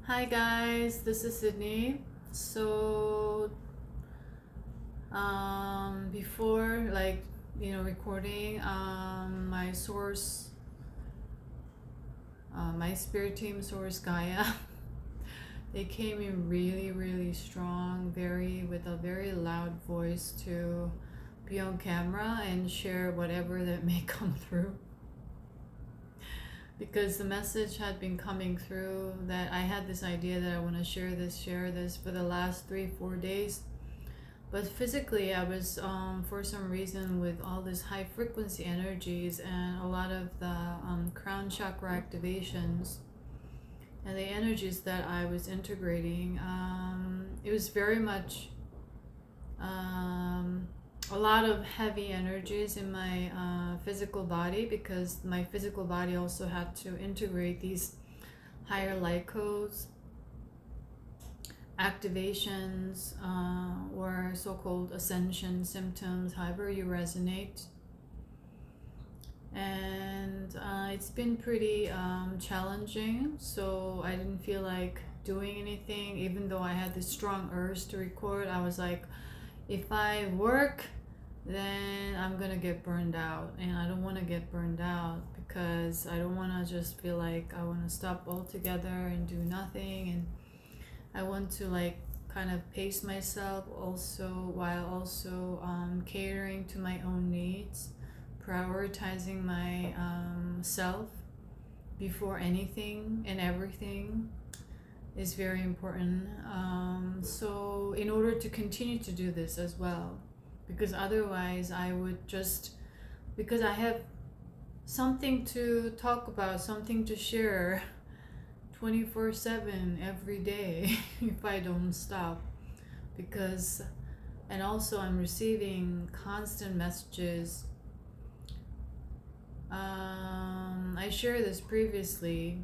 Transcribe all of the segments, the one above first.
Hi guys, this is Sydney. So before recording, my source, my spirit team source Gaia, they came in really strong, with a very loud voice to be on camera and share whatever that may come through. Because the message had been coming through that I had this idea that I want to share this for the last 3-4 days. But physically I was for some reason with all this high frequency energies and a lot of the crown chakra activations and the energies that I was integrating, it was very much a lot of heavy energies in my physical body, because my physical body also had to integrate these higher light codes, activations, or so-called ascension symptoms, however you resonate. And it's been pretty challenging, so I didn't feel like doing anything. Even though I had this strong urge to record, I was like, if I work, then I'm gonna get burned out, and I don't want to get burned out, because I don't want to just feel like I want to stop altogether and do nothing. And I want to kind of pace myself also, while also catering to my own needs, prioritizing my self before anything and everything is very important. So in order to continue to do this as well, because otherwise I would just, because I have something to talk about, something to share 24/7 every day if I don't stop. Because, and also I'm receiving constant messages. I shared this previously,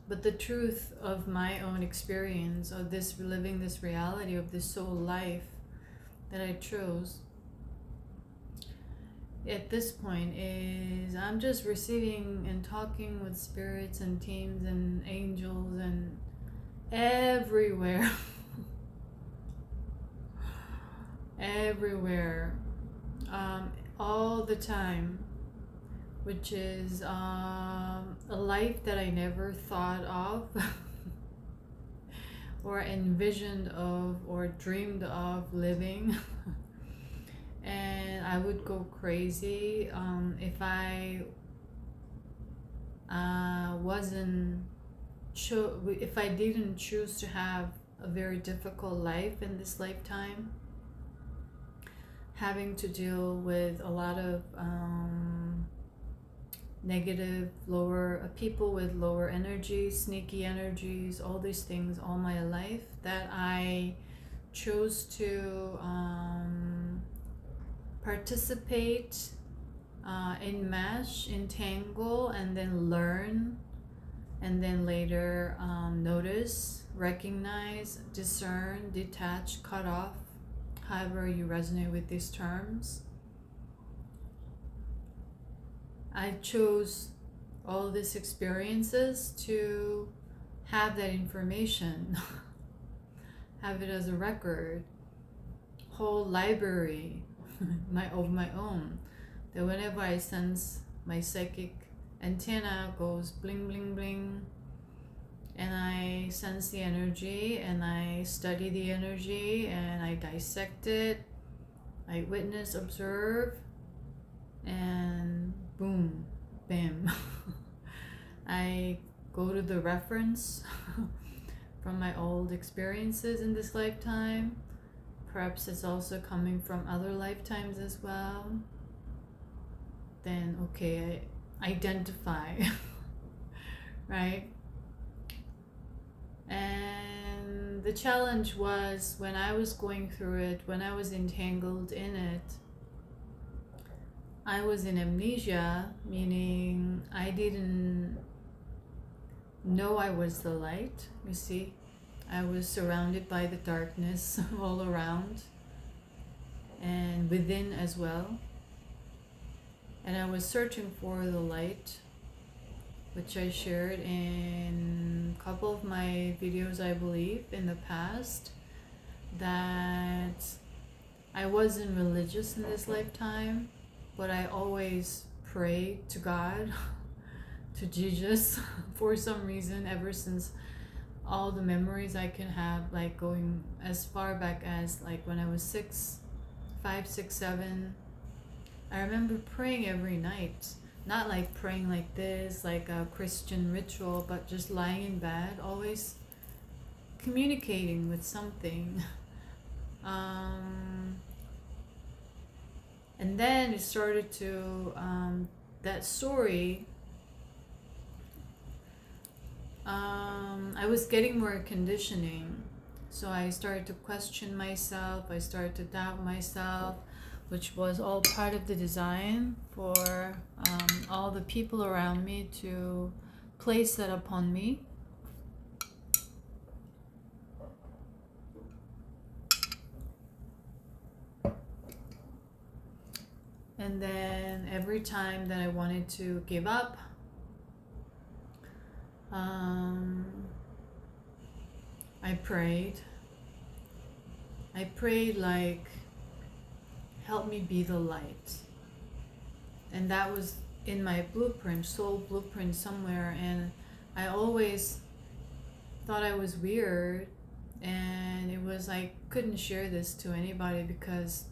but the truth of my own experience of this, living this reality of this soul life that I chose at this point, is I'm just receiving and talking with spirits and teams and angels and everywhere everywhere, all the time, which is a life that I never thought of or envisioned of or dreamed of living. And I would go crazy if I if I didn't choose to have a very difficult life in this lifetime, having to deal with a lot of negative, lower people with lower energies, sneaky energies, all these things all my life, that I chose to participate, enmesh, entangle, and then learn, and then later notice, recognize, discern, detach, cut off, however you resonate with these terms. I chose all these experiences to have that information, have it as a record, whole library of my own, that whenever I sense my psychic antenna goes bling bling bling, and I sense the energy and I study the energy and I dissect it, I witness, observe, and boom, bam, I go to the reference from my old experiences in this lifetime. Perhaps it's also coming from other lifetimes as well. Then okay, I identify right? And the challenge was, when I was going through it, when I was entangled in it, I was in amnesia, meaning I didn't know I was the light. You see, I was surrounded by the darkness all around and within as well. And I was searching for the light which I shared in a couple of my videos, I believe, in the past, that I wasn't religious in this lifetime, but I always prayed to God, to Jesus, for some reason, ever since all the memories I can have, like going as far back as like when I was 5, 6, 7. I remember praying every night, not like praying like this, like a Christian ritual, but just lying in bed, always communicating with something. And then it started to, that story, I was getting more conditioning. So I started to question myself, I started to doubt myself, which was all part of the design for all the people around me to place that upon me. And then every time that I wanted to give up, I prayed. I prayed like, help me be the light. And that was in my blueprint, soul blueprint somewhere. And I always thought I was weird. And it was, I couldn't share this to anybody because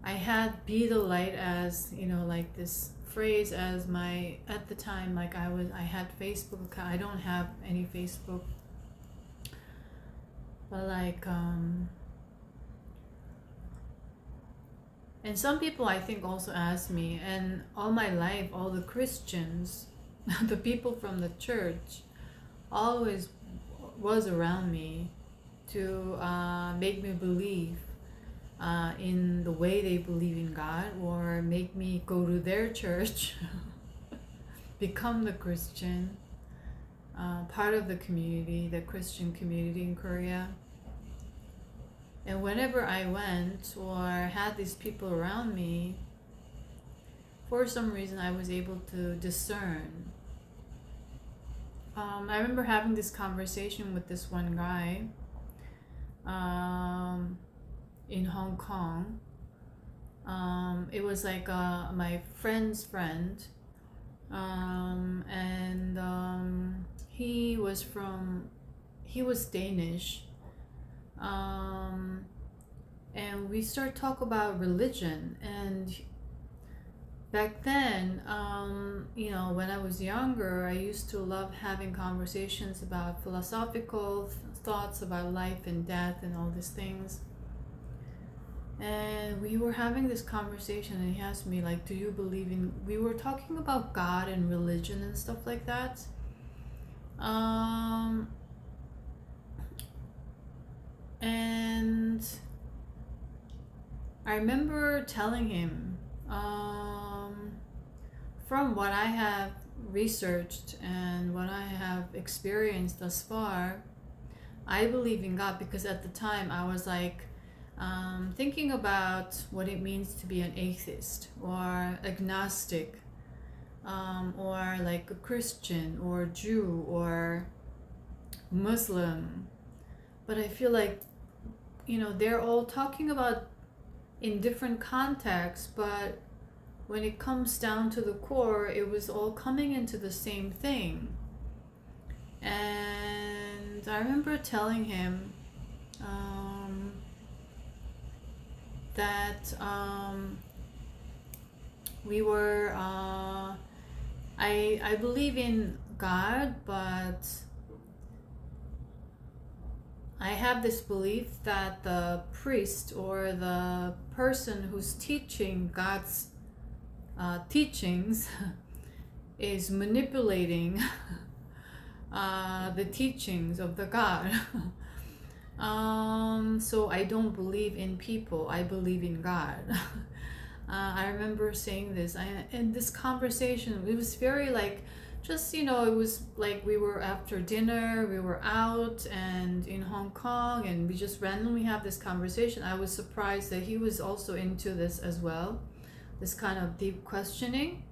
I had be the light as, you know, like this phrase as my, at the time, like I had Facebook account. I don't have any Facebook, but like, and some people I think also asked me, and all my life, all the Christians, the people from the church, always was around me to make me believe in the way they believe in God, or make me go to their church, become the Christian, part of the community, the Christian community in Korea. And whenever I went or had these people around me, for some reason I was able to discern. I remember having this conversation with this one guy in Hong Kong. It was like my friend's friend, and he was Danish, and we started talk about religion. And back then, you know, when I was younger, I used to love having conversations about philosophical thoughts about life and death and all these things. And we were having this conversation, and he asked me, like, do you believe in, we were talking about God and religion and stuff like that. And I remember telling him, from what I have researched and what I have experienced thus far, I believe in God, because at the time I was like thinking about what it means to be an atheist or agnostic, or like a Christian or Jew or Muslim. But I feel like, you know, they're all talking about in different contexts, but when it comes down to the core, it was all coming into the same thing. And I remember telling him that we were I believe in God, but I have this belief that the priest or the person who's teaching God's teachings is manipulating the teachings of the God. So I don't believe in people, I believe in God. I remember saying this, and this conversation, it was very like, just, you know, it was like we were after dinner, we were out and in Hong Kong, and we just randomly have this conversation. I was surprised that he was also into this as well, this kind of deep questioning.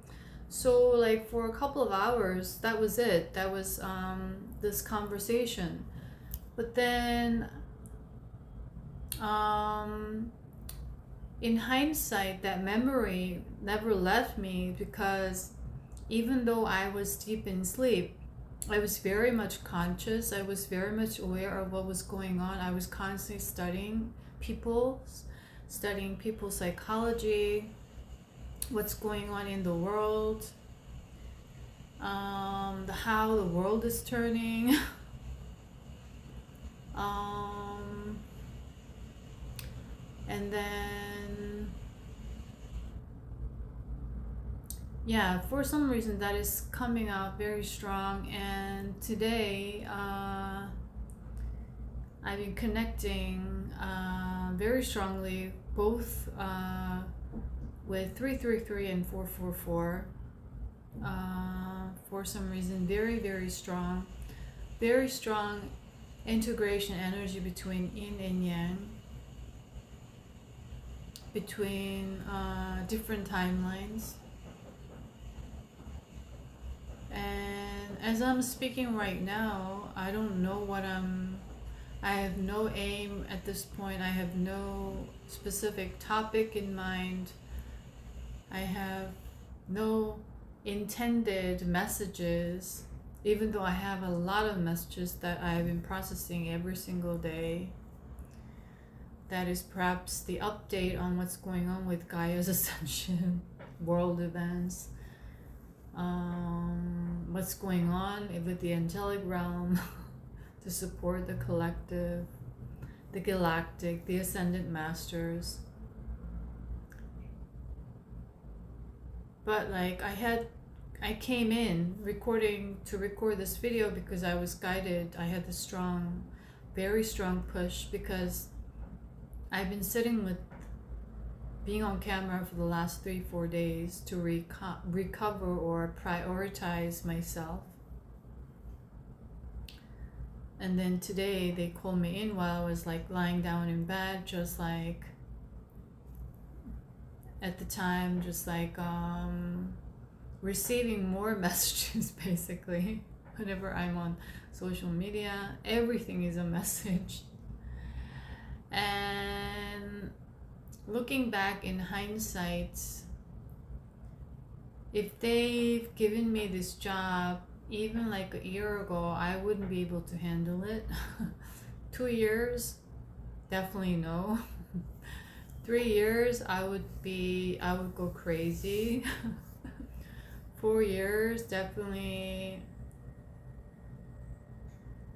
So like for a couple of hours, that was it. That was this conversation. But then in hindsight, that memory never left me, because even though I was deep in sleep, I was very much conscious. I was very much aware of what was going on. I was constantly people, studying people's psychology, what's going on in the world, how the world is turning. And then, yeah, for some reason that is coming out very strong. And today, I've been connecting very strongly both with 333 and 444. For some reason, very strong integration energy between yin and yang, between different timelines. And as I'm speaking right now, I don't know I have no aim at this point. I have no specific topic in mind. I have no intended messages, even though I have a lot of messages that I have been processing every single day. That is perhaps the update on what's going on with Gaia's ascension, world events, what's going on with the angelic realm to support the collective, the galactic, the ascendant masters. But like I came in to record this video because I was guided. I had this very strong push, because I've been sitting with being on camera for the last 3-4 days to recover or prioritize myself. And then today they called me in while I was like lying down in bed, just like at the time, just like receiving more messages basically. Whenever I'm on social media, everything is a message. And looking back in hindsight, if they've given me this job even like a year ago, I wouldn't be able to handle it. 2 years, definitely no. 3 years, I would go crazy. 4 years, definitely,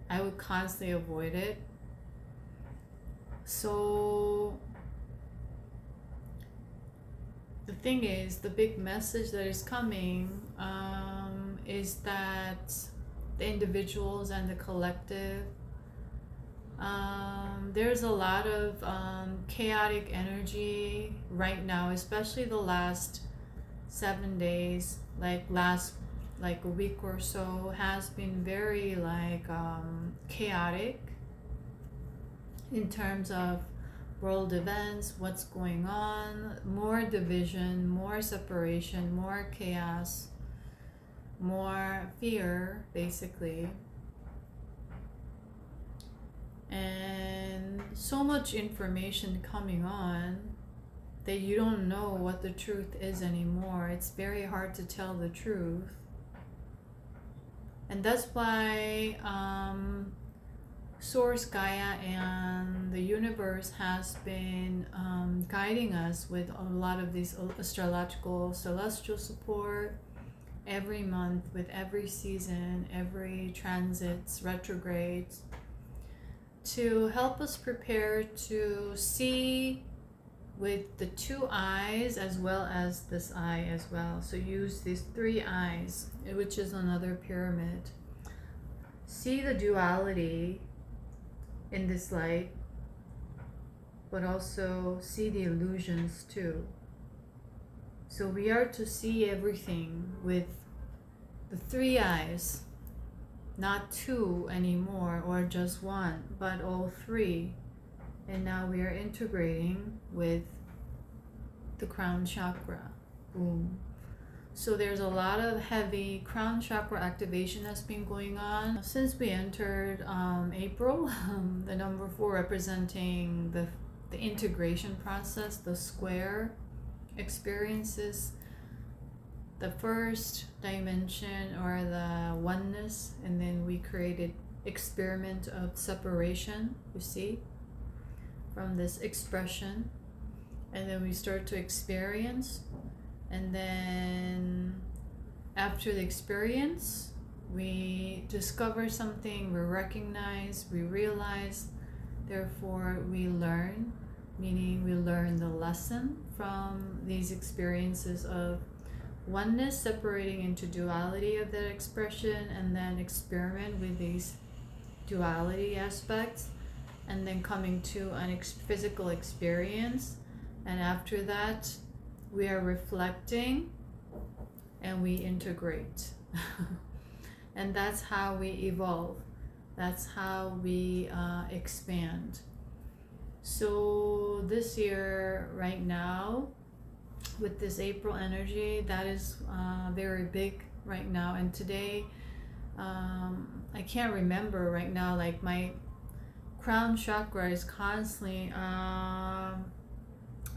I would constantly avoid it. So the thing is, the big message that is coming is that the individuals and the collective, there's a lot of chaotic energy right now, especially the last 7 days, like a week or so has been very like chaotic in terms of world events, what's going on, more division, more separation, more chaos, more fear, basically. And so much information coming on that you don't know what the truth is anymore. It's very hard to tell the truth. And that's why Source Gaia and the universe has been guiding us with a lot of these astrological celestial support every month, with every season, every transits, retrogrades, to help us prepare to see with the 2 eyes as well as this eye as well. So use these 3 eyes, which is another pyramid. See the duality in this light, but also see the illusions too. So we are to see everything with the 3 eyes, not 2 anymore, or just 1, but all 3. And now we are integrating with the crown chakra. Boom. So there's a lot of heavy crown chakra activation that's been going on since we entered April. The number 4 representing the integration process, the square experiences, the first dimension or the oneness, and then we created experiment of separation, you see, from this expression, and then we start to experience, and then after the experience we discover something, we recognize, we realize, therefore we learn, meaning we learn the lesson from these experiences of oneness separating into duality of that expression, and then experiment with these duality aspects, and then coming to an physical experience, and after that we are reflecting and we integrate. And that's how we evolve, that's how we expand. So this year right now with this April energy, that is very big right now. And today I can't remember right now, like my crown chakra is constantly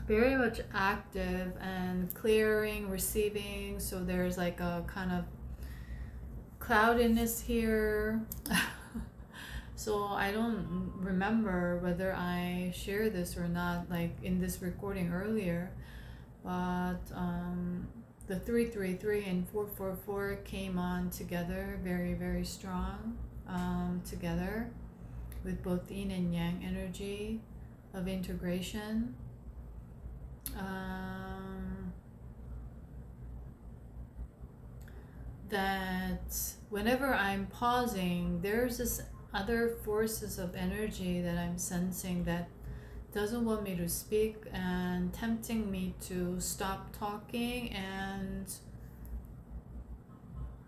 very much active and clearing, receiving. So there's like a kind of cloudiness here. So I don't remember whether I shared this or not, like in this recording earlier, but the 333 and 444 came on together very, very strong together, with both yin and yang energy of integration. That whenever I'm pausing, there's this other forces of energy that I'm sensing that doesn't want me to speak and tempting me to stop talking and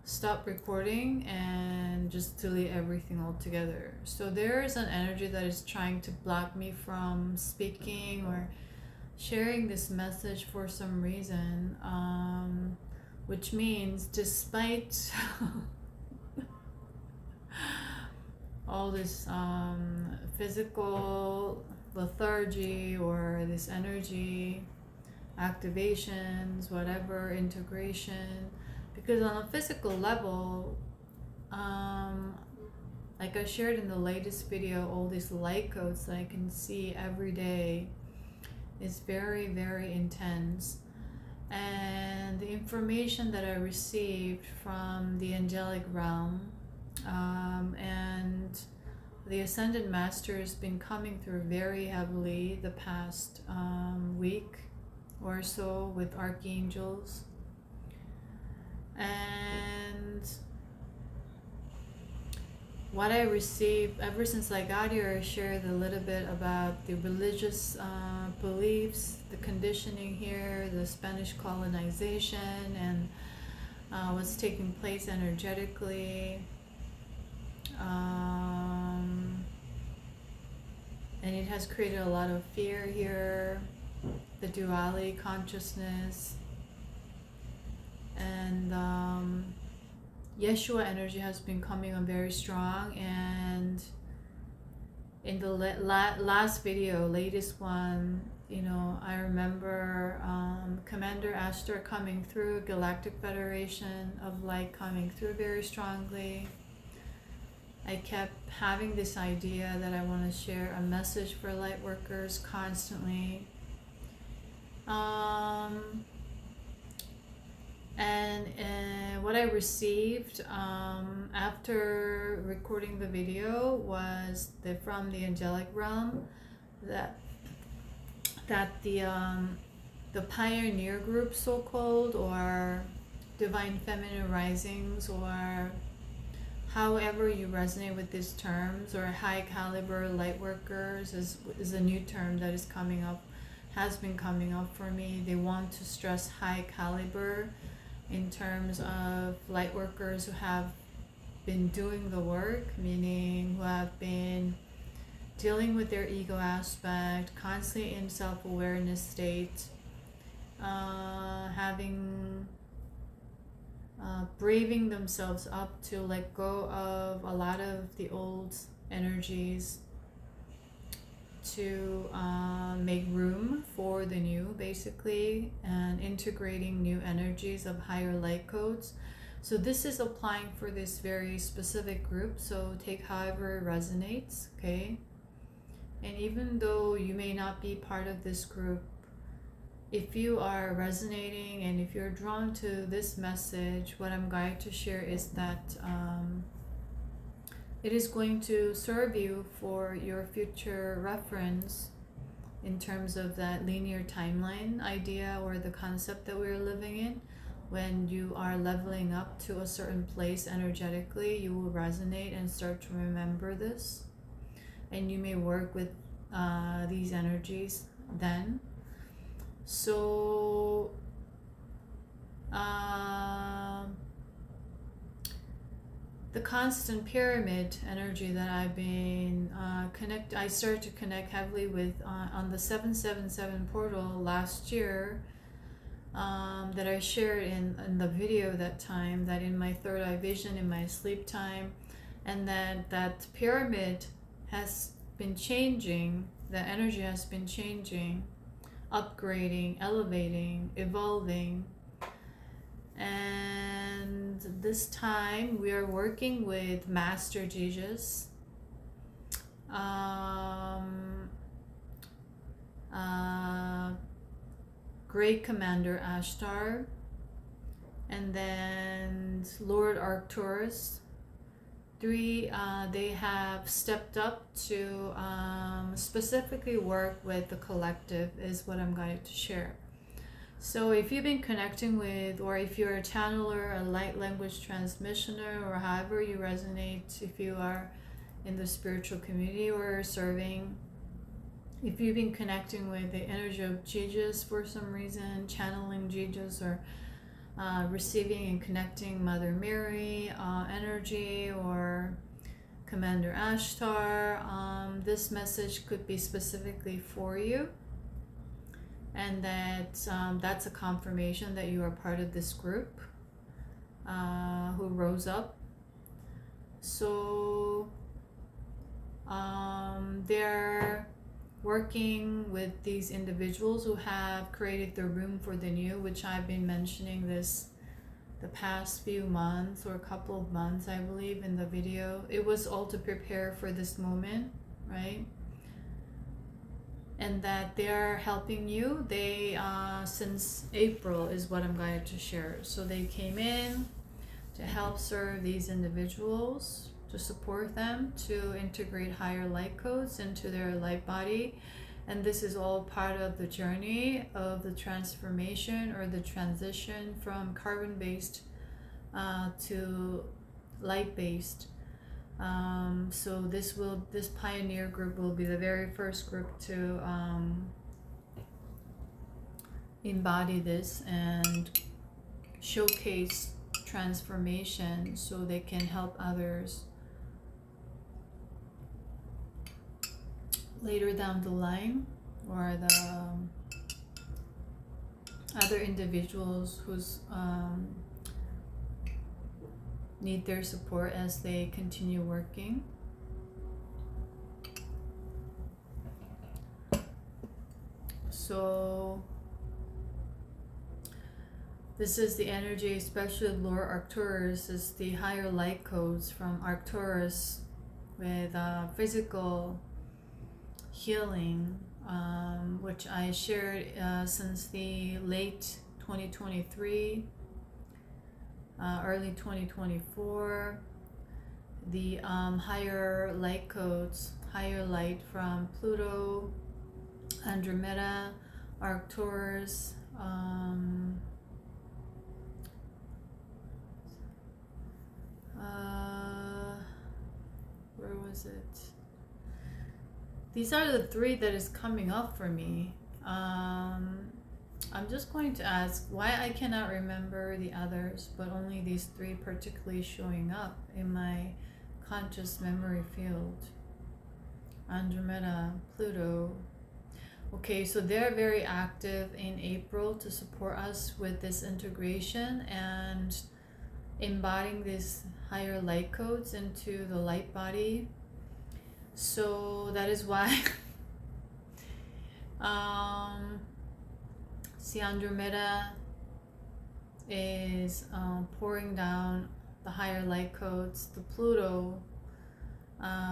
stop recording and just delete everything altogether. So there is an energy that is trying to block me from speaking or sharing this message for some reason, which means despite all this physical lethargy or this energy activations, whatever, integration, because on a physical level, like I shared in the latest video, all these light codes that I can see every day is very, very intense. And the information that I received from the angelic realm and the Ascended Master has been coming through very heavily the past week or so with archangels. And what I received ever since I got here, I shared a little bit about the religious beliefs, the conditioning here, the Spanish colonization, and what's taking place energetically. And it has created a lot of fear here, the duality consciousness, and Yeshua energy has been coming on very strong. And in the last video, latest one, you know, I remember Commander Astor coming through, Galactic Federation of Light coming through very strongly. I kept having this idea that I want to share a message for light workers constantly. And what I received after recording the video was from the angelic realm that the pioneer group, so-called, or divine feminine risings, or however you resonate with these terms, or high caliber light workers is a new term that is coming up, has been coming up for me. They want to stress high caliber in terms of light workers who have been doing the work, meaning who have been dealing with their ego aspect, constantly in self-awareness state, having braving themselves up to let go of a lot of the old energies to make room for the new, basically, and integrating new energies of higher light codes. So this is applying for this very specific group, so take however it resonates, okay? And even though you may not be part of this group, if you are resonating and if you're drawn to this message, what I'm going to share is that it is going to serve you for your future reference in terms of that linear timeline idea or the concept that we're living in. When you are leveling up to a certain place energetically, you will resonate and start to remember this. And you may work with these energies then. So the constant pyramid energy that I've been I started to connect heavily with on the 777 portal last year, that I shared in the video that time, that in my third eye vision in my sleep time, and that pyramid has been changing, the energy has been changing, upgrading, elevating, evolving. And this time we are working with Master Jesus, Great Commander Ashtar, and then Lord Arcturus. Three, they have stepped up to specifically work with the collective, is what I'm going to share. So if you've been connecting with, or if you're a channeler, a light language transmissioner, or however you resonate, if you are in the spiritual community or serving, if you've been connecting with the energy of Jesus for some reason, channeling Jesus, or receiving and connecting Mother Mary energy, or Commander Ashtar, this message could be specifically for you. And that's a confirmation that you are part of this group who rose up. So they're working with these individuals who have created the room for the new, which I've been mentioning this the past few months, or a couple of months, I believe, in the video. It was all to prepare for this moment, right? And that they are helping you. They since April is what I'm going to share. So they came in to help serve these individuals, to support them to integrate higher light codes into their light body. And this is all part of the journey of the transformation, or the transition from carbon-based to light-based. So this pioneer group will be the very first group to embody this and showcase transformation, so they can help others later down the line, or the other individuals who's need their support as they continue working. So this is the energy, especially Lord Arcturus, is the higher light codes from Arcturus with physical healing, which I shared since the late 2023, early 2024. The higher light codes, higher light from Pluto, Andromeda, Arcturus, where was it? These are the three that is coming up for me. I'm just going to ask why I cannot remember the others, but only these three particularly showing up in my conscious memory field. Andromeda, Pluto. Okay, so they're very active in April to support us with this integration, and embodying these higher light codes into the light body. So that is why see, Andromeda is pouring down the higher light codes. The Pluto,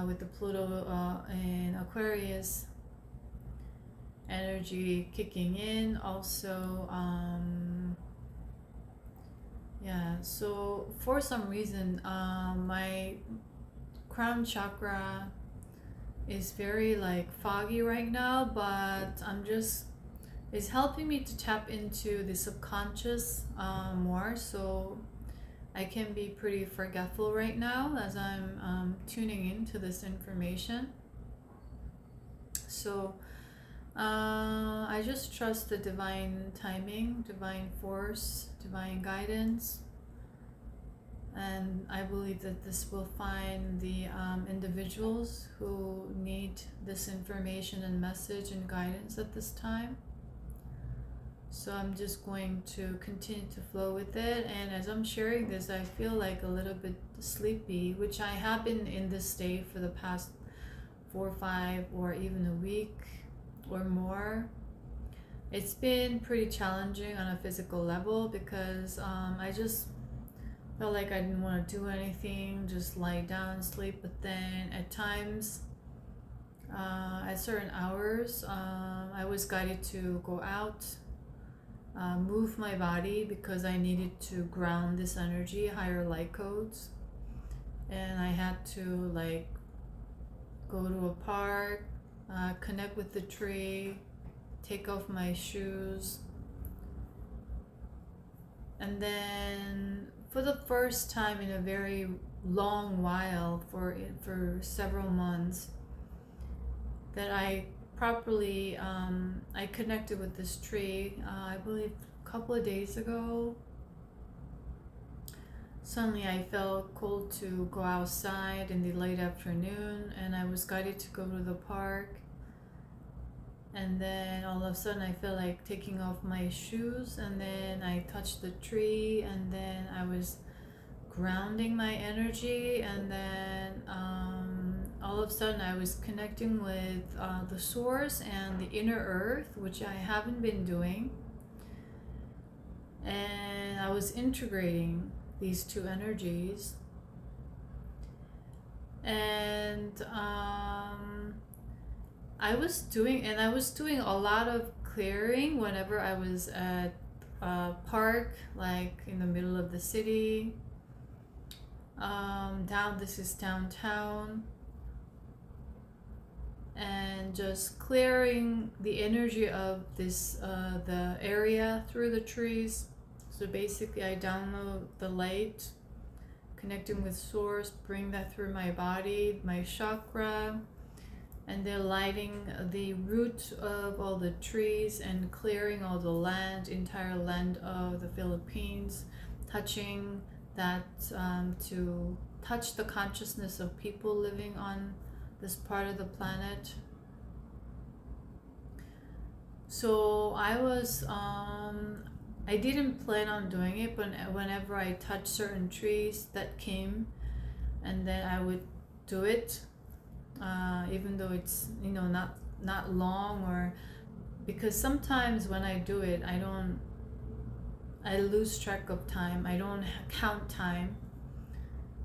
with the Pluto in Aquarius energy kicking in also. Yeah, so for some reason my crown chakra is very like foggy right now, but it's helping me to tap into the subconscious more, so I can be pretty forgetful right now as I'm tuning into this information. So I just trust the divine timing, divine force, divine guidance, and I believe that this will find the individuals who need this information and message and guidance at this time. So I'm just going to continue to flow with it, and as I'm sharing this, I feel like a little bit sleepy, which I have been in this state for the past 4 or 5 or even a week or more. It's been pretty challenging on a physical level because I just felt like I didn't want to do anything, just lie down, sleep. But then at times, at certain hours, I was guided to go out, move my body because I needed to ground this energy, higher light codes. And I had to like go to a park, connect with the tree, take off my shoes. And then for the first time in a very long while, for several months, that I properly I connected with this tree. I believe a couple of days ago. Suddenly I felt cold to go outside in the late afternoon, and I was guided to go to the park. And then all of a sudden I felt like taking off my shoes, and then I touched the tree, and then I was grounding my energy, and then all of a sudden I was connecting with the source and the inner earth, which I haven't been doing. And I was integrating these two energies. And I was doing a lot of clearing whenever I was at a park, like in the middle of the city. This is downtown, and just clearing the energy of this the area through the trees. So basically I download the light, connecting with source, bring that through my body, my chakra, and then lighting the root of all the trees and clearing all the land, entire land of the Philippines, touching that to touch the consciousness of people living on this part of the planet. So I was I didn't plan on doing it, but whenever I touched certain trees that came, and then I would do it, even though it's not long, or because sometimes when I do it I lose track of time. I don't count time,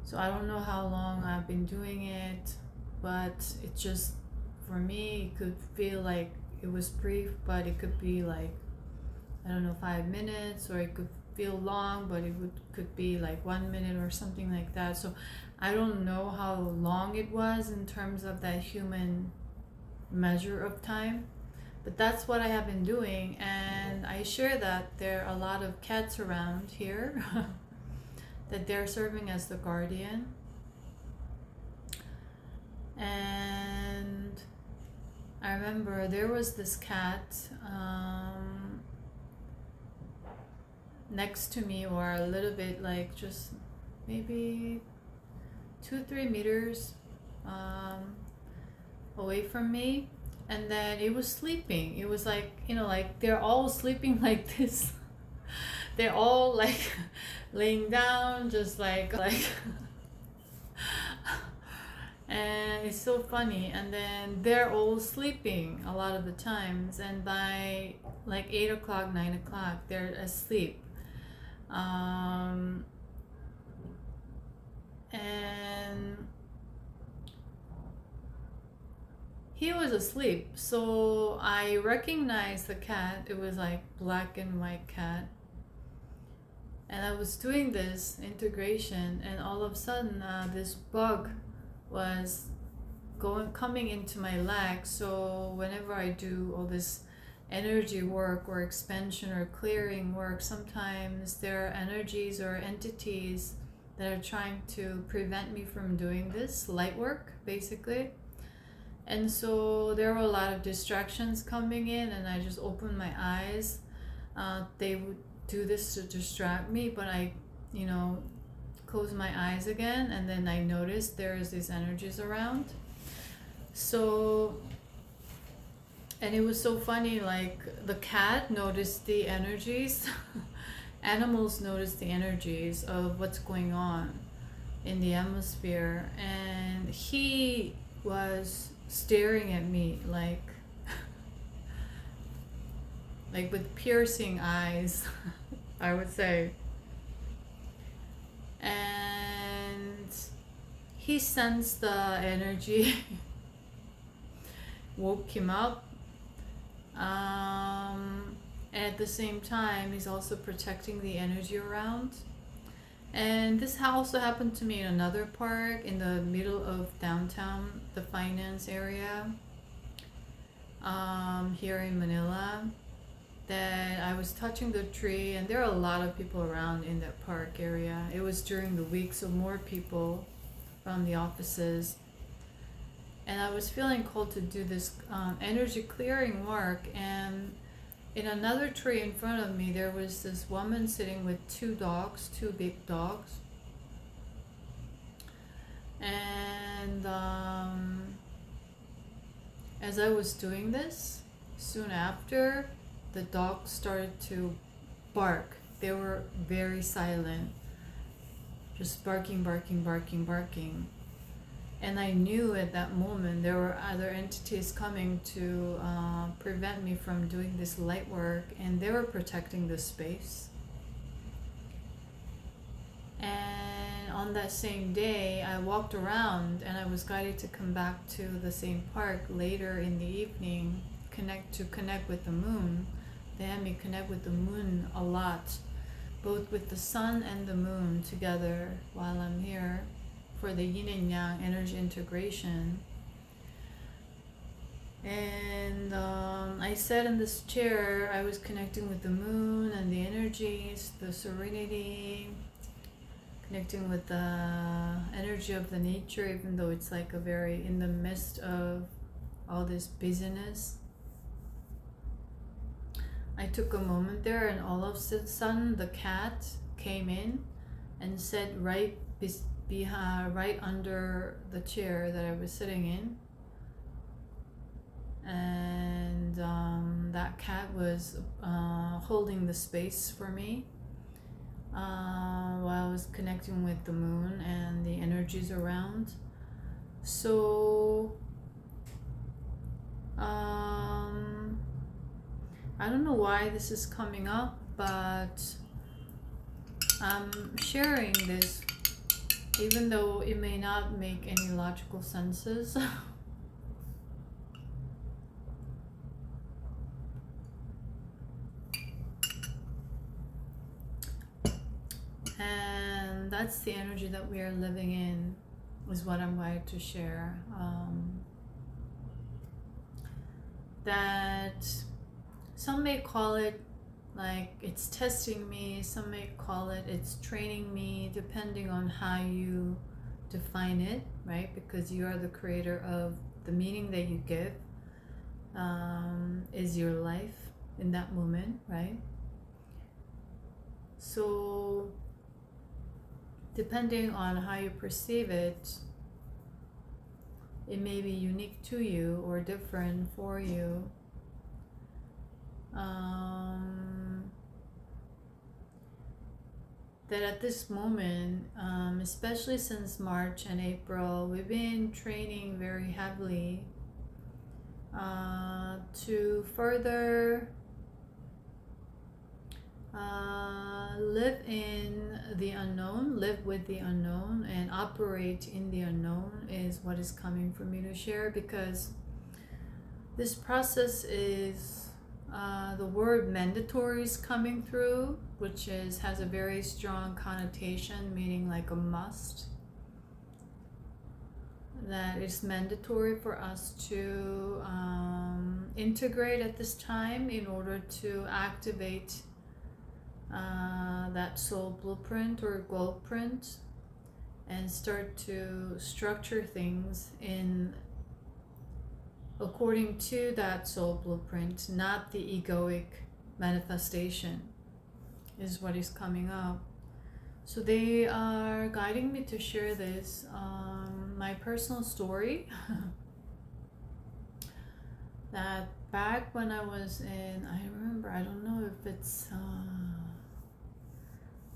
so I don't know how long I've been doing it, but it just, for me, it could feel like it was brief, but it could be like, I don't know, 5 minutes, or it could feel long, but it could be like 1 minute or something like that. So I don't know how long it was in terms of that human measure of time, but that's what I have been doing. And I share that there are a lot of cats around here that they're serving as the guardian. And I remember there was this cat next to me, or a little bit, like just maybe 2-3 meters away from me, and then it was sleeping. It was like, like they're all sleeping like this. they're all like laying down, just like and it's so funny. And then they're all sleeping a lot of the times, and by like 8 o'clock, 9 o'clock, they're asleep. And he was asleep, so I recognized the cat. It was like black and white cat, and I was doing this integration, and all of a sudden this bug was coming into my leg. So whenever I do all this energy work or expansion or clearing work, sometimes there are energies or entities that are trying to prevent me from doing this light work, basically. And so there were a lot of distractions coming in, and I just opened my eyes. They would do this to distract me, but I, closed my eyes again, and then I noticed there's these energies around. So, and it was so funny, like the cat noticed the energies. Animals notice the energies of what's going on in the atmosphere, and he was staring at me like with piercing eyes, I would say. And he sensed the energy, woke him up. At the same time, he's also protecting the energy around. And this also happened to me in another park in the middle of downtown, the finance area, here in Manila, that I was touching the tree, and there are a lot of people around in that park area. It was during the week, so more people from the offices. And I was feeling called to do this energy clearing work, and in another tree in front of me, there was this woman sitting with two big dogs. And as I was doing this, soon after, the dogs started to bark. They were very silent, just barking, barking, barking, barking. And I knew at that moment there were other entities coming to prevent me from doing this light work, and they were protecting the space. And on that same day, I walked around, and I was guided to come back to the same park later in the evening, connect with the moon. They had me connect with the moon a lot, both with the sun and the moon together while I'm here, for the yin and yang energy integration. And I sat in this chair. I was connecting with the moon and the energies, the serenity, connecting with the energy of the nature, even though it's like in the midst of all this busyness. I took a moment there, and all of a sudden the cat came in and sat right under the chair that I was sitting in. And that cat was holding the space for me while I was connecting with the moon and the energies around. So I don't know why this is coming up, but I'm sharing this even though it may not make any logical senses. And that's the energy that we are living in, is what I'm going to share. That some may call it like it's testing me, some may call it it's training me, depending on how you define it, right? Because you are the creator of the meaning that you give, is your life in that moment, right? So depending on how you perceive it, it may be unique to you or different for you. that at this moment, especially since March and April, we've been training very heavily to further live in the unknown, live with the unknown, and operate in the unknown is what is coming for me to share, because this process is the word mandatory is coming through, which has a very strong connotation, meaning like a must. That it's mandatory for us to integrate at this time in order to activate that soul blueprint or goal print and start to structure things in according to that soul blueprint, not the egoic manifestation is what is coming up. So they are guiding me to share this, my personal story that back when I was in, I remember, I don't know if it's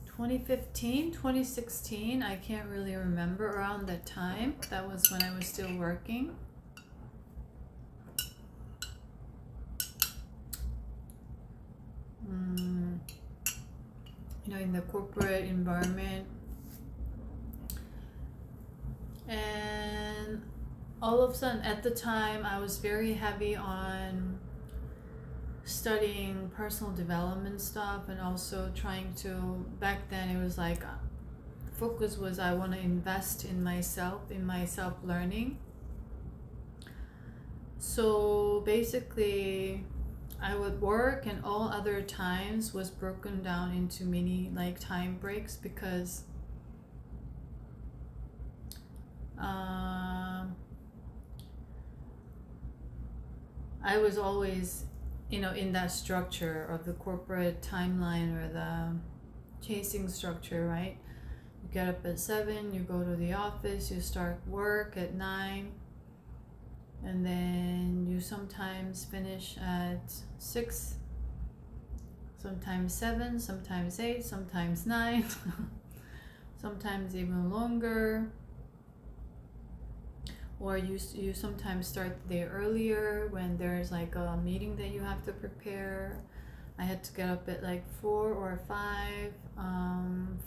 2015, 2016, I can't really remember, around that time. That was when I was still working. You know, in the corporate environment. And all of a sudden, at the time, I was very heavy on studying personal development stuff, and also trying to, back then it was like, the focus was I want to invest in myself, in my self-learning. So basically, I would work, and all other times was broken down into mini like time breaks, because I was always, you know, in that structure of the corporate timeline or the chasing structure, right? You get up at 7, you go to the office, you start work at 9, and then you sometimes finish at 6, sometimes 7, sometimes 8, sometimes 9, sometimes even longer. Or you sometimes start the day earlier when there's like a meeting that you have to prepare. I had to get up at like 4 or 5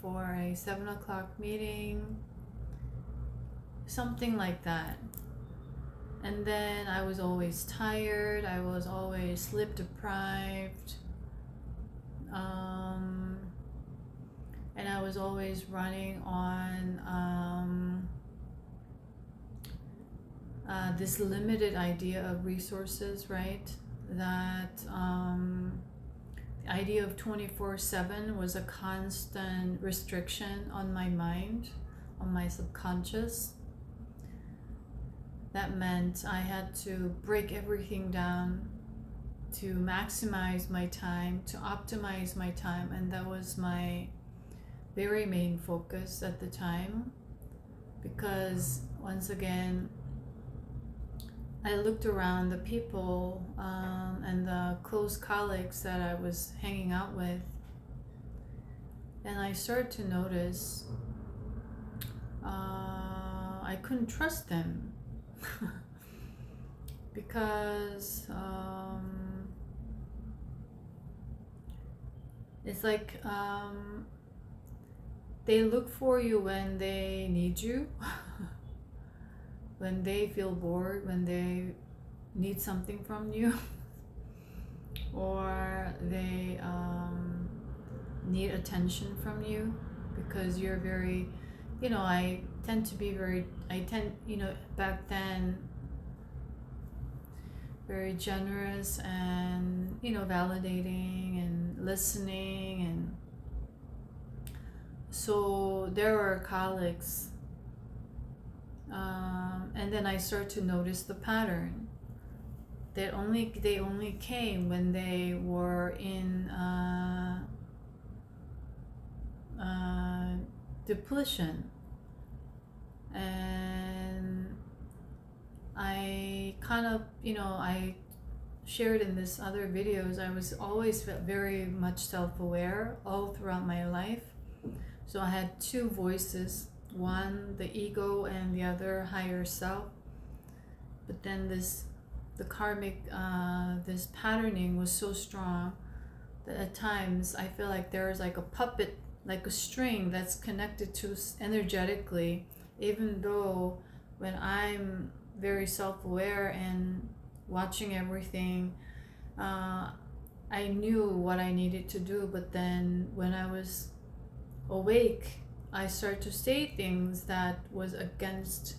for a 7 o'clock meeting, something like that. And then I was always tired, I was always sleep deprived, and I was always running on this limited idea of resources, right? That the idea of 24/7 was a constant restriction on my mind, on my subconscious. That meant I had to break everything down to maximize my time, to optimize my time, and that was my very main focus at the time. Because once again, I looked around the people and the close colleagues that I was hanging out with, and I started to notice I couldn't trust them. Because it's like they look for you when they need you, when they feel bored, when they need something from you, or they need attention from you, because you're very, you know, I tend, you know, back then, very generous and, you know, validating and listening. And so there were colleagues, and then I started to notice the pattern. They only came when they were in depletion. And I kind of, you know, I shared in this other videos, I was always very much self-aware all throughout my life. So I had two voices, one the ego and the other higher self. But then the karmic, this patterning was so strong that at times I feel like there's like a puppet, like a string that's connected to energetically, even though when I'm very self-aware and watching everything, I knew what I needed to do. But then when I was awake, I started to say things that was against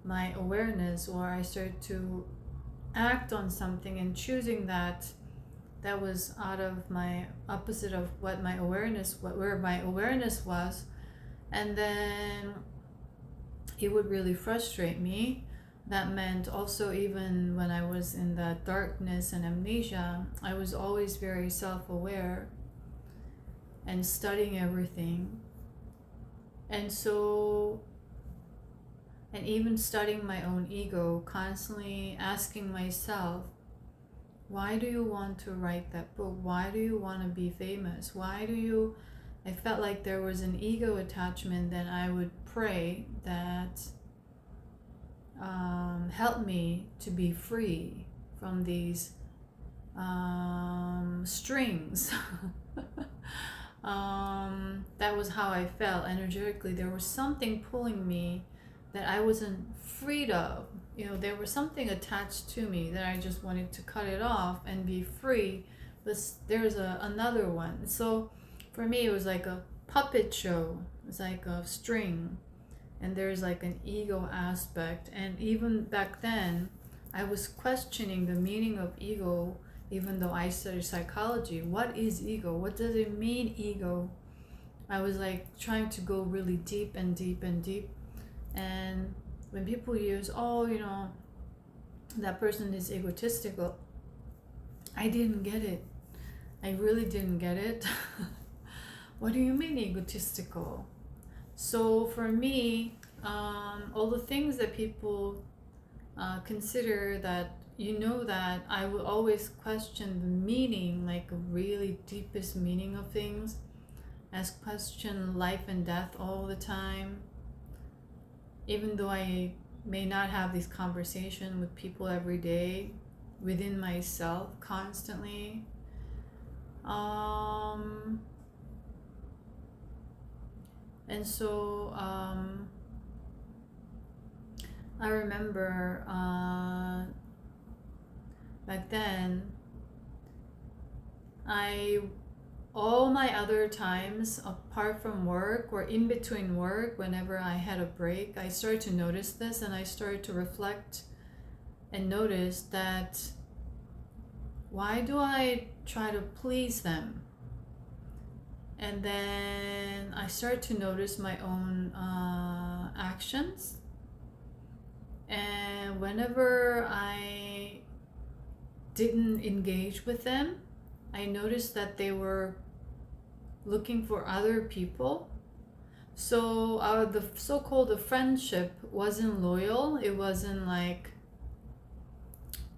my awareness, or I started to act on something and choosing that was out of my opposite of what my awareness, where my awareness was. And then it would really frustrate me. That meant also, even when I was in that darkness and amnesia, I was always very self-aware and studying everything. And so, and even studying my own ego, constantly asking myself, why do you want to write that book? Why do you want to be famous? Why do you... I felt like there was an ego attachment. Then I would pray that help me to be free from these strings. That was how I felt energetically. There was something pulling me that I wasn't freed of. There was something attached to me that I just wanted to cut it off and be free. But there's another one. So for me, it was like a puppet show. It's like a string, and there's like an ego aspect. And even back then, I was questioning the meaning of ego, even though I studied psychology. What is ego? What does it mean, ego? I was like trying to go really deep and deep and deep. And when people use, that person is egotistical, I didn't get it. I really didn't get it. What do you mean egotistical? So for me, all the things that people consider, that that I will always question the meaning, like a really deepest meaning of things, as question life and death all the time. Even though I may not have this conversation with people every day, within myself constantly. And so I remember back then, all my other times apart from work or in between work, whenever I had a break, I started to notice this, and I started to reflect and notice that, why do I try to please them? And then I started to notice my own actions. And whenever I didn't engage with them, I noticed that they were looking for other people. So the so-called friendship wasn't loyal. It wasn't like,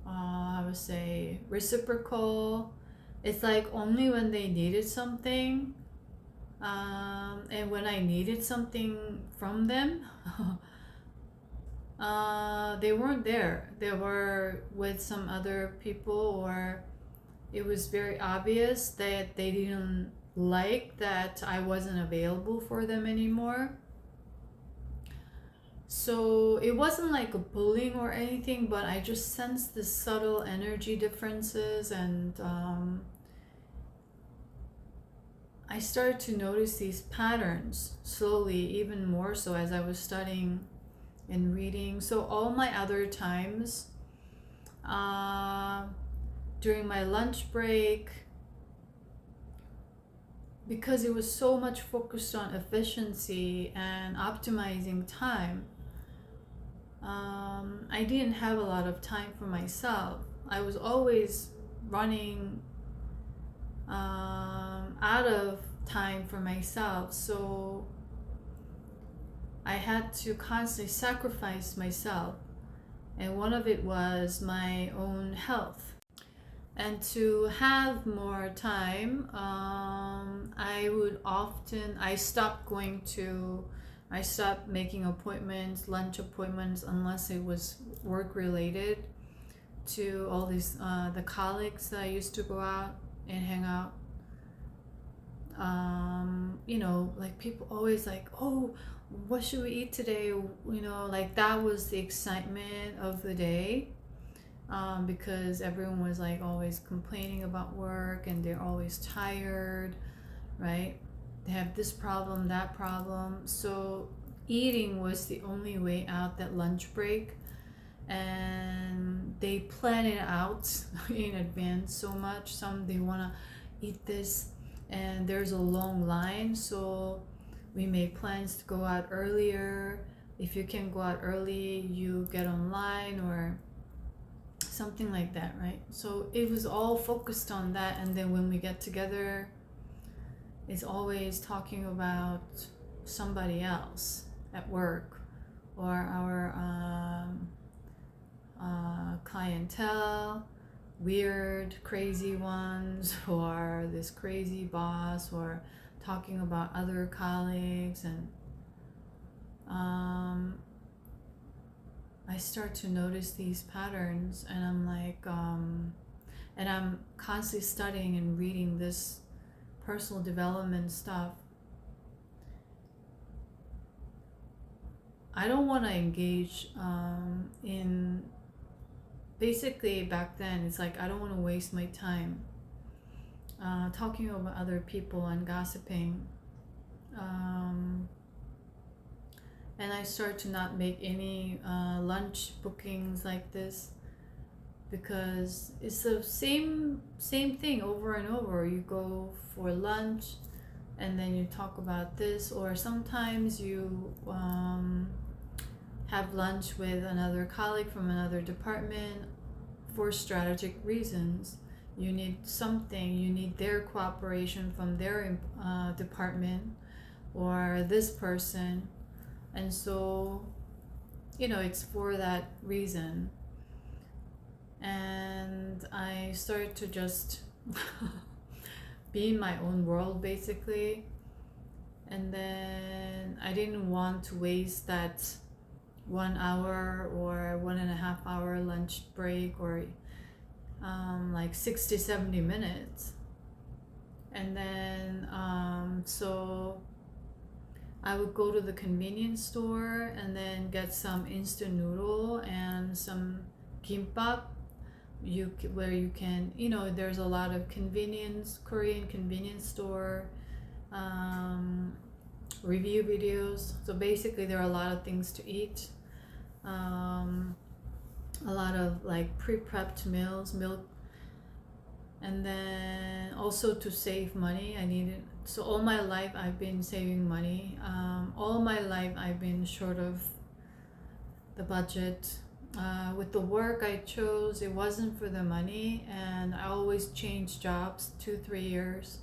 I would say, reciprocal. It's like only when they needed something, and when I needed something from them, they weren't there. They were with some other people, or it was very obvious that they didn't like that I wasn't available for them anymore. So it wasn't like a bullying or anything, but I just sensed the subtle energy differences, and I started to notice these patterns slowly, even more so as I was studying and reading. So all my other times, during my lunch break, because it was so much focused on efficiency and optimizing time, I didn't have a lot of time for myself. I was always running out of time for myself. So I had to constantly sacrifice myself. And one of it was my own health. And to have more time, I stopped making appointments, lunch appointments, unless it was work related, to all these the colleagues that I used to go out and hang out. Like people always like, oh, what should we eat today? Like that was the excitement of the day, because everyone was like always complaining about work and they're always tired, right? They have this problem, that problem. So eating was the only way out, that lunch break. And they plan it out in advance so much. Some they want to eat this and there's a long line, so we made plans to go out earlier. If you can go out early, you get online or something like that, right? So it was all focused on that. And then when we get together, it's always talking about somebody else at work, or our clientele, weird, crazy ones, or this crazy boss, or talking about other colleagues. And I start to notice these patterns, and I'm like, and I'm constantly studying and reading this personal development stuff. I don't want to engage in, basically back then it's like I don't want to waste my time talking about other people and gossiping, and I start to not make any lunch bookings like this, because it's the same thing over and over. You go for lunch and then you talk about this, or sometimes you have lunch with another colleague from another department for strategic reasons. You need something, you need their cooperation from their department or this person. And so, it's for that reason. And I started to just be in my own world, basically. And then I didn't want to waste that 1 hour or 1.5 hour lunch break, or like 60-70 minutes. And then so I would go to the convenience store and then get some instant noodle and some kimbap. Where you can, there's a lot of Korean convenience store review videos. So basically there are a lot of things to eat, a lot of like pre-prepped milk. And then also to save money, I needed, so all my life I've been saving money. All my life I've been short of the budget. With the work I chose, it wasn't for the money, and I always changed jobs 2-3 years.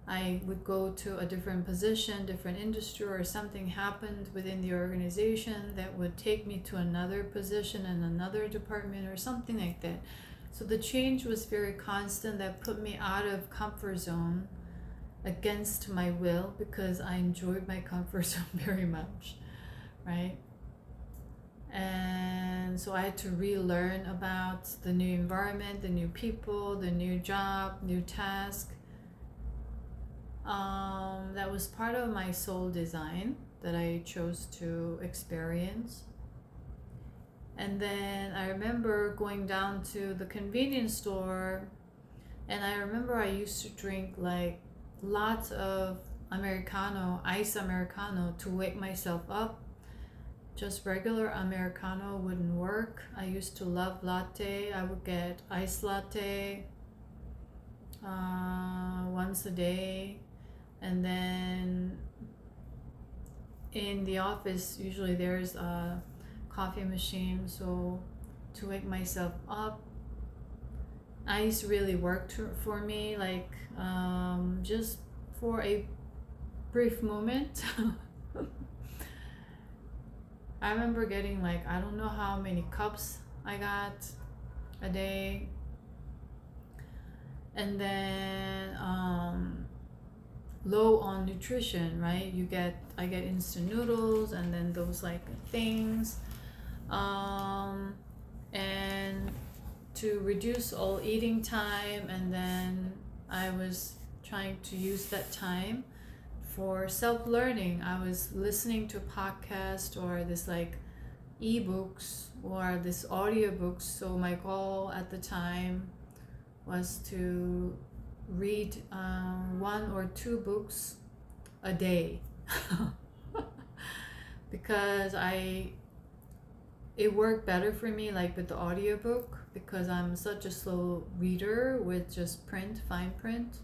I would go to a different position, different industry, or something happened within the organization that would take me to another position in another department or something like that. So the change was very constant. That put me out of comfort zone against my will, because I enjoyed my comfort zone very much, right? And so I had to relearn about the new environment, the new people, the new job, new task. That was part of my soul design that I chose to experience. And then I remember going down to the convenience store, and I remember I used to drink like lots of Americano, ice Americano, to wake myself up. Just regular Americano wouldn't work. I used to love latte. I would get iced latte once a day. And then in the office, usually there's a coffee machine. So to wake myself up, ice really worked for me, like just for a brief moment. I remember getting like, I don't know how many cups I got a day. And then low on nutrition, right? I get instant noodles and then those like things. And to reduce all eating time, and then I was trying to use that time for self-learning. I was listening to podcast or this like ebooks or this audiobooks. So my goal at the time was to read 1 or 2 books a day because it worked better for me like with the audiobook, because I'm such a slow reader with just fine print.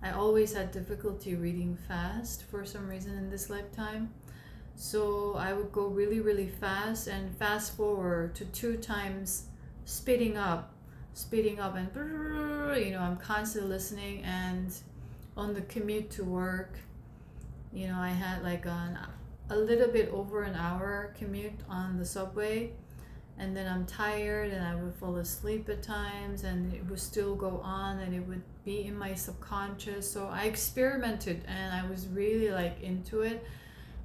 I always had difficulty reading fast for some reason in this lifetime. So I would go really, really fast and fast forward to 2 times speeding up and I'm constantly listening. And on the commute to work, I had like a little bit over an hour commute on the subway, and then I'm tired and I would fall asleep at times, and it would still go on and it would be in my subconscious. So I experimented and I was really like into it.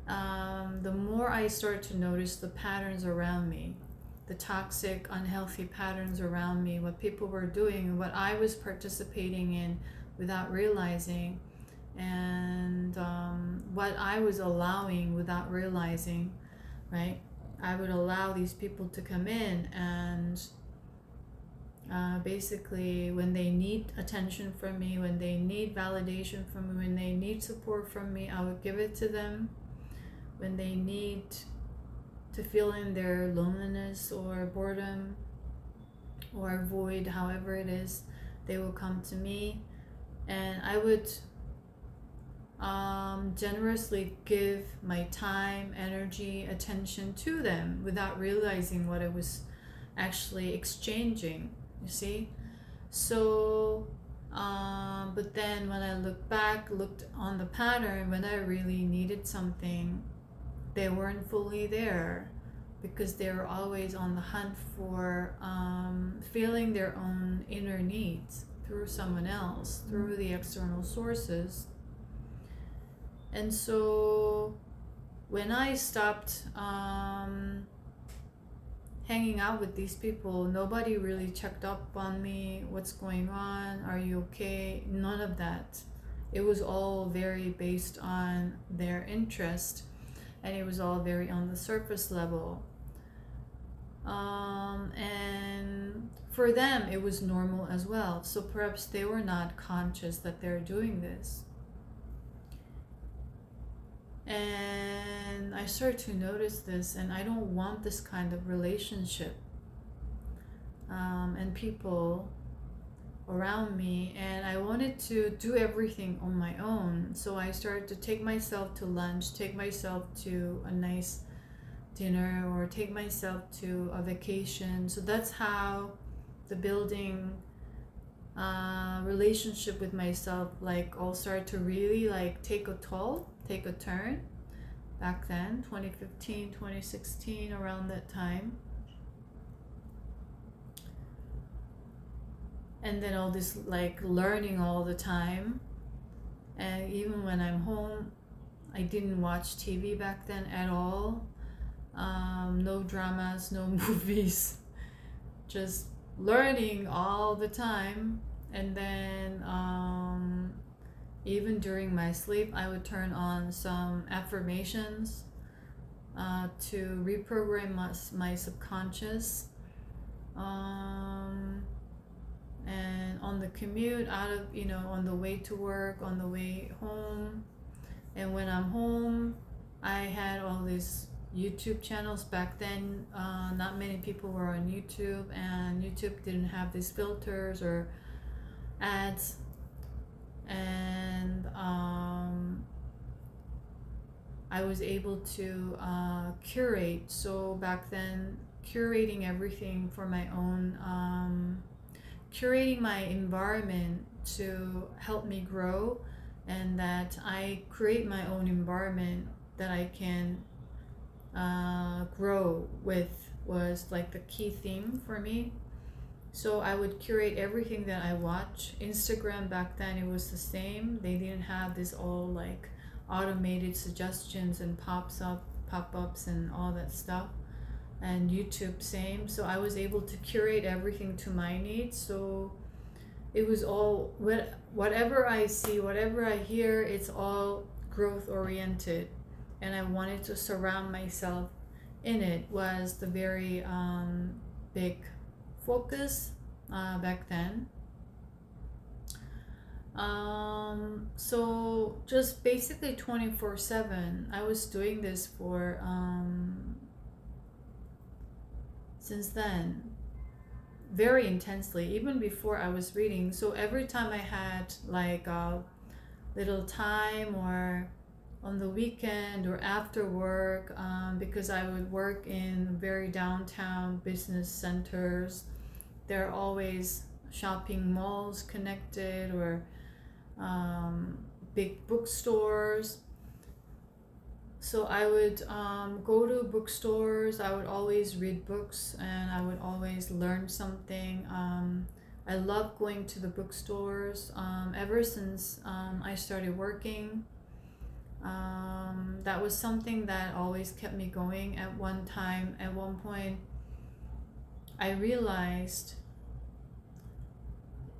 The more I started to notice the patterns around me, the toxic, unhealthy patterns around me, what people were doing, what I was participating in without realizing, and what I was allowing without realizing, right? I would allow these people to come in and basically when they need attention from me, when they need validation from me, when they need support from me, I would give it to them. When they need to fill in their loneliness or boredom or void, however it is, they will come to me, and I would generously give my time, energy, attention to them without realizing what I was actually exchanging, you see? So but then when I looked on the pattern, when I really needed something, they weren't fully there, because they were always on the hunt for filling their own inner needs through someone else, through the external sources. And so when I stopped hanging out with these people, nobody really checked up on me. What's going on? Are you okay? None of that. It was all very based on their interest, and it was all very on the surface level. And for them, it was normal as well. So perhaps they were not conscious that they're doing this. And I started to notice this, and I don't want this kind of relationship and people around me, and I wanted to do everything on my own. So I started to take myself to lunch, take myself to a nice dinner, or take myself to a vacation. So that's how the building relationship with myself like all started to really like take a turn back then, 2015, 2016, around that time. And then all this like learning all the time, and even when I'm home, I didn't watch TV back then at all. No dramas, no movies, just learning all the time. And then even during my sleep, I would turn on some affirmations to reprogram my subconscious. And on the commute on the way to work, on the way home, and when I'm home, I had all these YouTube channels. Back then, not many people were on YouTube, and YouTube didn't have these filters or ads. And I was able to curate. So back then, curating everything for my own, curating my environment to help me grow, and that I create my own environment that I can grow with, was like the key theme for me. So I would curate everything that I watch. Instagram back then, it was the same. They didn't have this all like automated suggestions and pop-ups and all that stuff. And YouTube same. So I was able to curate everything to my needs. So it was all whatever I see, whatever I hear, it's all growth oriented, and I wanted to surround myself in it was the very big focus back then. So just basically 24/7 I was doing this for since then, very intensely, even before I was reading. So every time I had like a little time, or on the weekend or after work, because I would work in very downtown business centers, there are always shopping malls connected, or big bookstores. So I would go to bookstores. I would always read books, and I would always learn something. I love going to the bookstores ever since I started working. That was something that always kept me going. At one point, I realized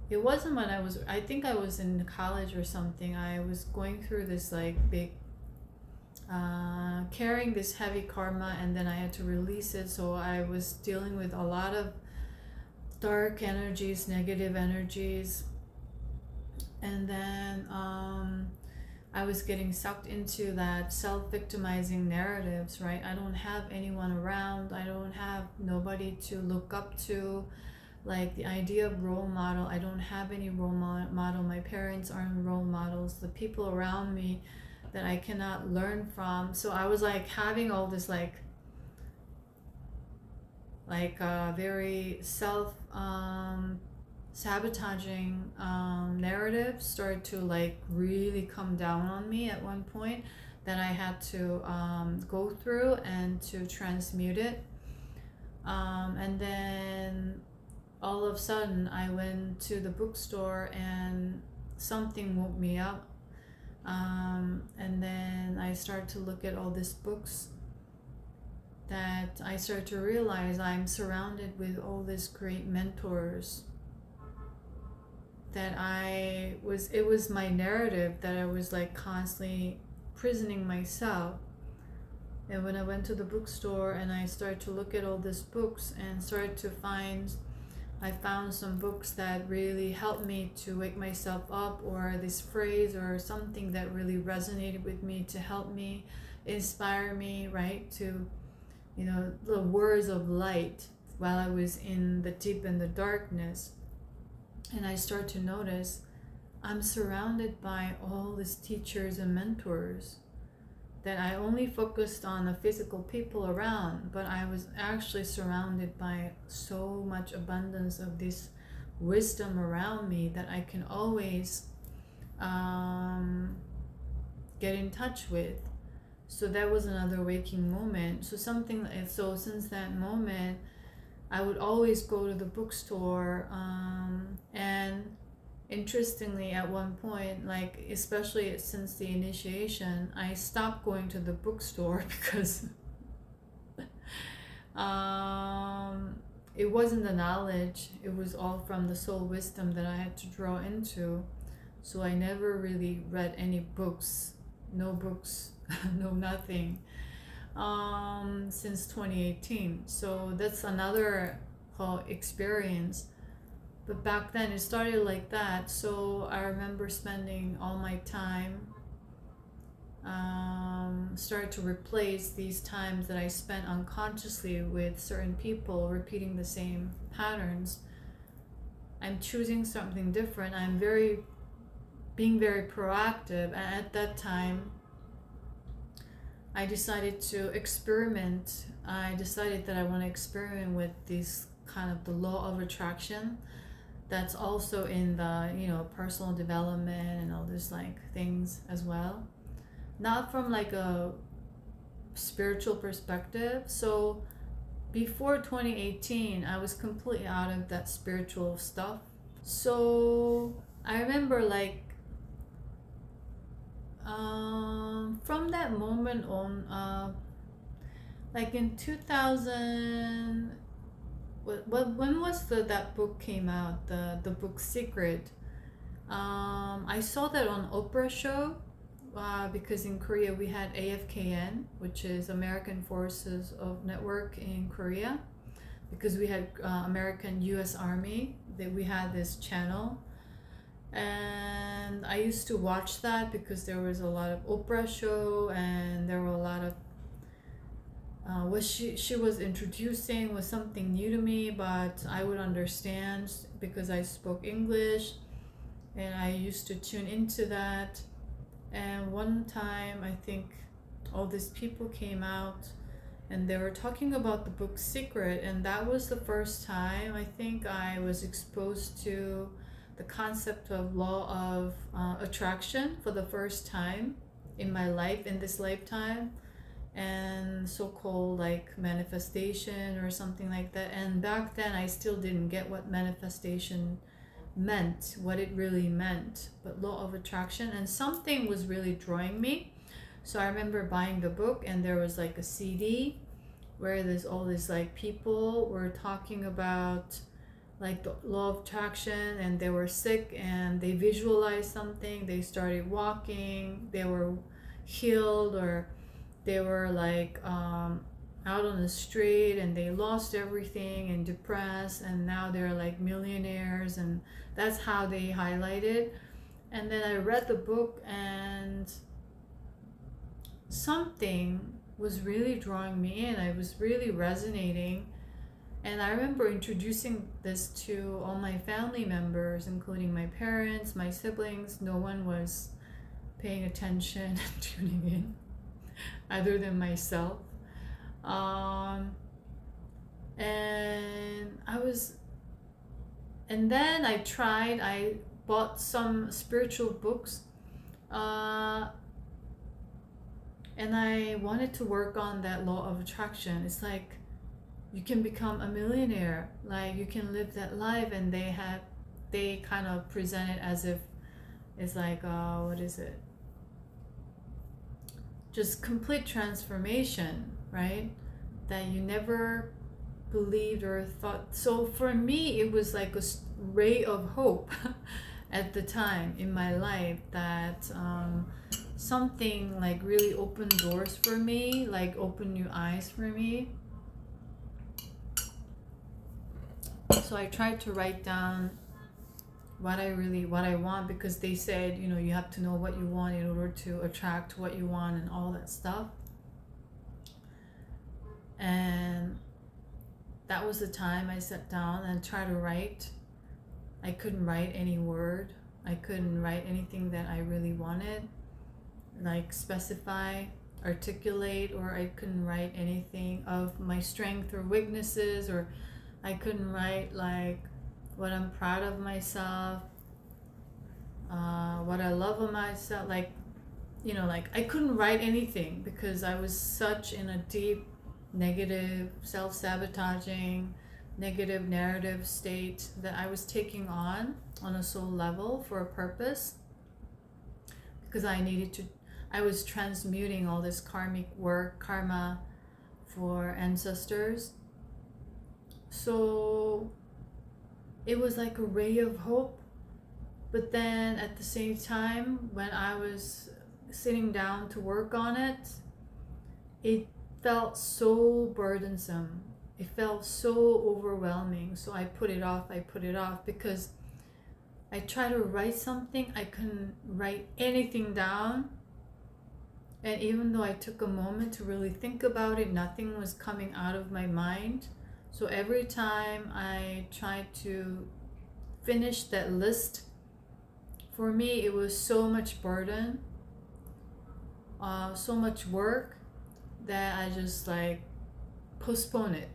it wasn't when I think I was in college or something. I was going through this like big carrying this heavy karma, and then I had to release it. So I was dealing with a lot of dark energies, negative energies, and then I was getting sucked into that self-victimizing narratives, right? I don't have anyone around. I don't have nobody to look up to. Like the idea of role model, I don't have any role model. My parents aren't role models. The people around me that I cannot learn from. So I was like having all this like very self sabotaging narratives started to like really come down on me at one point, that I had to go through and to transmute it. And then all of a sudden I went to the bookstore and something woke me up. And then I started to look at all these books, that I started to realize I'm surrounded with all these great mentors, that it was my narrative that I was like constantly prisoning myself. And when I went to the bookstore and I started to look at all these books and started to I found some books that really helped me to wake myself up, or this phrase or something that really resonated with me to help me, inspire me, right? To, the words of light while I was in the darkness. And I start to notice I'm surrounded by all these teachers and mentors, that I only focused on the physical people around, but I was actually surrounded by so much abundance of this wisdom around me that I can always get in touch with. So that was another waking moment. So since that moment, I would always go to the bookstore, and interestingly, at one point, like especially since the initiation, I stopped going to the bookstore because it wasn't the knowledge, it was all from the soul wisdom that I had to draw into. So I never really read any books, no books, no nothing, since 2018. So that's another whole experience. But back then it started like that. So I remember spending all my time, started to replace these times that I spent unconsciously with certain people, repeating the same patterns. I'm choosing something different. I'm being very proactive. And at that time, I decided to experiment. I decided that I want to experiment with this kind of the law of attraction, that's also in the personal development and all these like things as well, not from like a spiritual perspective. So before 2018, I was completely out of that spiritual stuff. So I remember like from that moment on, like in 2000, when was that book came out, the book Secret. I saw that on Oprah show, because in Korea we had AFKN, which is American Forces of Network in Korea, because we had American US Army, that we had this channel. And I used to watch that because there was a lot of Oprah show, and there were a lot of what she was introducing was something new to me, but I would understand because I spoke English, and I used to tune into that. And one time I think all these people came out and they were talking about the book Secret, and that was the first time I think I was exposed to the concept of law of attraction for the first time in my life, in this lifetime, and so-called like manifestation or something like that. And back then I still didn't get what manifestation meant, what it really meant, but law of attraction, and something was really drawing me. So I remember buying the book, and there was like a CD where there's all these like people were talking about like the law of attraction, and they were sick and they visualized something, they started walking, they were healed, or they were like out on the street and they lost everything and depressed, and now they're like millionaires, and that's how they highlighted. And then I read the book, and something was really drawing me in. I was really resonating. And I remember introducing this to all my family members, including my parents, my siblings. No one was paying attention and tuning in other than myself. And then I bought some spiritual books, and I wanted to work on that law of attraction. It's like you can become a millionaire, like you can live that life, and they kind of present it as if it's like what is it, just complete transformation, right? That you never believed or thought. So for me it was like a ray of hope at the time in my life, that something like really opened doors for me, like opened new eyes for me. So I tried to write down what I want, because they said, you know, you have to know what you want in order to attract what you want and all that stuff. And that was the time I sat down and tried to write. I couldn't write any word. I couldn't write anything that I really wanted, like specify, articulate, or I couldn't write anything of my strength or weaknesses, or I couldn't write like what I'm proud of myself, what I love of myself, like, you know, like I couldn't write anything because I was such in a deep negative, self-sabotaging, negative narrative state that I was taking on a soul level for a purpose, because I was transmuting all this karmic work, karma for ancestors. So it was like a ray of hope. But then at the same time, when I was sitting down to work on it, it felt so burdensome. It felt so overwhelming. So I put it off, because I tried to write something, I couldn't write anything down. And even though I took a moment to really think about it, nothing was coming out of my mind. So every time I tried to finish that list, for me it was so much burden, so much work, that I just like postpone it.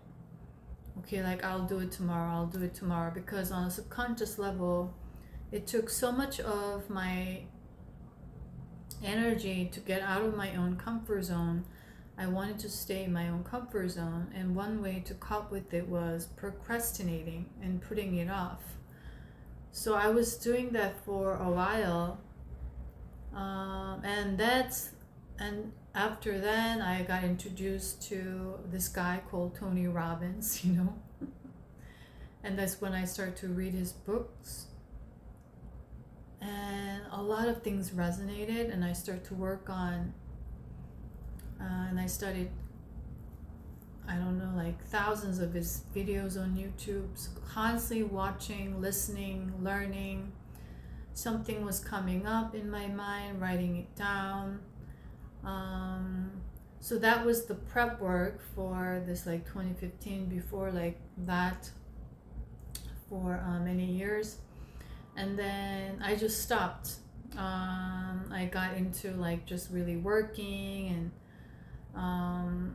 Okay, like I'll do it tomorrow, because on a subconscious level it took so much of my energy to get out of my own comfort zone, I wanted to stay in my own comfort zone, and one way to cope with it was procrastinating and putting it off. So I was doing that for a while, and after then I got introduced to this guy called Tony Robbins, and that's when I started to read his books, and a lot of things resonated, and I started to work on, and I studied, I don't know, like thousands of his videos on YouTube, constantly watching, listening, learning. Something was coming up in my mind, writing it down. So that was the prep work for this, like 2015, before like that for many years. And then I just stopped. I got into like just really working, and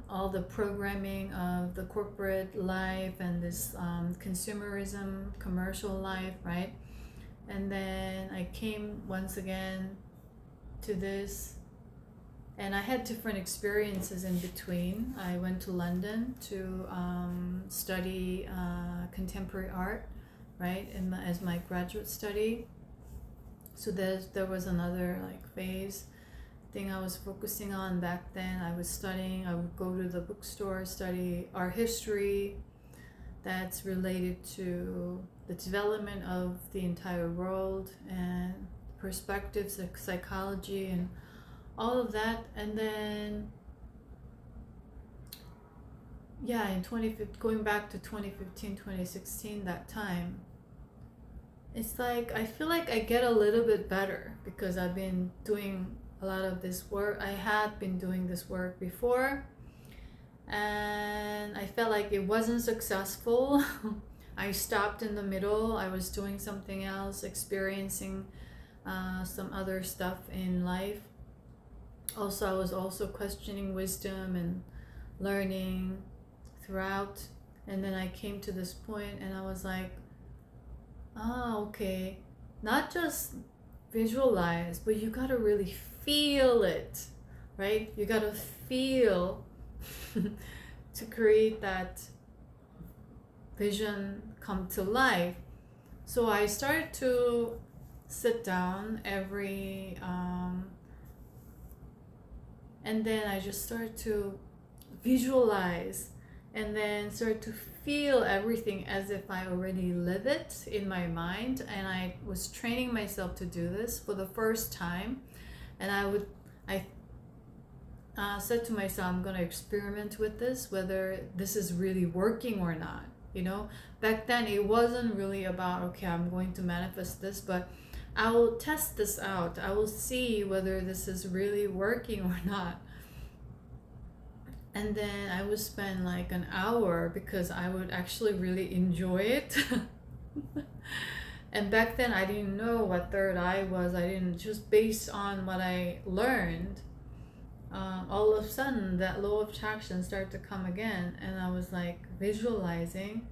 all the programming of the corporate life and this consumerism, commercial life, right? And then I came once again to this, and I had different experiences in between. I went to London to study contemporary art, right, as my graduate study. So there was another like phase thing I was focusing on back then. I was studying, I would go to the bookstore, study art history that's related to the development of the entire world and perspectives, like psychology and all of that. And then in 2015, going back to 2015, 2016, that time, it's like I feel like I get a little bit better because I've been doing a lot of this work. I had been doing this work before, and I felt like it wasn't successful. I stopped in the middle. I was doing something else, experiencing some other stuff in life. Also, I was also questioning wisdom and learning throughout. And then I came to this point and I was like, okay, not just visualize, but you gotta really feel it, right? You gotta feel to create that vision come to life. So I started to sit down every and then I just started to visualize, and then start to feel everything as if I already live it in my mind. And I was training myself to do this for the first time, and I said to myself, I'm going to experiment with this, whether this is really working or not. Back then it wasn't really about, okay, I'm going to manifest this, but I will test this out. I will see whether this is really working or not. And then I would spend like an hour because I would actually really enjoy it. And back then I didn't know what third eye was. I didn't, just based on what I learned, all of a sudden that law of attraction started to come again, and I was like visualizing.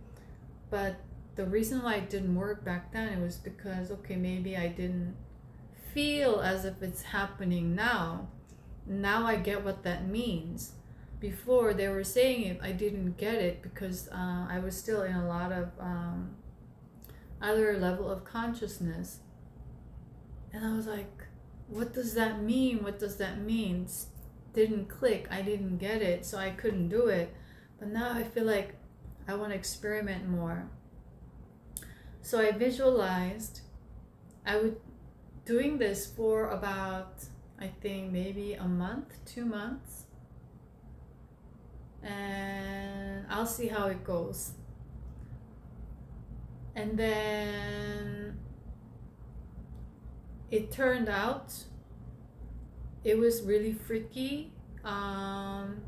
But the reason why it didn't work back then, it was because, okay, maybe I didn't feel as if it's happening now. Now I get what that means. Before they were saying it, I didn't get it because I was still in a lot of other level of consciousness. And I was like, what does that mean? What does that mean? Didn't click. I didn't get it, so I couldn't do it. But now I feel like I want to experiment more. So I visualized. I would doing this for about, I think maybe a month, 2 months. And I'll see how it goes. And then it turned out it was really freaky, and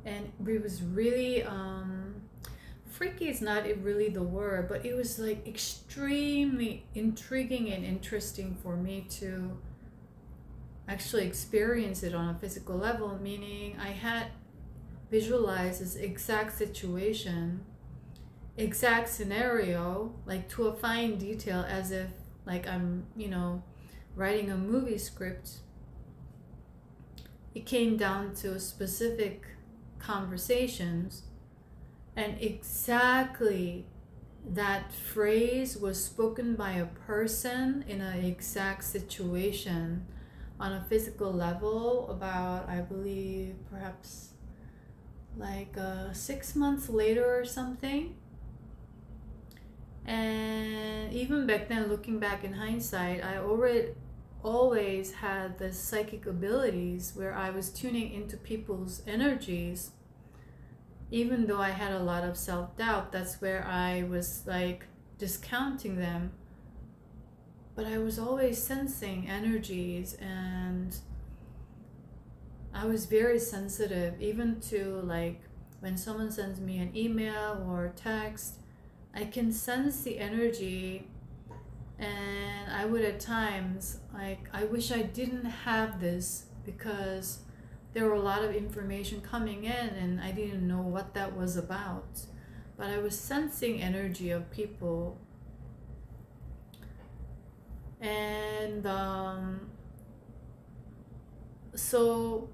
it was really freaky is not really the word, but it was like extremely intriguing and interesting for me to actually experience it on a physical level, meaning I had visualized this exact situation, exact scenario, like to a fine detail, as if like I'm writing a movie script. it came down to specific conversations, and exactly that phrase was spoken by a person in an exact situation on a physical level about, I believe, perhaps like 6 months later or something. And even back then, looking back in hindsight, I always had the psychic abilities where I was tuning into people's energies. Even though I had a lot of self-doubt, that's where I was like discounting them. But I was always sensing energies, and I was very sensitive, even to like when someone sends me an email or text, I can sense the energy. And I would at times, like, I wish I didn't have this, because there were a lot of information coming in and I didn't know what that was about. But I was sensing energy of people. And so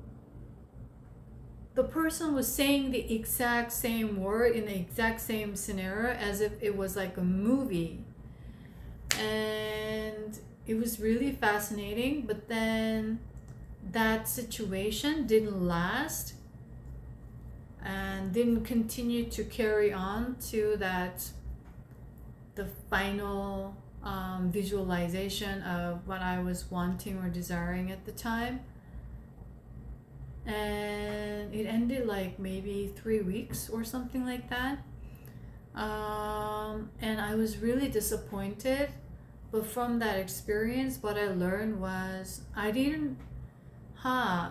the person was saying the exact same word in the exact same scenario as if it was like a movie. And it was really fascinating, but then that situation didn't last and didn't continue to carry on to that the final visualization of what I was wanting or desiring at the time. And it ended like maybe 3 weeks or something like that. And I was really disappointed. But from that experience, what I learned was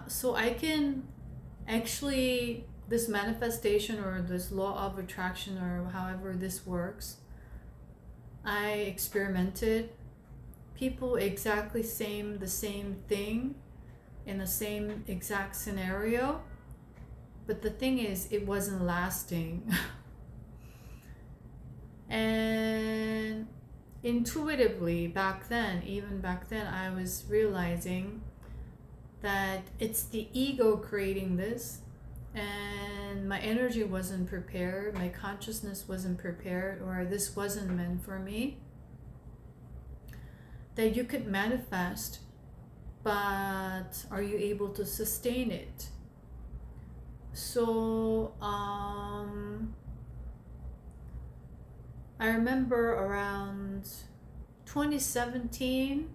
so I can actually, this manifestation or this law of attraction or however this works, I experimented people exactly the same thing in the same exact scenario, but the thing is, it wasn't lasting. And intuitively even back then, I was realizing that it's the ego creating this, and my energy wasn't prepared, my consciousness wasn't prepared, or this wasn't meant for me. That you could manifest, but are you able to sustain it? So I remember around 2017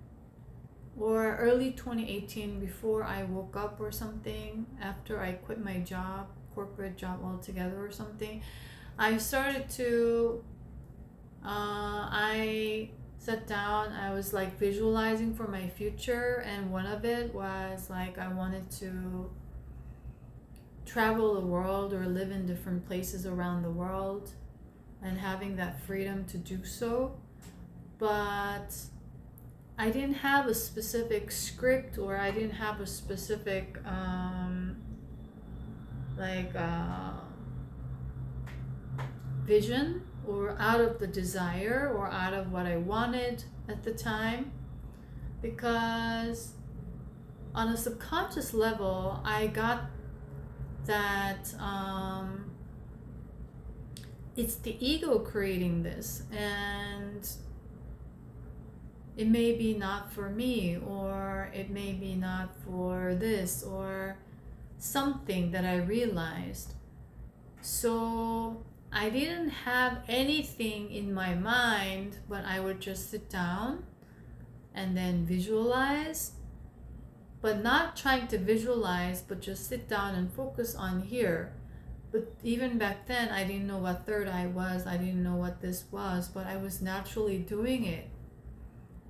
or early 2018, before I woke up or something, after I quit my job, corporate job altogether or something, I started to I sat down, I was like visualizing for my future, and one of it was like I wanted to travel the world or live in different places around the world and having that freedom to do so. But I didn't have a specific script, or I didn't have a specific vision, or out of the desire or out of what I wanted at the time, because on a subconscious level I got that it's the ego creating this, and it may be not for me, or it may be not for this or something that I realized. So I didn't have anything in my mind, but I would just sit down and then visualize, but not trying to visualize, but just sit down and focus on here. But even back then, I didn't know what third eye was, I didn't know what this was, but I was naturally doing it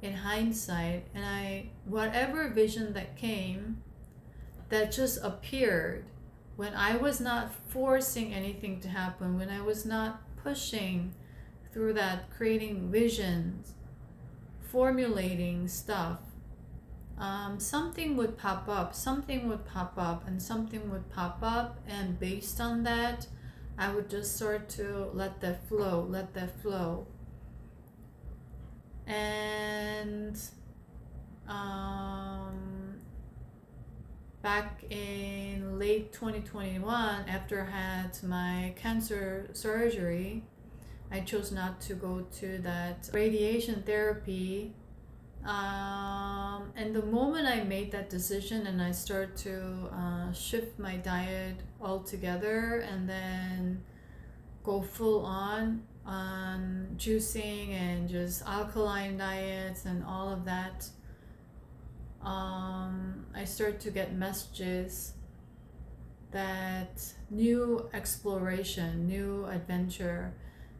in hindsight. And whatever vision that came, that just appeared, when I was not forcing anything to happen, when I was not pushing through that, creating visions, formulating stuff, something would pop up, and something would pop up, and based on that, I would just start to let that flow. And back in late 2021, after I had my cancer surgery, I chose not to go to that radiation therapy. And the moment I made that decision and I started to shift my diet altogether and then go full on juicing and just alkaline diets and all of that, I started to get messages that new exploration, new adventure,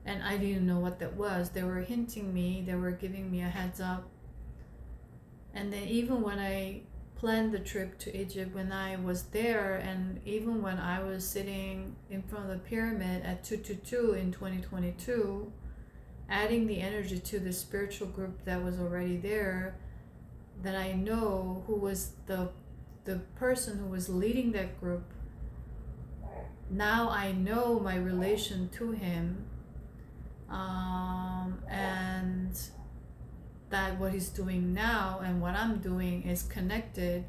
and I didn't know what that was. They were hinting me, they were giving me a heads up. And then even when I planned the trip to Egypt, when I was there, and even when I was sitting in front of the pyramid at 222 in 2022, adding the energy to the spiritual group that was already there, that I know who was the person who was leading that group. Now I know my relation to him, and that what he's doing now and what I'm doing is connected.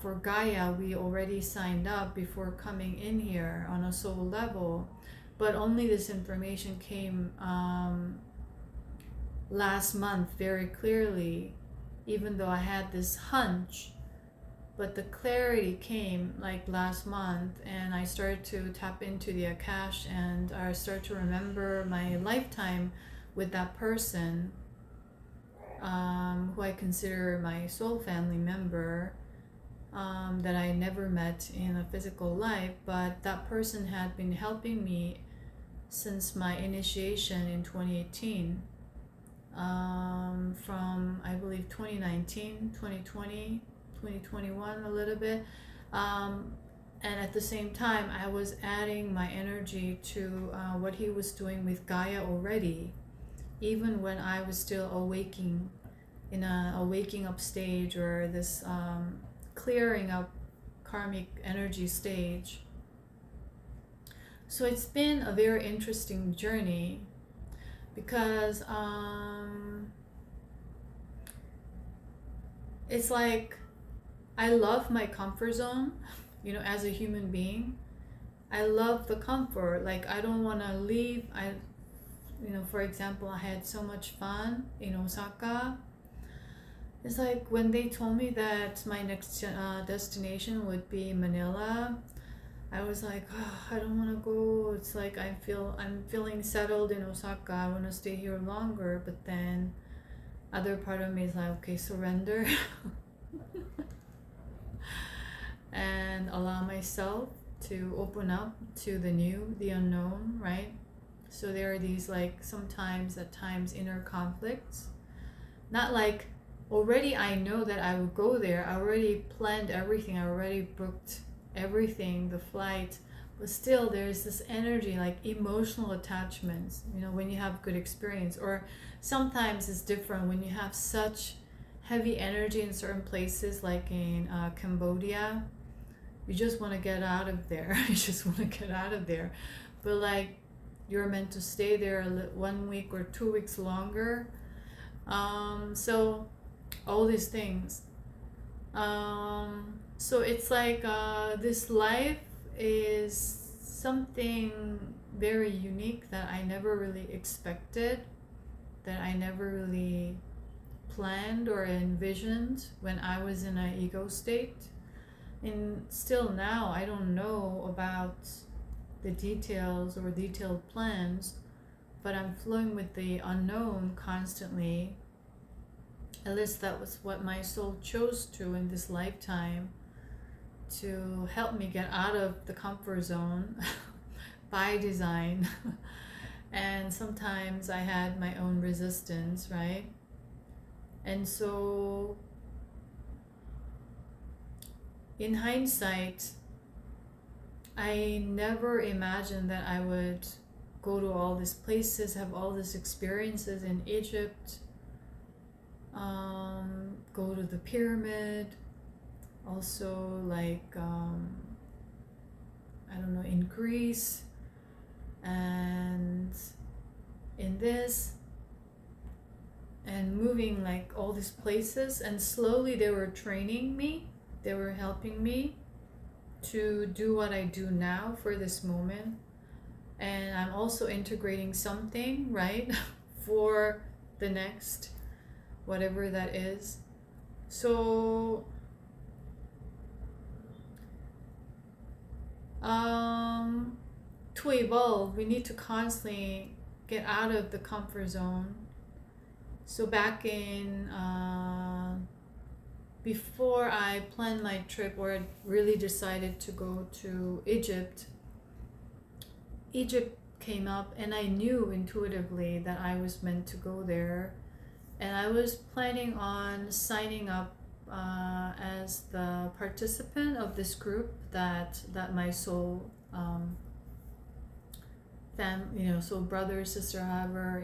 For Gaia, we already signed up before coming in here on a soul level, but only this information came last month very clearly, even though I had this hunch. But the clarity came like last month, and I started to tap into the Akash, and I started to remember my lifetime with that person, who I consider my soul family member, that I never met in a physical life, but that person had been helping me since my initiation in 2018, from I believe 2019, 2020, 2021 a little bit, and at the same time I was adding my energy to what he was doing with Gaia already, even when I was still awaking, in a waking up stage, or this clearing up karmic energy stage. So it's been a very interesting journey, because it's like I love my comfort zone, as a human being. I love the comfort. Like, I don't want to leave. For example, I had so much fun in Osaka. It's like when they told me that my next destination would be Manila, I was like, oh, I don't want to go. It's like I'm feeling settled in Osaka. I want to stay here longer. But then other part of me is like, okay, surrender. And allow myself to open up to the new, the unknown, right? So there are these, like, at times inner conflicts. Not like already I know that I would go there. I already planned everything. I already booked everything, the flight. But still there's this energy, like emotional attachments, when you have good experience. Or sometimes it's different when you have such heavy energy in certain places, like in Cambodia. You just want to get out of there. You just want to get out of there. But like, you're meant to stay there 1 week or 2 weeks longer. So all these things. So it's like this life is something very unique that I never really expected, that I never really planned or envisioned when I was in an ego state. And still now, I don't know about the details or detailed plans, but I'm flowing with the unknown constantly. At least that was what my soul chose to in this lifetime, to help me get out of the comfort zone by design. And sometimes I had my own resistance, right? And so in hindsight, I never imagined that I would go to all these places, have all these experiences in Egypt, go to the pyramid, also like, I don't know, in Greece, and in this, and moving like all these places. And slowly they were training me They were helping me to do what I do now for this moment. And I'm also integrating something, right, for the next, whatever that is. So, to evolve, we need to constantly get out of the comfort zone. So back in before I planned my trip or I really decided to go to Egypt, Egypt came up and I knew intuitively that I was meant to go there. And I was planning on signing up as the participant of this group that my soul soul brother, sister, however,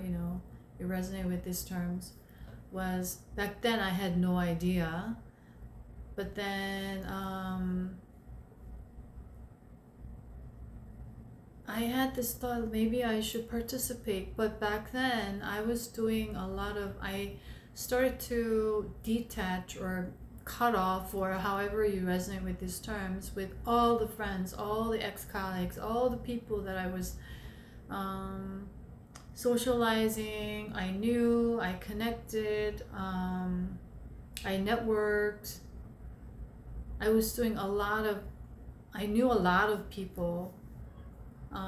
you resonate with these terms, was back then I had no idea. But then I had this thought maybe I should participate. But back then I was doing I started to detach or cut off, or however you resonate with these terms, with all the friends, all the ex-colleagues, all the people that I was socializing. I knew, I connected, I networked. I was doing I knew a lot of people, but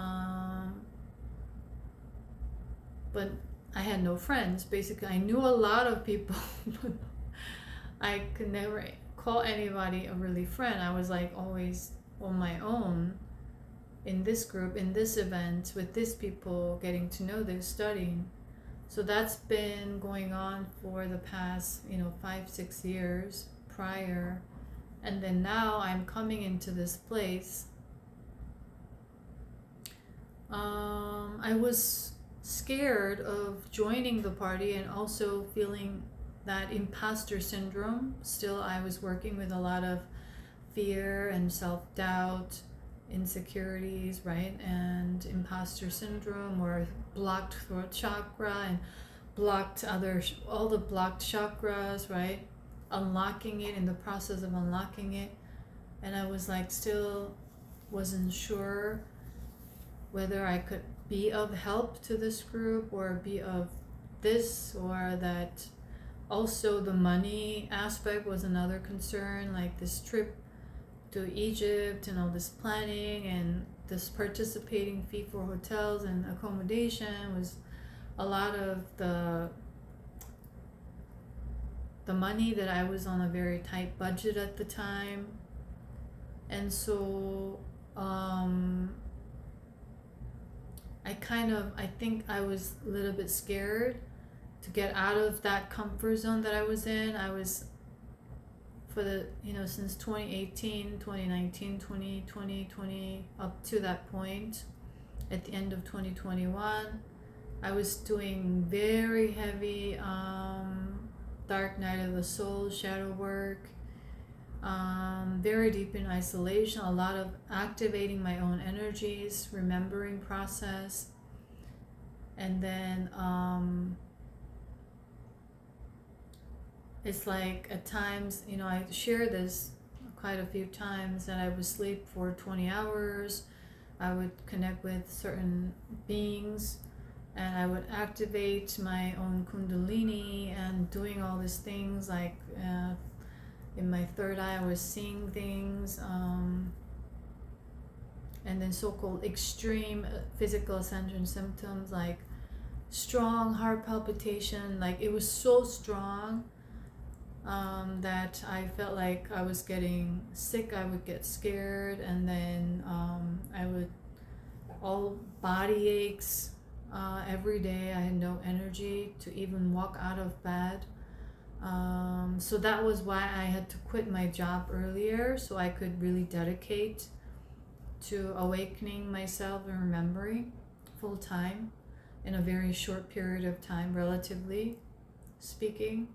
I had no friends. Basically, I knew a lot of people, but I could never call anybody a really friend. I was like always on my own in this group, in this event, with these people, getting to know this, studying. So that's been going on for the past 5-6 years prior. And then now I'm coming into this place. I was scared of joining the party and also feeling that imposter syndrome. Still, I was working with a lot of fear and self-doubt, insecurities, right? And imposter syndrome, or blocked throat chakra and all the blocked chakras, right? Unlocking it, in the process of unlocking it. And I was like, still wasn't sure whether I could be of help to this group or be of this, or that. Also the money aspect was another concern, like this trip to Egypt and all this planning and this participating fee for hotels and accommodation was a lot of the money that I was on a very tight budget at the time. And so I think I was a little bit scared to get out of that comfort zone that I was in. I was, for the since 2018, 2019, 2020, 20 up to that point, at the end of 2021, I was doing very heavy dark night of the soul, shadow work, very deep in isolation, a lot of activating my own energies, remembering process. And then it's like at times, I share this quite a few times, that I would sleep for 20 hours. I would connect with certain beings and I would activate my own kundalini and doing all these things, like in my third eye I was seeing things, and then so-called extreme physical ascension symptoms, like strong heart palpitation, like it was so strong that I felt like I was getting sick. I would get scared, and then I would, all body aches every day. I had no energy to even walk out of bed. So that was why I had to quit my job earlier, so I could really dedicate to awakening myself and remembering full time in a very short period of time, relatively speaking.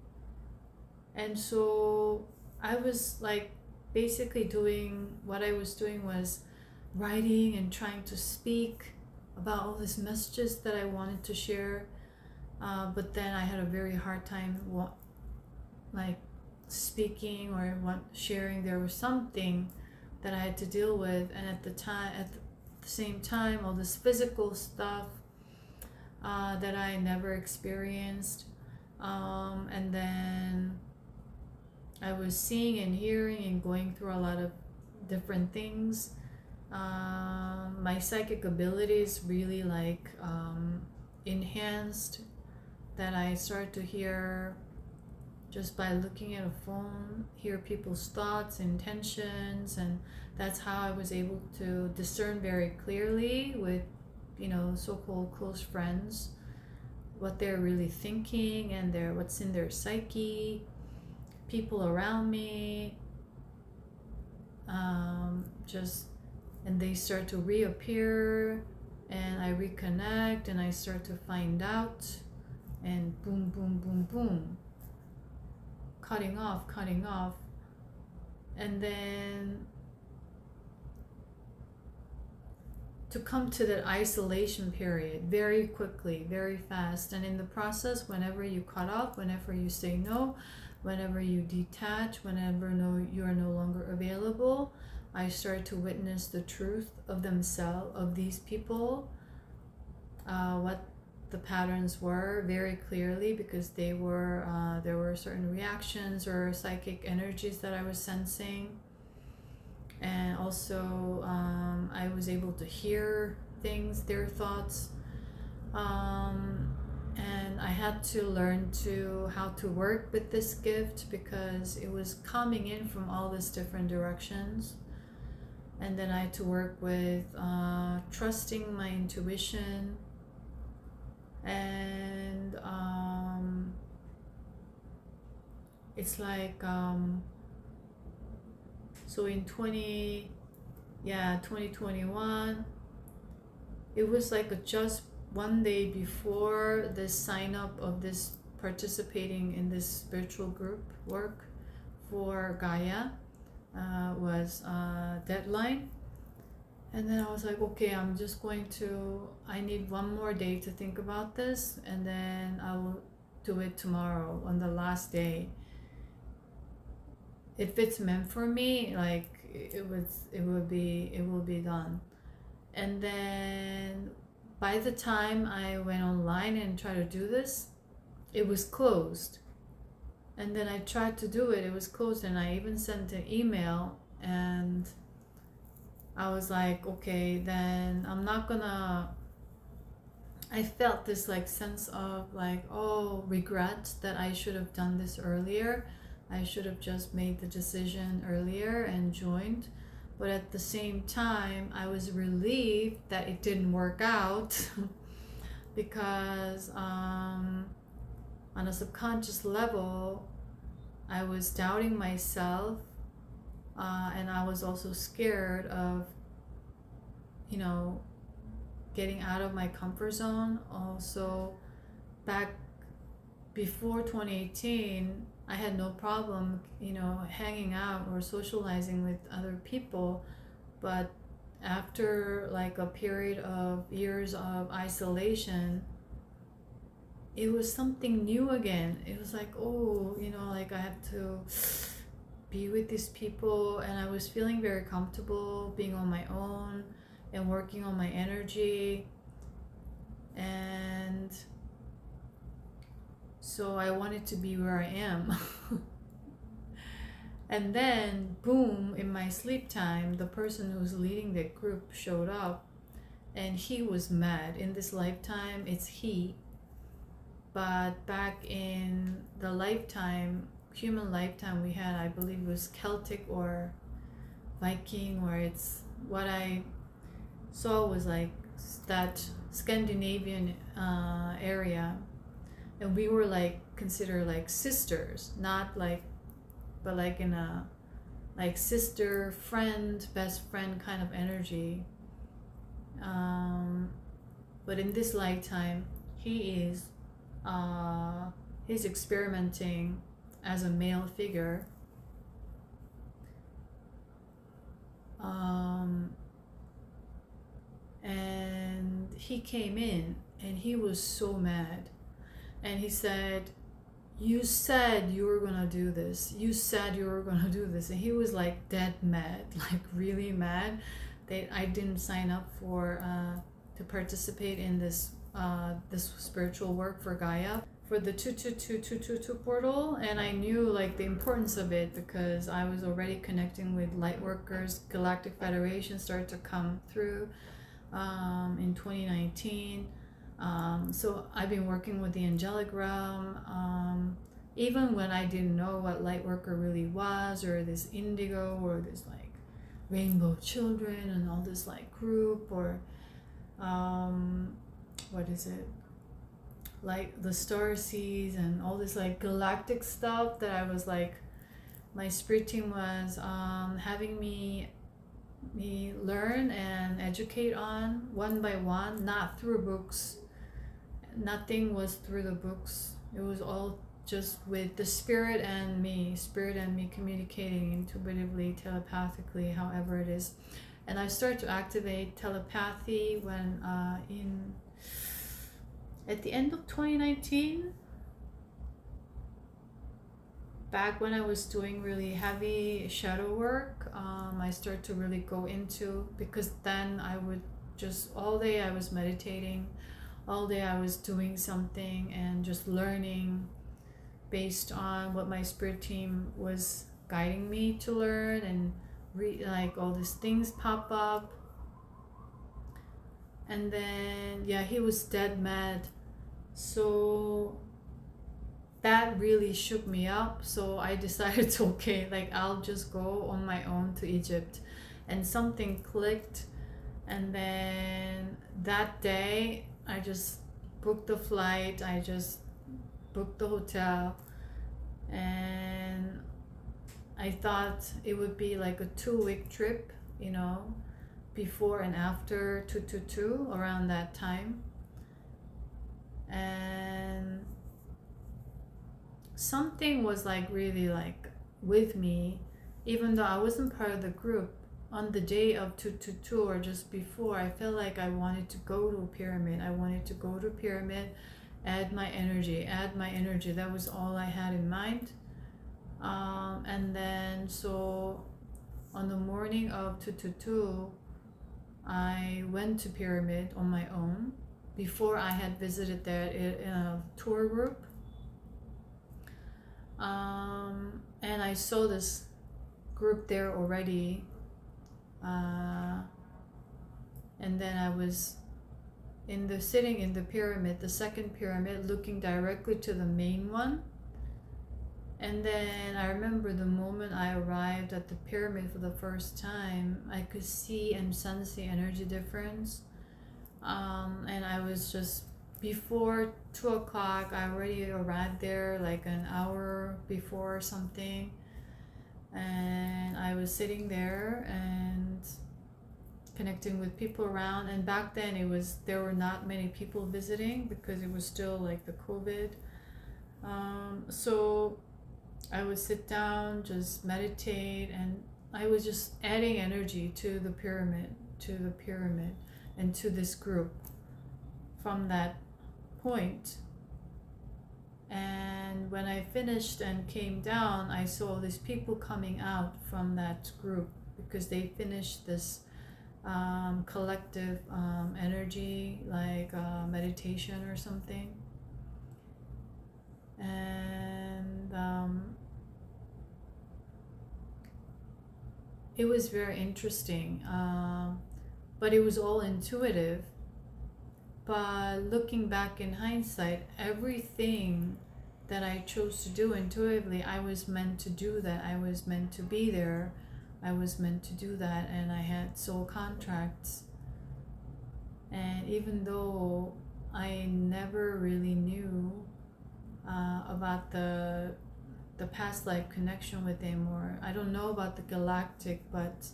And so I was like basically doing, what I was doing was writing and trying to speak about all these messages that I wanted to share, but then I had a very hard time like speaking or sharing, there was something that I had to deal with. And at the same time, all this physical stuff that I never experienced. And then I was seeing and hearing and going through a lot of different things. My psychic abilities really like enhanced, that I started to hear just by looking at a phone, hear people's thoughts, intentions, and that's how I was able to discern very clearly with, so-called close friends, what they're really thinking and what's in their psyche, people around me, and they start to reappear, and I reconnect, and I start to find out, and boom, boom, boom, boom, cutting off, and then to come to that isolation period very quickly, very fast. And in the process, whenever you cut off, whenever you say no, whenever you detach, whenever you are no longer available, I start to witness the truth of themselves, of these people, what the patterns were very clearly, because there were certain reactions or psychic energies that I was sensing. And also I was able to hear things, their thoughts, and I had to learn how to work with this gift, because it was coming in from all these different directions. And then I had to work with trusting my intuition, and it's like so in 2021, it was like just one day before the sign up of this participating in this spiritual group work for Gaia was deadline. And then I was like, okay, I need one more day to think about this, and then I will do it tomorrow on the last day. If it's meant for me, like it will be done. And then by the time I went online and tried to do this, it was closed. And then I tried to do it, it was closed, and I even sent an email, and I was like, okay, then I felt this like sense of like, regret that I should have done this earlier. I should have just made the decision earlier and joined. But at the same time, I was relieved that it didn't work out because on a subconscious level, I was doubting myself, and I was also scared of, getting out of my comfort zone. Also, back before 2018, I had no problem, hanging out or socializing with other people. But after like a period of years of isolation, it was something new again. It was like, like I have to be with these people, and I was feeling very comfortable being on my own and working on my energy. And so I wanted to be where I am. And then, boom, in my sleep time, the person who's leading the group showed up, and he was mad. In this lifetime, it's he. But back in the human lifetime we had, I believe it was Celtic or Viking, or it's what I saw was like that Scandinavian area. And we were like considered like sisters, not like, but like in a like sister, friend, best friend kind of energy. But in this lifetime, he's experimenting as a male figure. And he came in and he was so mad, and he said, you said you were gonna do this, you said you were gonna do this. And he was like dead mad, like really mad that I didn't sign up for to participate in this spiritual work for Gaia, for the 222 portal. And I knew like the importance of it because I was already connecting with light workers. Galactic Federation started to come through in 2019. So I've been working with the angelic realm, even when I didn't know what light worker really was, or this indigo, or this like rainbow children and all this like group, or what is it, like the star seeds and all this like galactic stuff that I was like, my spirit team was having me learn and educate on one by one, not through books. Nothing was through the books. It was all just with the spirit and me communicating intuitively, telepathically, however it is. And I started to activate telepathy when at the end of 2019, back when I was doing really heavy shadow work. I started to really go into, because then I would just all day I was meditating, all day I was doing something and just learning based on what my spirit team was guiding me to learn, and like all these things pop up. And then yeah, he was dead mad, so that really shook me up. So I decided to, okay, like I'll just go on my own to Egypt. And something clicked, and then that day I just booked the flight, I just booked the hotel, and I thought it would be like a 2-week trip, you know, before and after 222 around that time. And something was like really like with me, even though I wasn't part of the group. On the day of 222 or just before, I felt like I wanted to go to a pyramid. I wanted to go to a pyramid, add my energy. That was all I had in mind. And then so on the morning of 222, I went to pyramid on my own. Before, I had visited there in a tour group. And I saw this group there already, and then I was sitting in the pyramid, the second pyramid, looking directly to the main one. And then I remember the moment I arrived at the pyramid for the first time, I could see and sense the energy difference. And I was just, before 2 o'clock, I already arrived there like an hour before or something. And I was sitting there and connecting with people around. And back then there were not many people visiting because it was still like the COVID. So I would sit down, just meditate, and I was just adding energy to the pyramid, and to this group from that point. And when I finished and came down, I saw these people coming out from that group because they finished this collective energy, like meditation or something. And it was very interesting, but it was all intuitive. But looking back in hindsight, everything that I chose to do intuitively, I was meant to do that. I was meant to be there. I was meant to do that, and I had soul contracts. And even though I never really knew about the past life connection with him, or I don't know about the galactic, but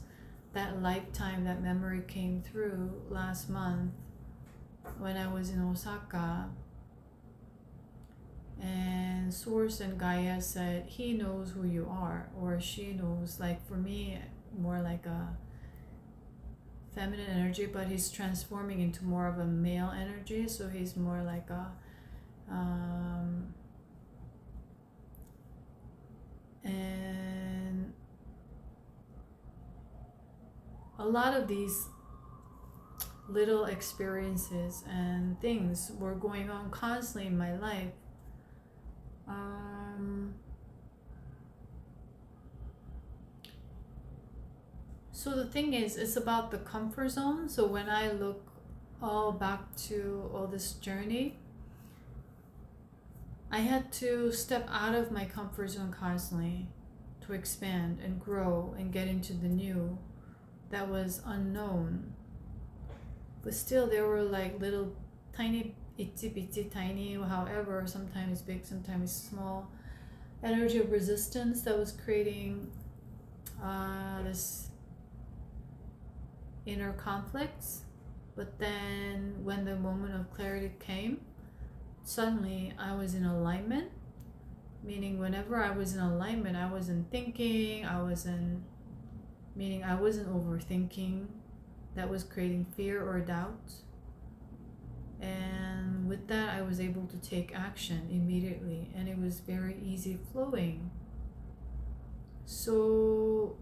that lifetime, that memory came through last month when I was in Osaka. And Source and Gaia said he knows who you are, or she knows. Like for me, more like a feminine energy, but he's transforming into more of a male energy, so he's more like a lot of these little experiences and things were going on constantly in my life. So the thing is, it's about the comfort zone. So when I look all back to all this journey, I had to step out of my comfort zone constantly to expand and grow and get into the new that was unknown. But still, there were like little tiny, itsy bitsy tiny, however, sometimes big, sometimes small, energy of resistance that was creating this inner conflicts. But then when the moment of clarity came, suddenly I was in alignment, meaning whenever I was in alignment, I wasn't thinking, meaning I wasn't overthinking, that was creating fear or doubt. And with that, I was able to take action immediately, and it was very easy flowing. So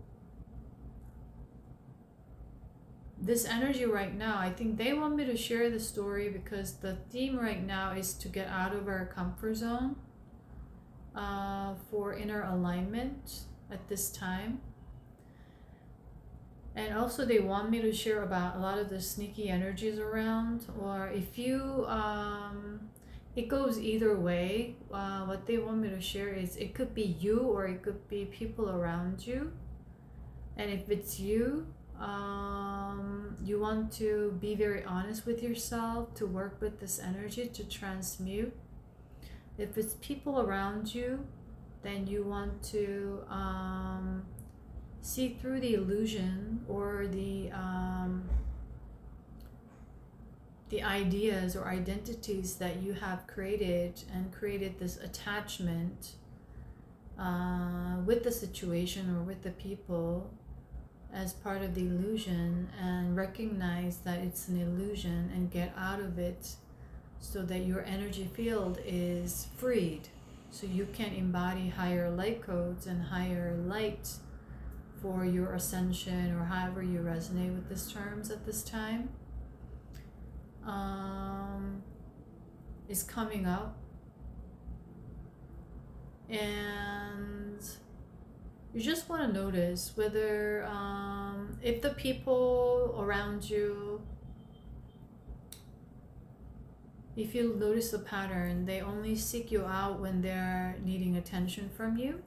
this energy right now, I think they want me to share the story because the theme right now is to get out of our comfort zone for inner alignment at this time. And also they want me to share about a lot of the sneaky energies around, or if you it goes either way. What they want me to share is it could be you or it could be people around you. And if it's you, you want to be very honest with yourself to work with this energy to transmute. If it's people around you, then you want to see through the illusion or the ideas or identities that you have created and created this attachment with the situation or with the people as part of the illusion, and recognize that it's an illusion and get out of it so that your energy field is freed, so you can embody higher light codes and higher light for your ascension, or however you resonate with these terms at this time. Is coming up, and you just want to notice whether if the people around you, if you notice the pattern, they only seek you out when they're needing attention from you,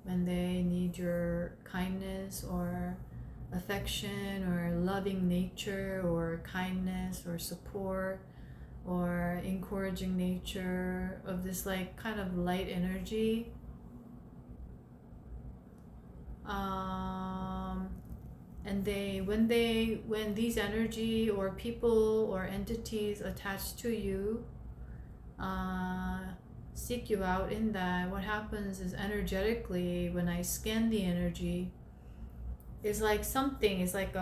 when they need your kindness or affection or loving nature or kindness or support or encouraging nature of this like kind of light energy. And when these energy or people or entities attached to you seek you out in that, what happens is energetically, when I scan the energy, it's like something, it's like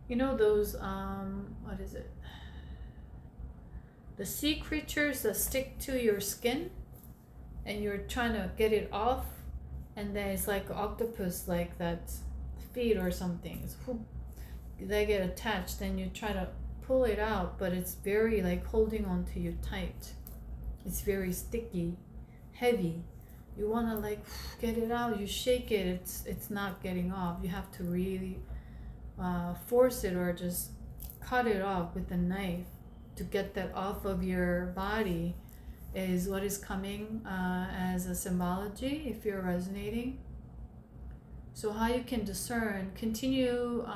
you know those what is it, the sea creatures that stick to your skin and you're trying to get it off, and then it's like an octopus like that feet or something, it's they get attached, then you try to pull it out, but it's very like holding on to you tight. It's very sticky, heavy. You want to like get it out, you shake it, it's not getting off. You have to really force it or just cut it off with a knife to get that off of your body, is what is coming as a symbology if you're resonating. So how you can discern, continue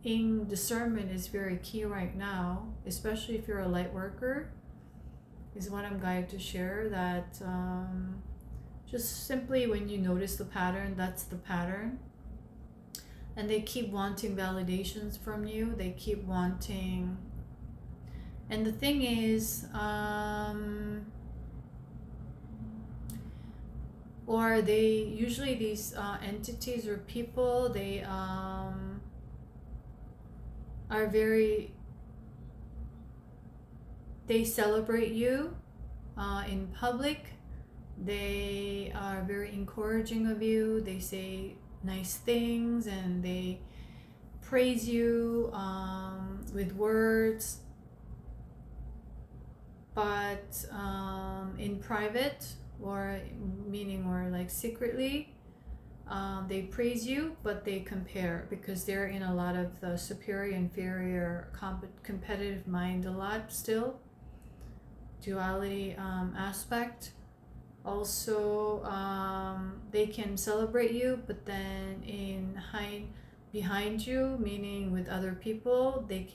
in discernment is very key right now, especially if you're a light worker, is what I'm guided to share. That just simply when you notice the pattern, that's the pattern. And they keep wanting validations from you, they keep wanting, and the thing is, or they usually, these entities or people, they are very, they celebrate you in public. They are very encouraging of you. They say nice things and they praise you with words, but in private, or meaning, or like secretly, they praise you, but they compare because they're in a lot of the superior inferior competitive mind a lot still, duality aspect. Also, they can celebrate you, but then behind you, meaning with other people, they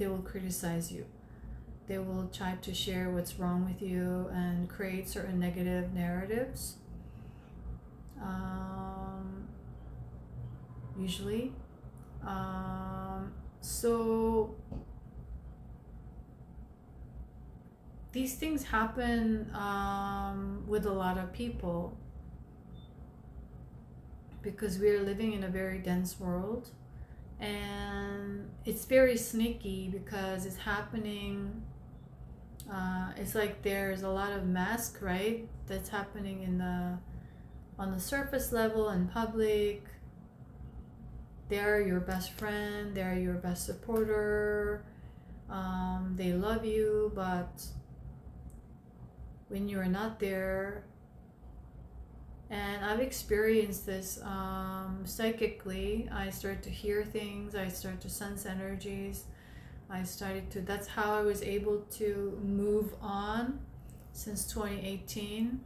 will criticize you. They will try to share what's wrong with you and create certain negative narratives. Usually. So these things happen with a lot of people because we are living in a very dense world, and it's very sneaky because it's happening. It's like there's a lot of mask, right? That's happening on the surface level in public. They're your best friend. They're your best supporter. They love you, but when you're not there, and I've experienced this psychically, I start to hear things. I start to sense energies. That's how I was able to move on since 2018,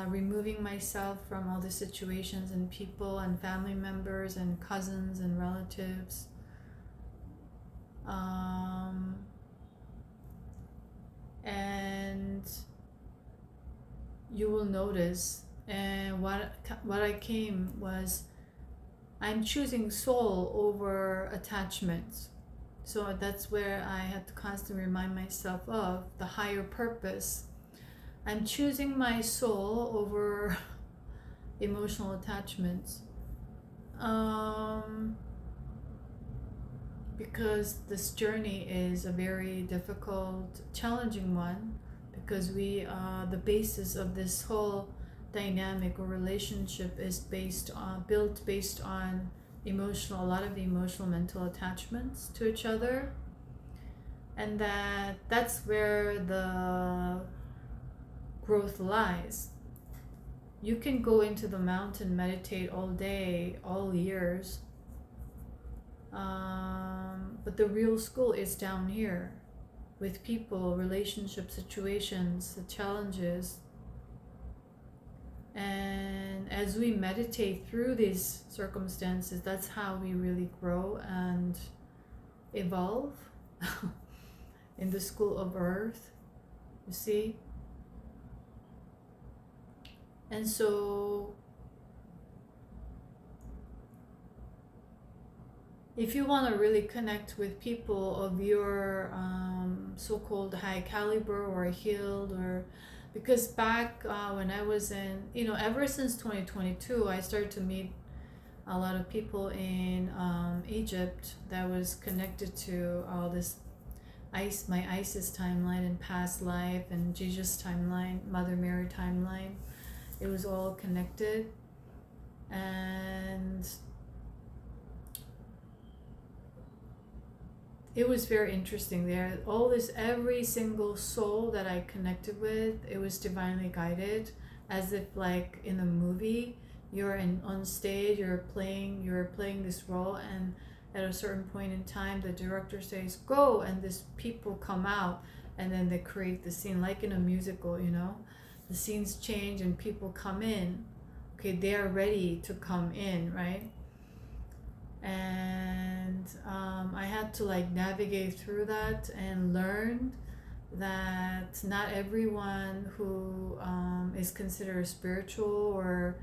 removing myself from all the situations and people and family members and cousins and relatives. And you will notice, and what I came was, I'm choosing soul over attachment. So that's where I had to constantly remind myself of the higher purpose. I'm choosing my soul over emotional attachments. Because this journey is a very difficult, challenging one, because the basis of this whole dynamic or relationship is built based on a lot of the emotional mental attachments to each other, and that's where the growth lies. You can go into the mountain, meditate all day, all years, but the real school is down here with people, relationship situations, the challenges. And as we meditate through these circumstances, that's how we really grow and evolve in the school of earth, you see. And so if you want to really connect with people of your so-called high caliber or healed, or because back when I was ever since 2022, I started to meet a lot of people in Egypt that was connected to all this my Isis timeline and past life and Jesus timeline, Mother Mary timeline. It was all connected, and it was very interesting there. Every single soul that I connected with, it was divinely guided, as if like in a movie, you're on stage, you're playing this role, and at a certain point in time, the director says, go, and these people come out, and then they create the scene, like in a musical, the scenes change and people come in. Okay, they are ready to come in, right? And I had to navigate through that and learn that not everyone who is considered spiritual or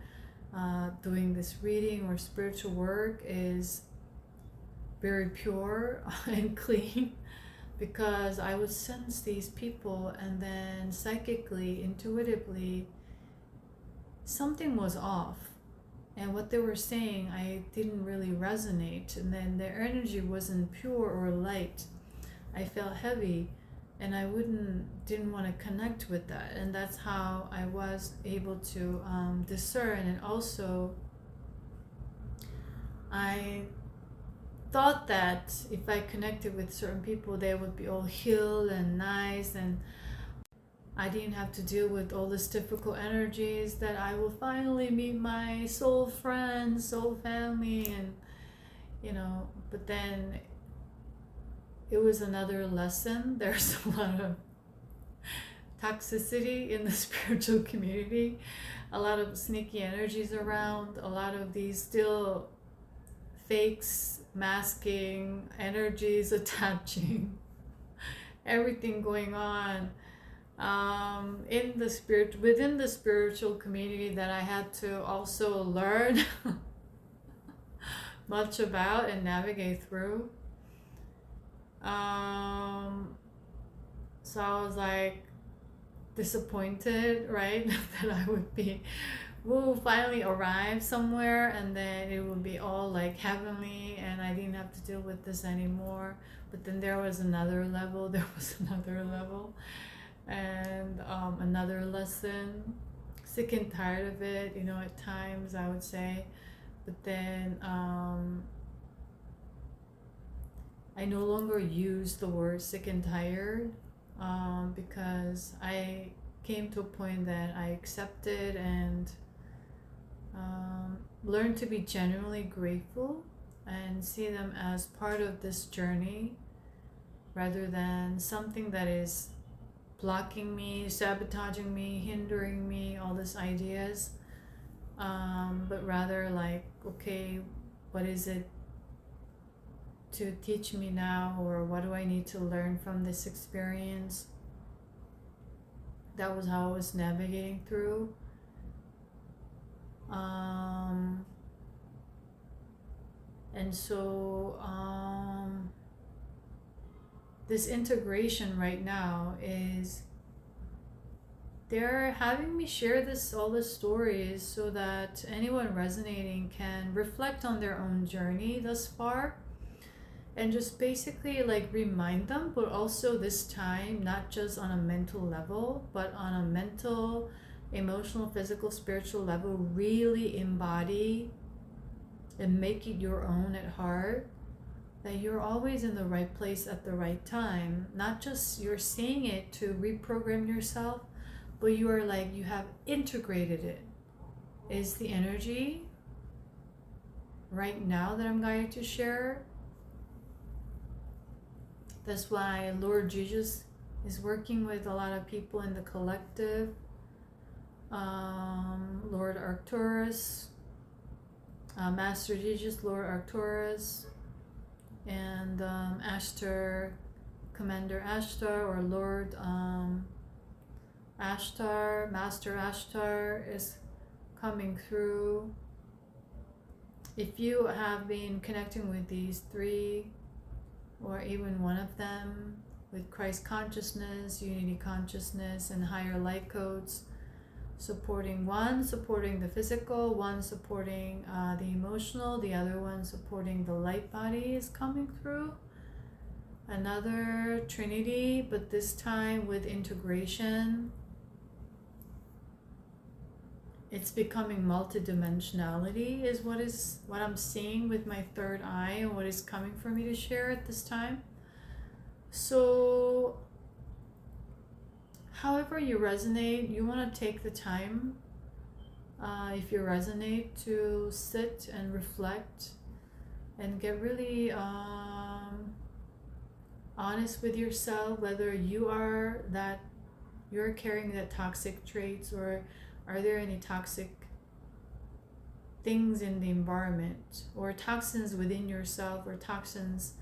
doing this reading or spiritual work is very pure and clean, because I would sense these people, and then psychically, intuitively, something was off. And what they were saying, I didn't really resonate. And then their energy wasn't pure or light. I felt heavy. and I didn't want to connect with that, and that's how I was able to discern. And also I thought that if I connected with certain people, they would be all healed and nice, and I didn't have to deal with all this difficult energies, that I will finally meet my soul friends, soul family, and but then it was another lesson. There's a lot of toxicity in the spiritual community, a lot of sneaky energies around, a lot of these still fakes, masking, energies attaching, everything going on in the within the spiritual community, that I had to also learn much about and navigate through. So I was like disappointed, right? That I would be, we'll finally arrive somewhere, and then it would be all like heavenly, and I didn't have to deal with this anymore. But then there was another level, and another lesson. Sick and tired of it, at times, I would say. But then I no longer use the word sick and tired, because I came to a point that I accepted and learned to be genuinely grateful and see them as part of this journey, rather than something that is blocking me, sabotaging me, hindering me, all these ideas. But rather like, okay, what is it to teach me now, or what do I need to learn from this experience? That was how I was navigating through. And so this integration right now is, they're having me share all the stories, so that anyone resonating can reflect on their own journey thus far, and just basically like remind them, but also this time not just on a mental level, but on a mental, emotional, physical, spiritual level, really embody and make it your own at heart, that you're always in the right place at the right time. Not just you're saying it to reprogram yourself, but you are like, you have integrated it. Is the energy right now that I'm going to share. That's why Lord Jesus is working with a lot of people in the collective. Lord Arcturus, Master Jesus, Lord Arcturus, and Ashtar, Commander Ashtar, or Lord Ashtar, Master Ashtar is coming through. If you have been connecting with these three, or even one of them, with Christ consciousness, unity consciousness, and higher light codes, supporting the physical, one supporting the emotional, the other one supporting the light body is coming through. Another trinity, but this time with integration. It's becoming multidimensionality is what I'm seeing with my third eye, and what is coming for me to share at this time. So however you resonate, you want to take the time, if you resonate, to sit and reflect and get really honest with yourself, whether you're carrying that toxic traits, or are there any toxic things in the environment, or toxins within yourself, or toxins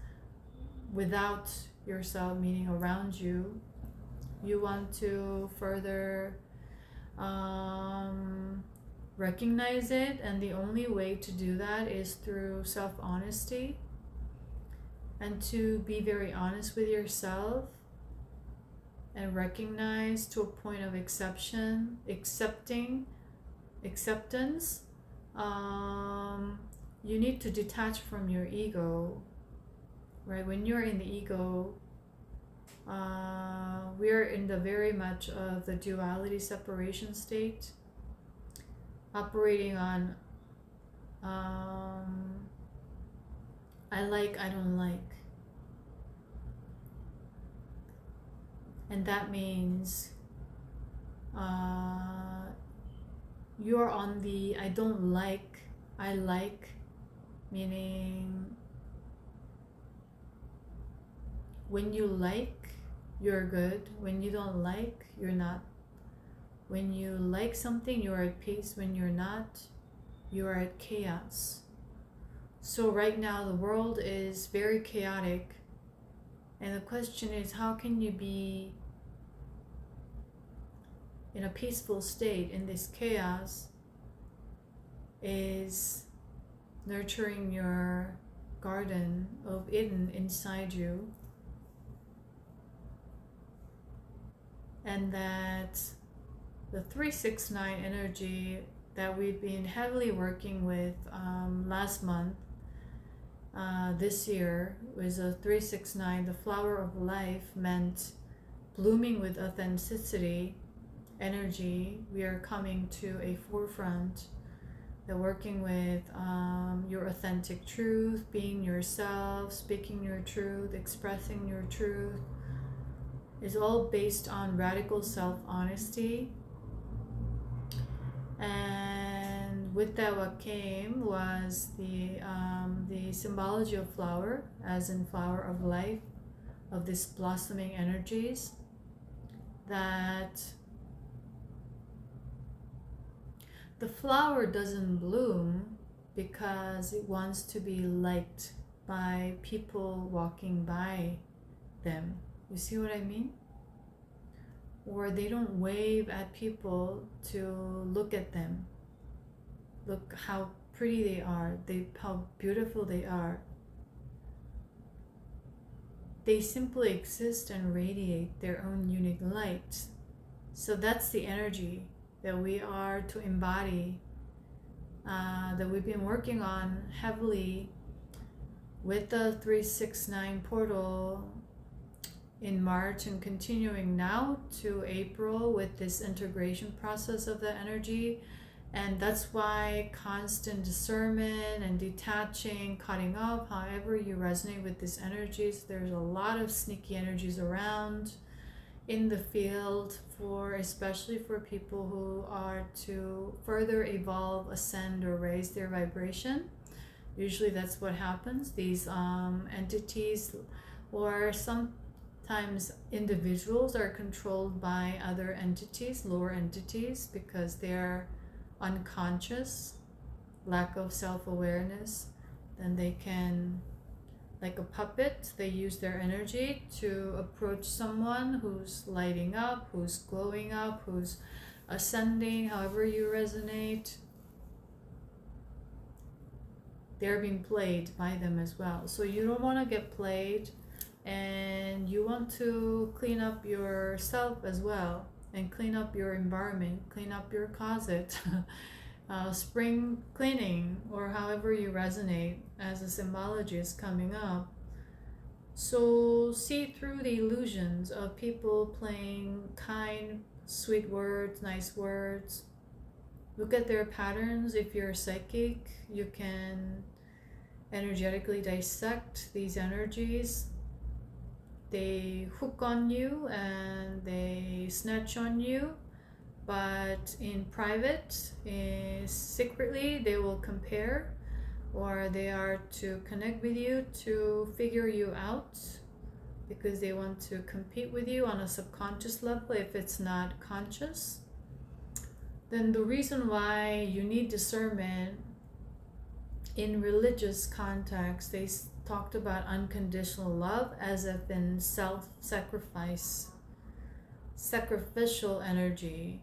without yourself, meaning around you. You want to further recognize it, and the only way to do that is through self-honesty, and to be very honest with yourself, and recognize to a point of acceptance. You need to detach from your ego, right? When you're in the ego, We are in the very much of the duality separation state, operating on I like, I don't like. And that means you're on the I don't like, I like, meaning when you like, you're good. When you don't like, you're not. When you like something, you're at peace. When you're not, you are at chaos. So right now the world is very chaotic, and the question is, how can you be in a peaceful state in this chaos? Is nurturing your garden of Eden inside you, and that the 369 energy that we've been heavily working with last month, this year was a 369. The flower of life meant blooming with authenticity energy. We are coming to a forefront. They're working with your authentic truth, being yourself, speaking your truth, expressing your truth. Is all based on radical self-honesty. And with that, what came was the symbology of flower, as in flower of life, of this blossoming energies, that the flower doesn't bloom because it wants to be liked by people walking by them. You see what I mean? Or they don't wave at people to look at them. Look how pretty they are, how beautiful they are. They simply exist and radiate their own unique light. So that's the energy that we are to embody, that we've been working on heavily with the 369 portal in March, and continuing now to April with this integration process of the energy. And that's why constant discernment and detaching, cutting off, however you resonate with these energies. There's a lot of sneaky energies around in the field, for especially for people who are to further evolve, ascend, or raise their vibration. Usually that's what happens. These entities, or sometimes individuals, are controlled by other entities, lower entities, because they're unconscious, lack of self-awareness. Then they can, like a puppet, they use their energy to approach someone who's lighting up, who's glowing up, who's ascending, however you resonate. They're being played by them as well. So you don't want to get played, and you want to clean up yourself as well, and clean up your environment, clean up your closet. Spring cleaning, or however you resonate as the symbology is coming up. So see through the illusions of people playing kind, sweet words, nice words. Look at their patterns. If you're psychic, you can energetically dissect these energies. They hook on you and they snatch on you, but in private, secretly, they will compare, or they are to connect with you to figure you out, because they want to compete with you on a subconscious level. If it's not conscious, then the reason why you need discernment in religious context, they talked about unconditional love as if in self-sacrifice, sacrificial energy,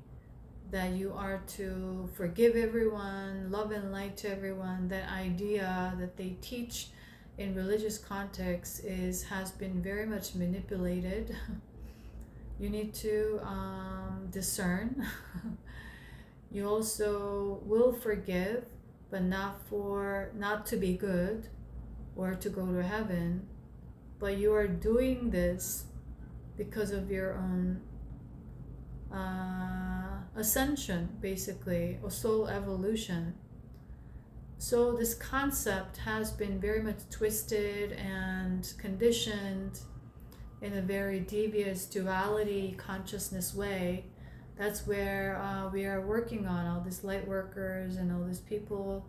that you are to forgive everyone, love and light to everyone. That idea that they teach in religious context has been very much manipulated. You need to discern. You also will forgive, but not to be good or to go to heaven, but you are doing this because of your own ascension, basically, or soul evolution. So this concept has been very much twisted and conditioned in a very devious duality consciousness way. That's where we are working on, all these light workers and all these people,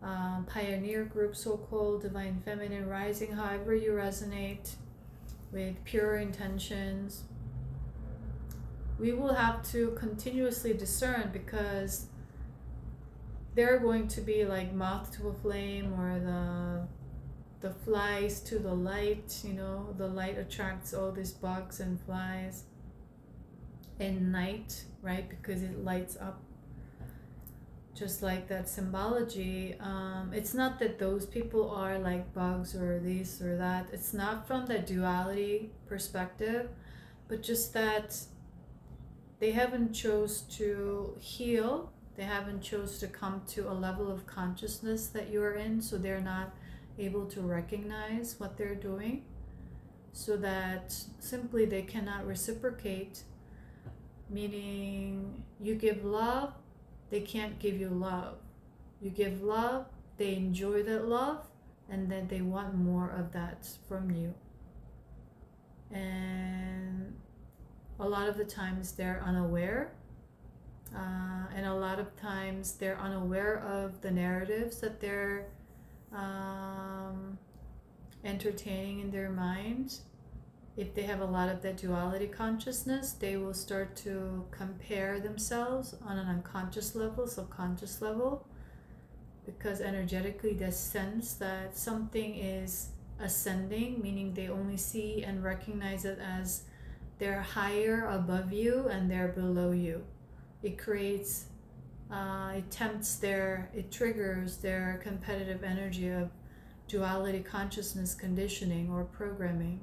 pioneer group, so-called divine feminine rising, however you resonate with pure intentions. We will have to continuously discern, because they're going to be like moth to a flame, or the flies to the light. You know, the light attracts all these bugs and flies in night, right? Because it lights up. Just like that symbology. It's not that those people are like bugs or this or that. It's not from the duality perspective, but just that they haven't chose to heal. They haven't chose to come to a level of consciousness that you are in, so they're not able to recognize what they're doing, so that simply they cannot reciprocate, meaning you give love, they can't give you love. You give love, they enjoy that love, and then they want more of that from you. And a lot of the times they're unaware, and a lot of times they're unaware of the narratives that they're entertaining in their mind. If they have a lot of that duality consciousness, they will start to compare themselves on an unconscious level, subconscious level, because energetically they sense that something is ascending, meaning they only see and recognize it as they're higher above you and they're below you. It creates, it triggers their competitive energy of duality consciousness conditioning or programming.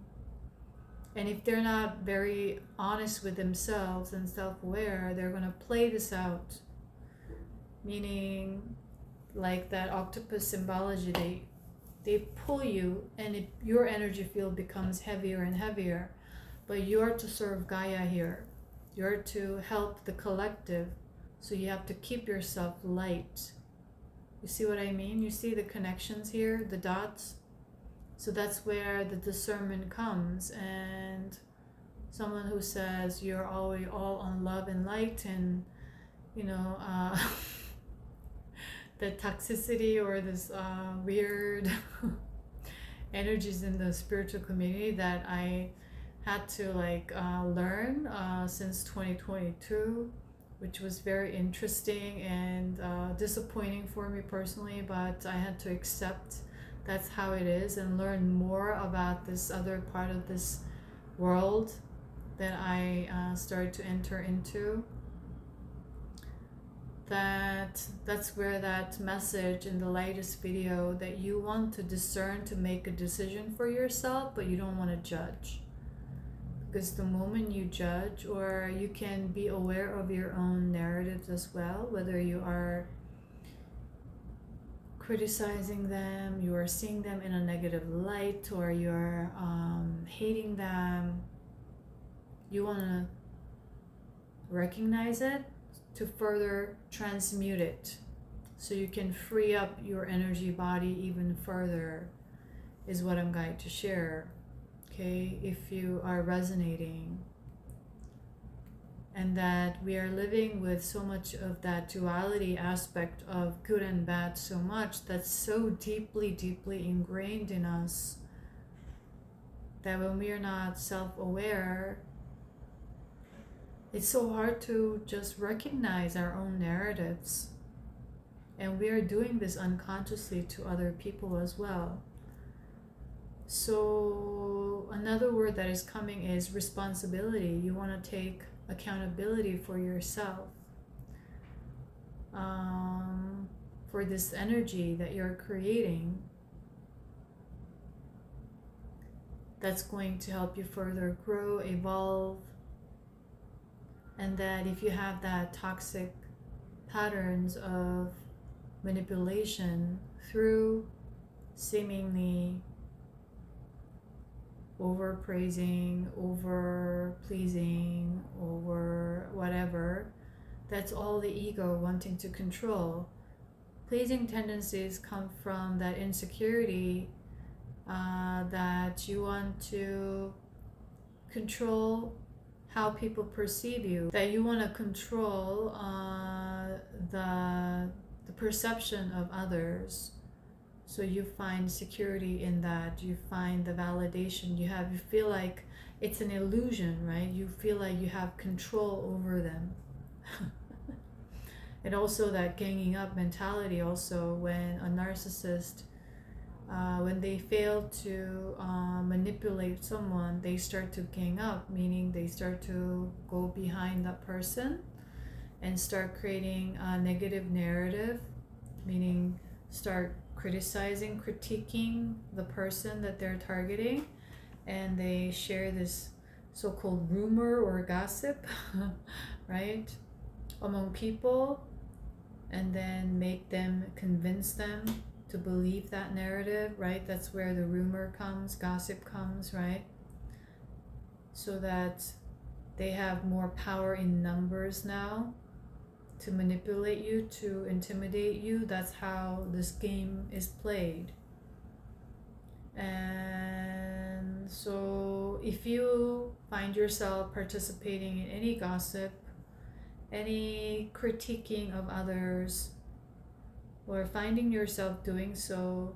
And if they're not very honest with themselves and self-aware, they're going to play this out. Meaning, like that octopus symbology, they pull you, and your energy field becomes heavier and heavier. But you're to serve Gaia here. You're to help the collective. So you have to keep yourself light. You see what I mean? You see the connections here, the dots? So that's where the discernment comes. And someone who says you're always all on love and light, and you know, the toxicity or this weird energies in the spiritual community that I had to learn since 2022, which was very interesting and disappointing for me personally, but I had to accept that's how it is and learn more about this other part of this world that I started to enter into. That's where that message in the latest video, that you want to discern to make a decision for yourself, but you don't want to judge. Because the moment you judge, or you can be aware of your own narratives as well, whether you are criticizing them, you are seeing them in a negative light, or you're hating them, you want to recognize it to further transmute it, so you can free up your energy body even further, is what I'm going to share. Okay, if you are resonating, and that we are living with so much of that duality aspect of good and bad, so much that's so deeply ingrained in us, that when we are not self-aware, it's so hard to just recognize our own narratives. And we are doing this unconsciously to other people as well. So another word that is coming is responsibility. You want to take accountability for yourself, for this energy that you're creating, that's going to help you further grow, evolve. And that if you have that toxic patterns of manipulation through seemingly over praising, over pleasing, over whatever. That's all the ego wanting to control. Pleasing tendencies come from that insecurity, that you want to control how people perceive you, that you want to control the perception of others. So you find security in that, you find the validation you have, you feel like it's an illusion, right? You feel like you have control over them. And also that ganging up mentality, also when a narcissist, when they fail to manipulate someone, they start to gang up, meaning they start to go behind that person and start creating a negative narrative, meaning start criticizing, critiquing the person that they're targeting, and they share this so-called rumor or gossip, right, among people, and then make them, convince them to believe that narrative, right? That's where the rumor comes, gossip comes, right? So that they have more power in numbers now to manipulate you, to intimidate you. That's how this game is played. And so if you find yourself participating in any gossip, any critiquing of others, or finding yourself doing so,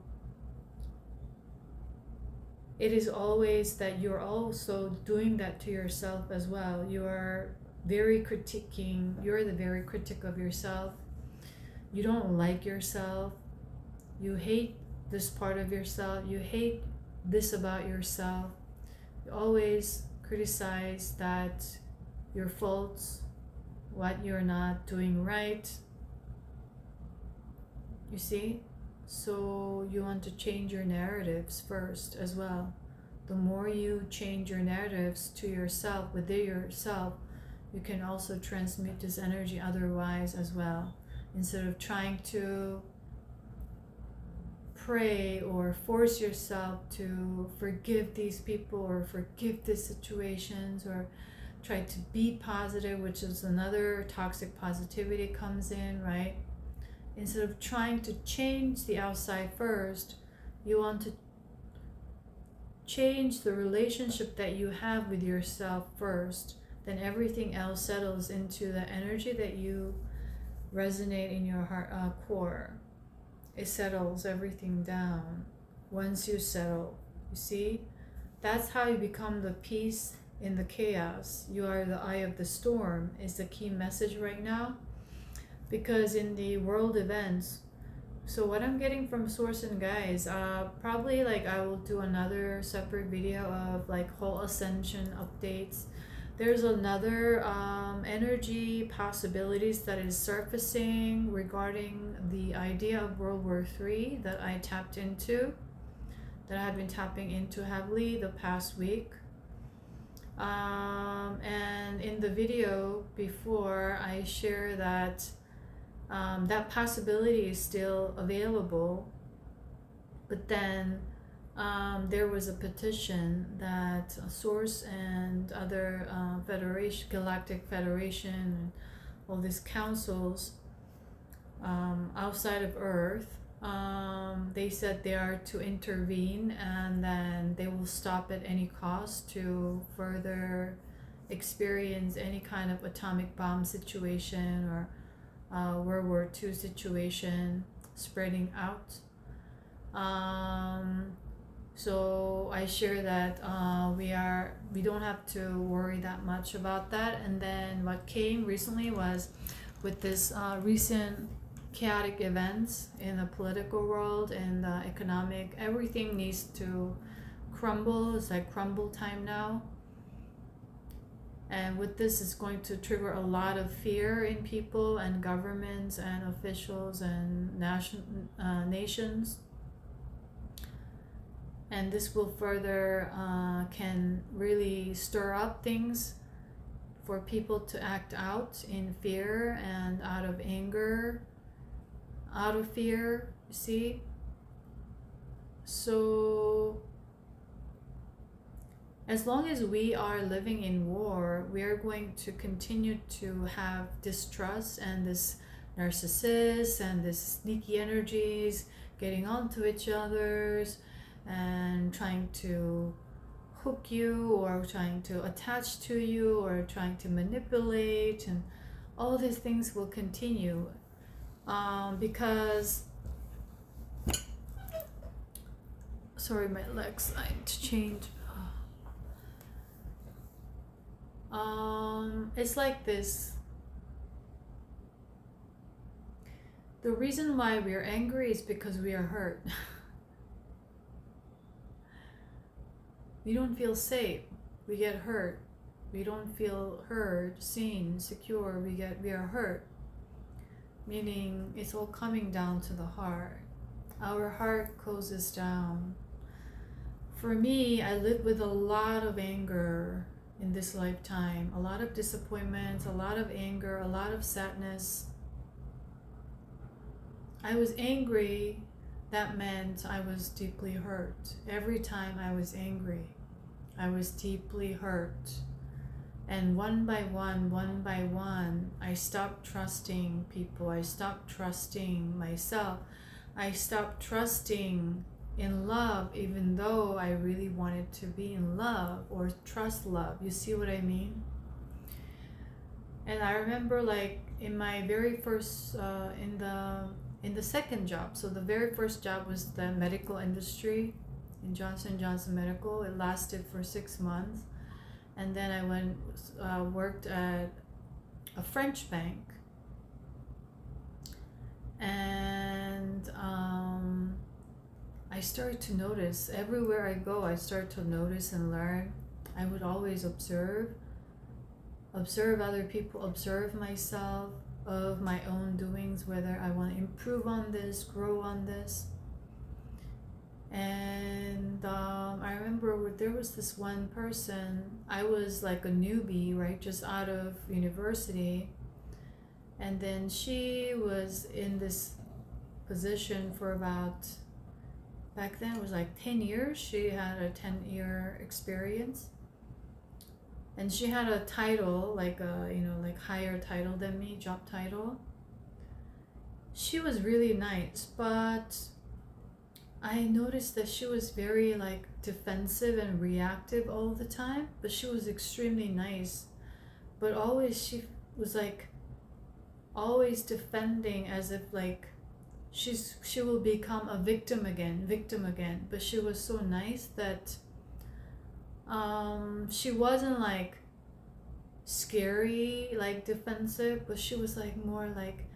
it is always that you're also doing that to yourself as well. You are very critiquing, you're the very critic of yourself. You don't like yourself. You hate this part of yourself. You hate this about yourself. You always criticize that your faults, what you're not doing right. You see? So you want to change your narratives first as well. The more you change your narratives to yourself, within yourself, you can also transmute this energy otherwise as well. Instead of trying to pray or force yourself to forgive these people or forgive these situations, or try to be positive, which is another toxic positivity comes in, right? Instead of trying to change the outside first, you want to change the relationship that you have with yourself first. Then everything else settles into the energy that you resonate in your heart core. It settles everything down once you settle. You see? That's how you become the peace in the chaos. You are the eye of the storm is the key message right now. Because in the world events, so what I'm getting from source and guides, probably like I will do another separate video of like whole ascension updates. There's another energy possibilities that is surfacing regarding the idea of World War III that I tapped into, that I've been tapping into heavily the past week. And in the video before, I share that that possibility is still available, but then there was a petition that Source and other Federation, Galactic Federation, and all these councils outside of Earth, they said they are to intervene, and then they will stop at any cost to further experience any kind of atomic bomb situation or World War II situation spreading out. So I share that we don't have to worry that much about that. And then what came recently was with this recent chaotic events in the political world and the economic, everything needs to crumble. It's like crumble time now. And with this, it's going to trigger a lot of fear in people and governments and officials and nations. And this will further can really stir up things for people to act out in fear and out of anger, out of fear, you see? So As long as we are living in war, we are going to continue to have distrust and this narcissist and this sneaky energies getting onto each other's and trying to hook you or trying to attach to you or trying to manipulate, and all these things will continue because sorry, my legs, I need to change. It's like this. The reason why we are angry is because we are hurt. We don't feel safe. We get hurt. We don't feel heard, seen, secure. We are hurt. Meaning it's all coming down to the heart. Our heart closes down. For me, I live with a lot of anger in this lifetime, a lot of disappointments, a lot of anger, a lot of sadness. I was angry, that meant I was deeply hurt. Every time I was angry, I was deeply hurt. And one by one, I stopped trusting people. I stopped trusting myself. I stopped trusting in love, even though I really wanted to be in love or trust love. You see what I mean? And I remember, like, in my very first in the second job. So the very first job was the medical industry in Johnson & Johnson Medical. It lasted for 6 months, and then I went worked at a French bank, and I started to notice everywhere I go. I started to notice and learn. I would always observe other people, observe myself, of my own doings, whether I want to improve on this, grow on this. And I remember there was this one person. I was like a newbie, right, just out of university, and then she was in this position for about, back then it was like 10 years. She had a 10-year experience, and she had a title, like a, like higher title than me, job title. She was really nice, but I noticed that she was very like defensive and reactive all the time, but she was extremely nice. But always she was like always defending, as if like she will become a victim again. But she was so nice that she wasn't like scary, like defensive, but she was like more like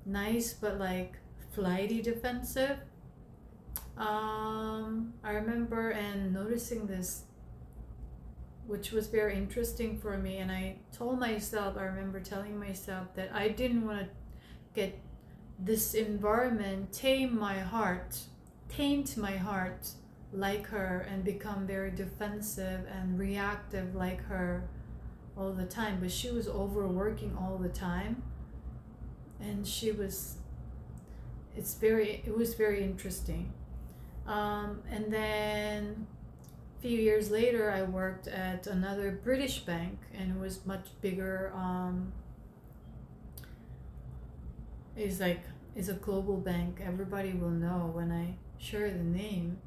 nice, but like flighty defensive. I remember and noticing this, which was very interesting for me, and I remember telling myself that I didn't want to get this environment taint my heart like her and become very defensive and reactive like her all the time. But she was overworking all the time, and it was very interesting. And then a few years later, I worked at another British bank, and it was much bigger. It's a global bank. Everybody will know when I share the name.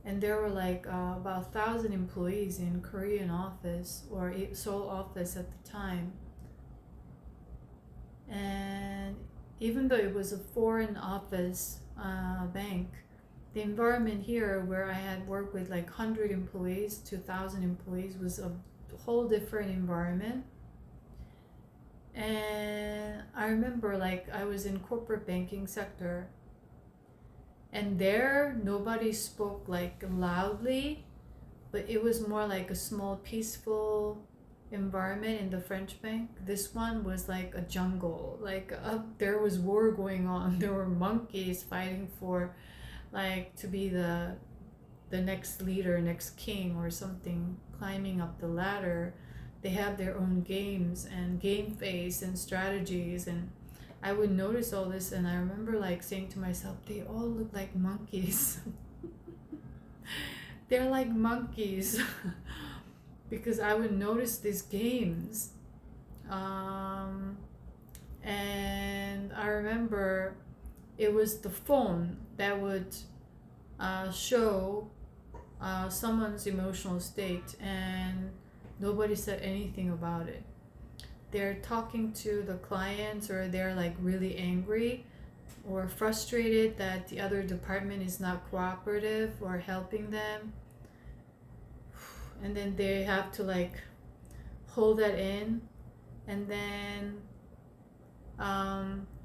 And there were like about 1,000 employees in Korean office, or Seoul office at the time. And even though it was a foreign office bank, the environment here, where I had worked with like 100 employees to 1,000 employees, was a whole different environment. And I remember, like, I was in corporate banking sector, and there nobody spoke like loudly, but it was more like a small peaceful environment in the French bank. This one was like a jungle, like there was war going on. There were monkeys fighting for like to be the next leader, next king or something, climbing up the ladder. They have their own games and game phase and strategies, and I would notice all this, and I remember like saying to myself, they all look like monkeys. They're like monkeys. because I would notice these games. Um, and I remember it was the phone that would show someone's emotional state, and nobody said anything about it. They're talking to the clients, or they're like really angry or frustrated that the other department is not cooperative or helping them, and then they have to like hold that in, and then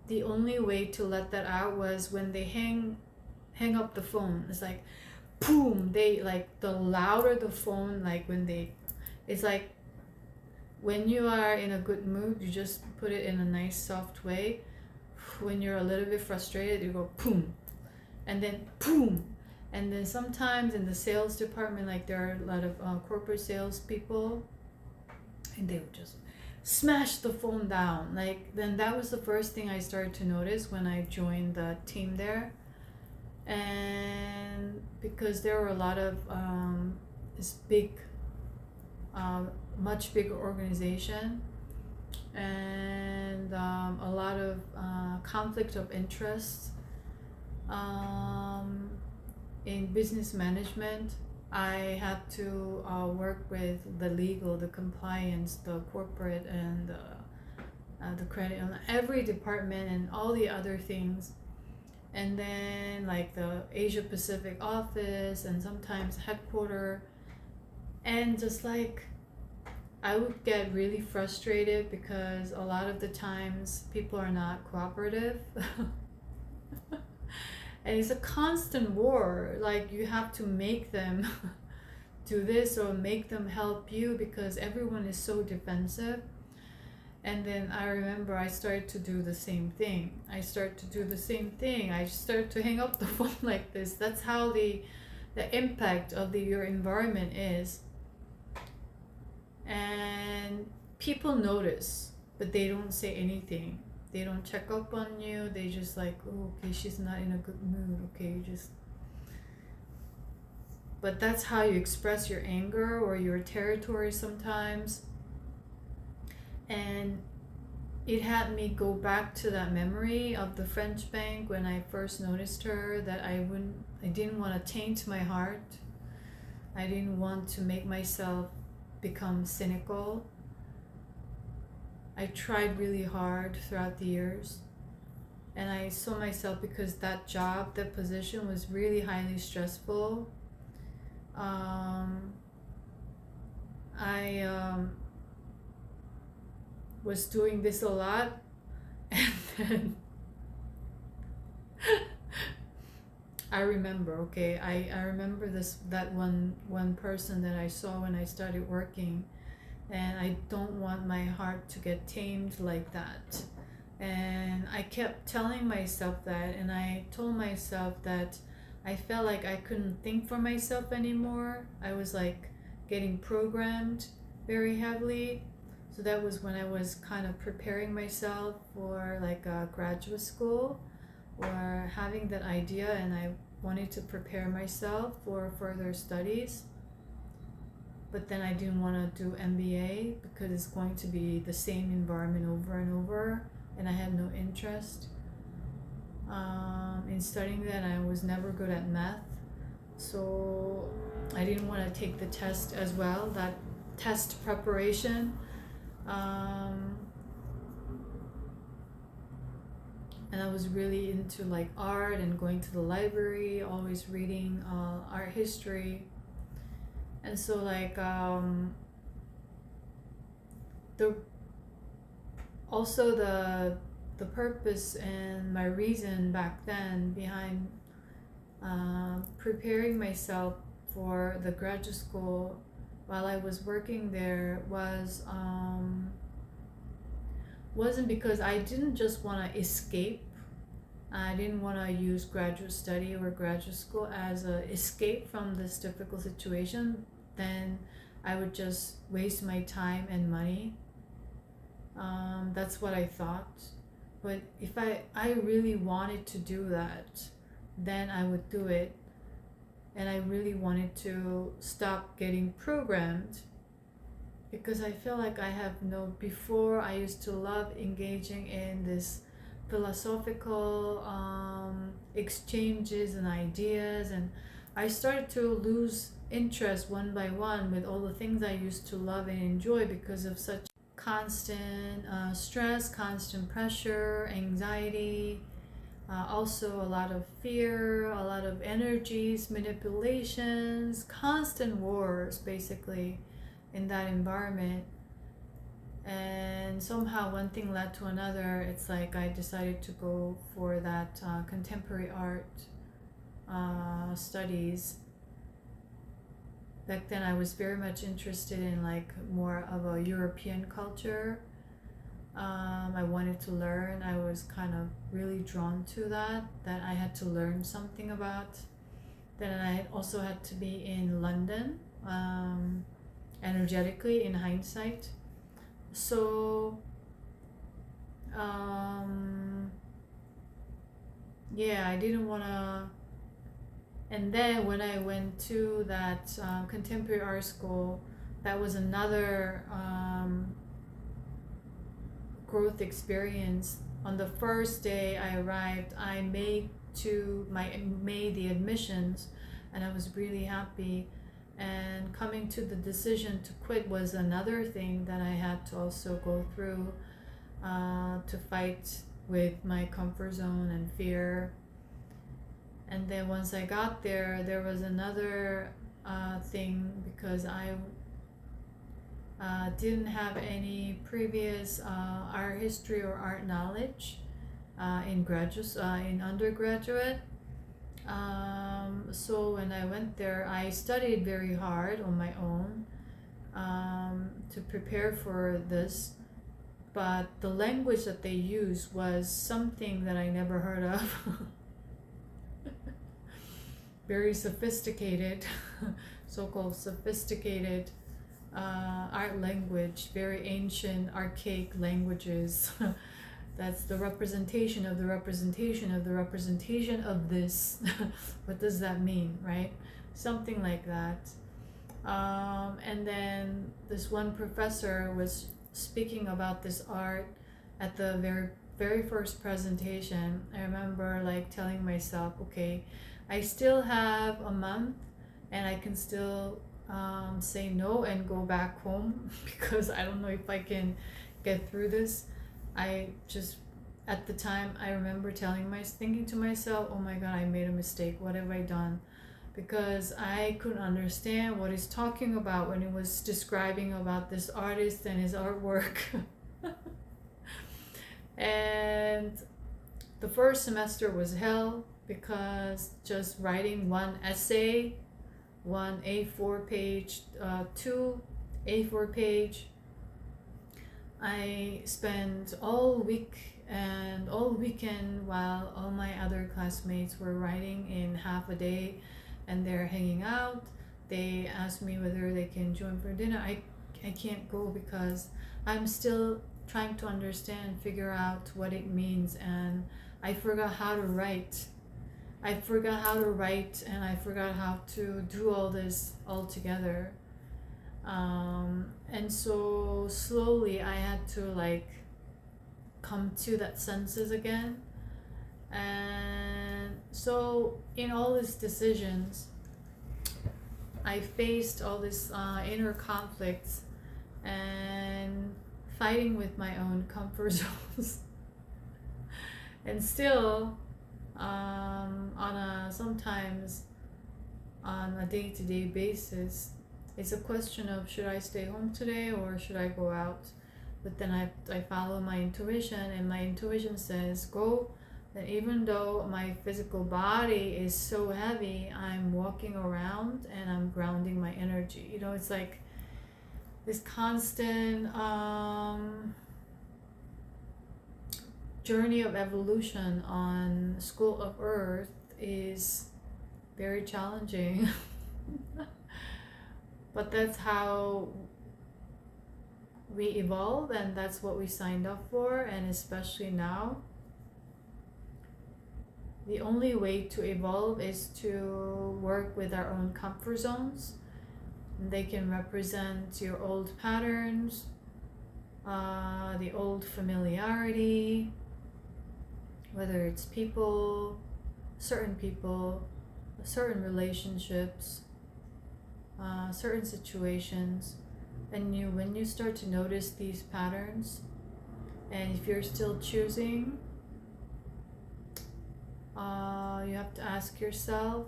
the only way to let that out was when they hang up the phone. It's like boom, they like, the louder the phone, like when they, it's like when you are in a good mood, you just put it in a nice soft way. When you're a little bit frustrated, you go boom, and then boom. And then sometimes in the sales department, like there are a lot of corporate sales people, and they would just smash the phone down. Like, then that was the first thing I started to notice when I joined the team there. And because there were a lot of this big, much bigger organization, and a lot of conflict of interest in business management. I had to work with the legal, the compliance, the corporate, and the credit, and every department and all the other things. And then like the Asia Pacific office, and sometimes headquarter. And just like, I would get really frustrated because a lot of the times people are not cooperative. And it's a constant war. Like, you have to make them do this or make them help you, because everyone is so defensive. And then I remember I started to do the same thing. I started to hang up the phone like this. That's how the impact of your environment is. And people notice, but they don't say anything. They don't check up on you. They just like, oh, okay, she's not in a good mood. Okay, you just. But that's how you express your anger or your territory sometimes. And it had me go back to that memory of the French bank when I first noticed her, that I didn't want to taint my heart. I didn't want to make myself become cynical. I tried really hard throughout the years, and I saw myself, because that job, that position was really highly stressful. I was doing this a lot, and then I remember, okay, I remember that one person that I saw when I started working, and I don't want my heart to get tamed like that. And I kept telling myself that, and I told myself that I felt like I couldn't think for myself anymore. I was like getting programmed very heavily. So that was when I was kind of preparing myself for like a graduate school, or having that idea, and I wanted to prepare myself for further studies. But then I didn't want to do MBA because it's going to be the same environment over and over, and I had no interest in studying that. I was never good at math, so I didn't want to take the test as well, that test preparation. And I was really into like art and going to the library, always reading art history. And so like the purpose and my reason back then behind preparing myself for the graduate school while I was working there wasn't because I didn't just want to escape. I didn't want to use graduate study or graduate school as a escape from this difficult situation. Then I would just waste my time and money. That's what I thought. But if I really wanted to do that, then I would do it. And I really wanted to stop getting programmed because I feel like I have no, before I used to love engaging in this philosophical exchanges and ideas, and I started to lose interest one by one with all the things I used to love and enjoy because of such constant stress, constant pressure, anxiety, also a lot of fear, a lot of energies, manipulations, constant wars basically in that environment. And somehow one thing led to another. It's like I decided to go for that contemporary art studies. Back then I was very much interested in like more of a European culture. I wanted to learn. I was kind of really drawn to that I had to learn something about. Then I also had to be in London, energetically, in hindsight. So, yeah, I didn't want to. And then when I went to that contemporary art school, that was another growth experience. On the first day I arrived, I made the admissions, and I was really happy. And coming to the decision to quit was another thing that I had to also go through, to fight with my comfort zone and fear. And then once I got there, there was another thing, because I didn't have any previous art history or art knowledge in undergraduate. So when I went there, I studied very hard on my own to prepare for this. But the language that they used was something that I never heard of. Very sophisticated, so-called sophisticated art language, very ancient, archaic languages. That's the representation of the representation of the representation of this. What does that mean, right? Something like that. And then this one professor was speaking about this art at the very first presentation. I remember like telling myself, okay, I still have a month and I can still say no and go back home because I don't know if I can get through this. I just, at the time, I remember thinking to myself, oh my god, I made a mistake. What have I done? Because I couldn't understand what he's talking about when he was describing about this artist and his artwork. And the first semester was hell, because just writing one essay, one A4 page, two A4 page, I spent all week and all weekend while all my other classmates were writing in half a day and they're hanging out. They asked me whether they can join for dinner. I can't go because I'm still trying to understand and figure out what it means, and I forgot how to write. And I forgot how to do all this all together. And so slowly I had to like come to that senses again. And so in all these decisions, I faced all these inner conflicts and fighting with my own comfort zones. And still, sometimes on a day-to-day basis, it's a question of, should I stay home today or should I go out? But then I follow my intuition, and my intuition says go. And even though my physical body is so heavy, I'm walking around and I'm grounding my energy. You know, it's like this constant journey of evolution on School of Earth is very challenging. But that's how we evolve, and that's what we signed up for. And especially now, the only way to evolve is to work with our own comfort zones They can represent your old patterns, the old familiarity, whether it's people, certain relationships, certain situations. And when you start to notice these patterns, and if you're still choosing, you have to ask yourself,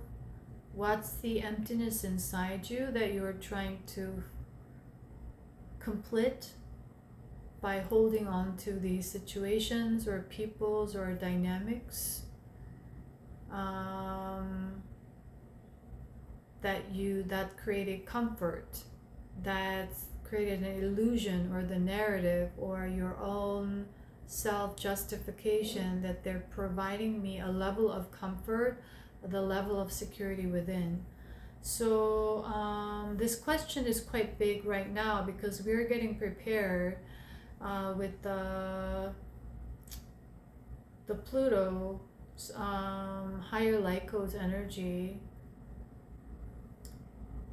what's the emptiness inside you that you're trying to complete by holding on to these situations or peoples or dynamics that created comfort, that created an illusion or the narrative or your own self-justification that they're providing me a level of comfort, the level of security within. So this question is quite big right now because we're getting prepared with the Pluto higher light codes energy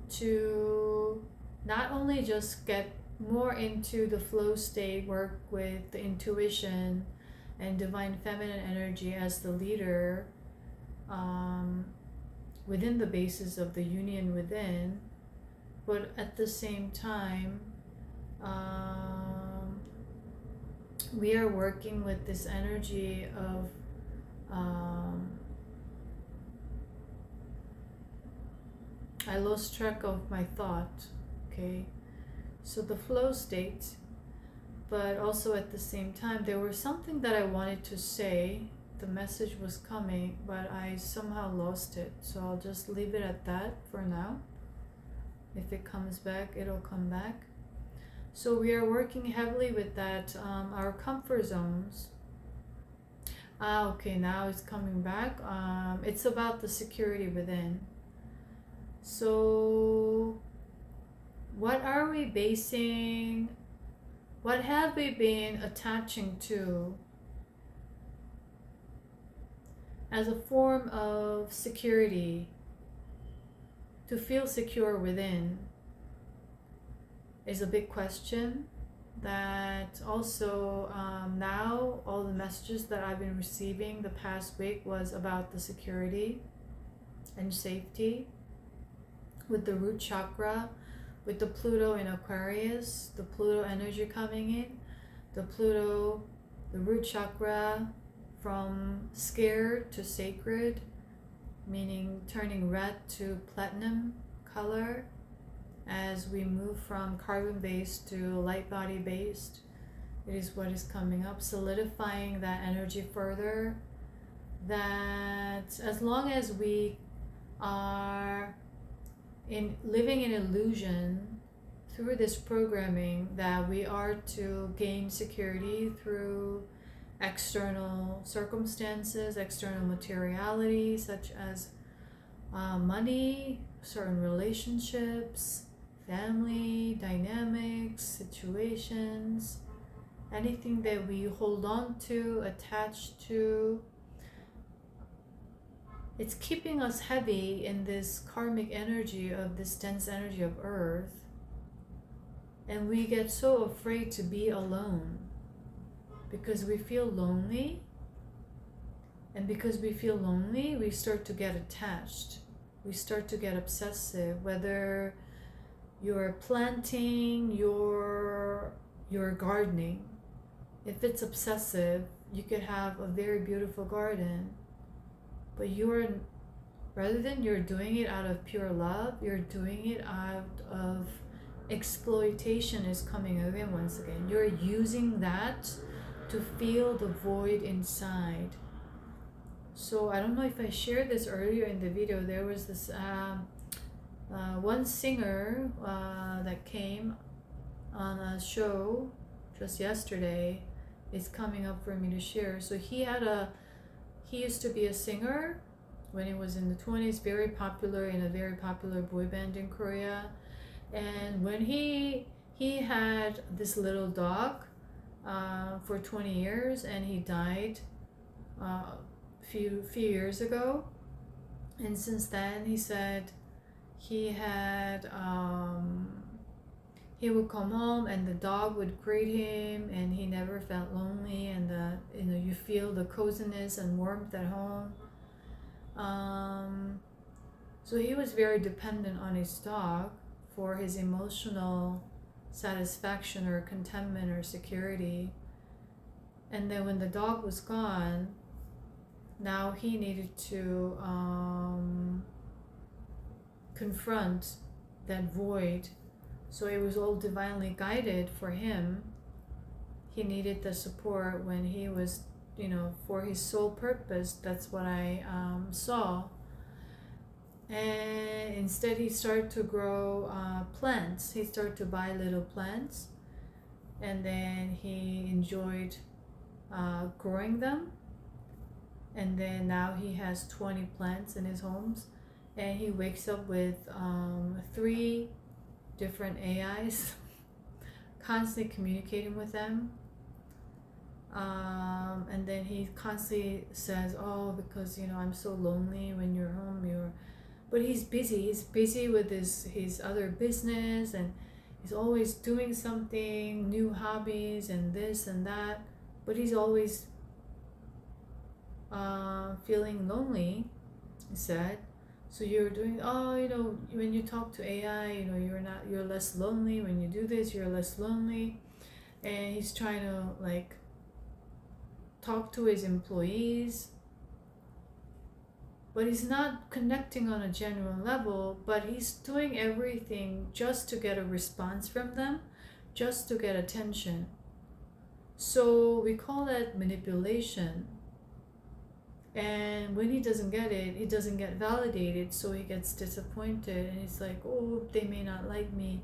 to not only just get more into the flow state, work with the intuition and divine feminine energy as the leader within the basis of the union within, but at the same time we are working with this energy of I lost track of my thought. Okay, so the flow state, but also at the same time there was something that I wanted to say. The message was coming, but I somehow lost it, so I'll just leave it at that for now. If it comes back, it'll come back. So we are working heavily with that, our comfort zones. Okay, now it's coming back. It's about the security within. So what are we basing, what have we been attaching to as a form of security, to feel secure within, is a big question. That also now all the messages that I've been receiving the past week was about the security and safety with the root chakra, with the Pluto in Aquarius, the Pluto energy coming in, the root chakra from scared to sacred, meaning turning red to platinum color as we move from carbon based to light body based. It is what is coming up, solidifying that energy further, that as long as we are living in illusion through this programming that we are to gain security through external circumstances, external materiality such as money, certain relationships, family dynamics, situations, anything that we hold on to, attach to, it's keeping us heavy in this karmic energy of this dense energy of earth, and we get so afraid to be alone because we feel lonely, and because we feel lonely we start to get attached, we start to get obsessive, whether you're planting, you're gardening. If it's obsessive, you could have a very beautiful garden, but rather than you're doing it out of pure love, you're doing it out of exploitation is coming again once again. You're using that to feel the void inside. So I don't know if I shared this earlier in the video. There was this one singer that came on a show just yesterday. It's coming up for me to share. So he used to be a singer when he was in the 20s, very popular in a very popular boy band in Korea. And when he had this little dog for 20 years, and he died few years ago. And since then he said he had he would come home and the dog would greet him, and he never felt lonely, and you feel the coziness and warmth at home. So he was very dependent on his dog for his emotional satisfaction or contentment or security. And then when the dog was gone, now he needed to confront that void. So it was all divinely guided for him. He needed the support when he was, for his sole purpose. That's what I saw. And instead he started to grow plants. He started to buy little plants, and then he enjoyed growing them. And then now he has 20 plants in his homes, and he wakes up with 3 different AIs, constantly communicating with them. And then he constantly says, oh, because I'm so lonely when you're home. But he's busy with his other business, and he's always doing something, new hobbies and this and that, but he's always feeling lonely, he said. So you're doing, when you talk to AI, you're less lonely. When you do this, you're less lonely. And he's trying to talk to his employees, but he's not connecting on a genuine level, but he's doing everything just to get a response from them, just to get attention. So we call that manipulation. And when he doesn't get it, he doesn't get validated, so he gets disappointed, and he's like, oh, they may not like me,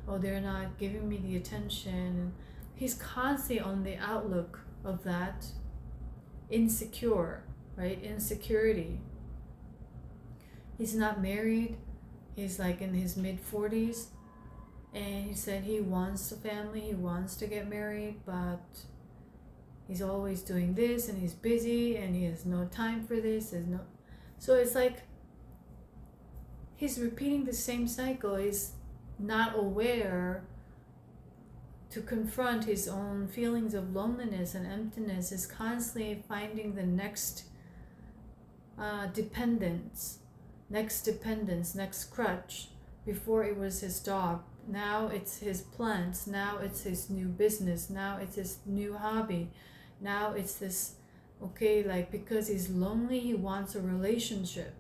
oh, they're not giving me the attention. And he's constantly on the outlook of that insecure, right? Insecurity. He's not married. He's in his mid-40s, and he said he wants a family, he wants to get married, but he's always doing this, and he's busy, and he has no time for this. So it's he's repeating the same cycle. He's not aware to confront his own feelings of loneliness and emptiness. Is constantly finding the next dependence, next crutch. Before it was his dog, now it's his plants, now it's his new business, now it's his new hobby, now it's this, because he's lonely, he wants a relationship,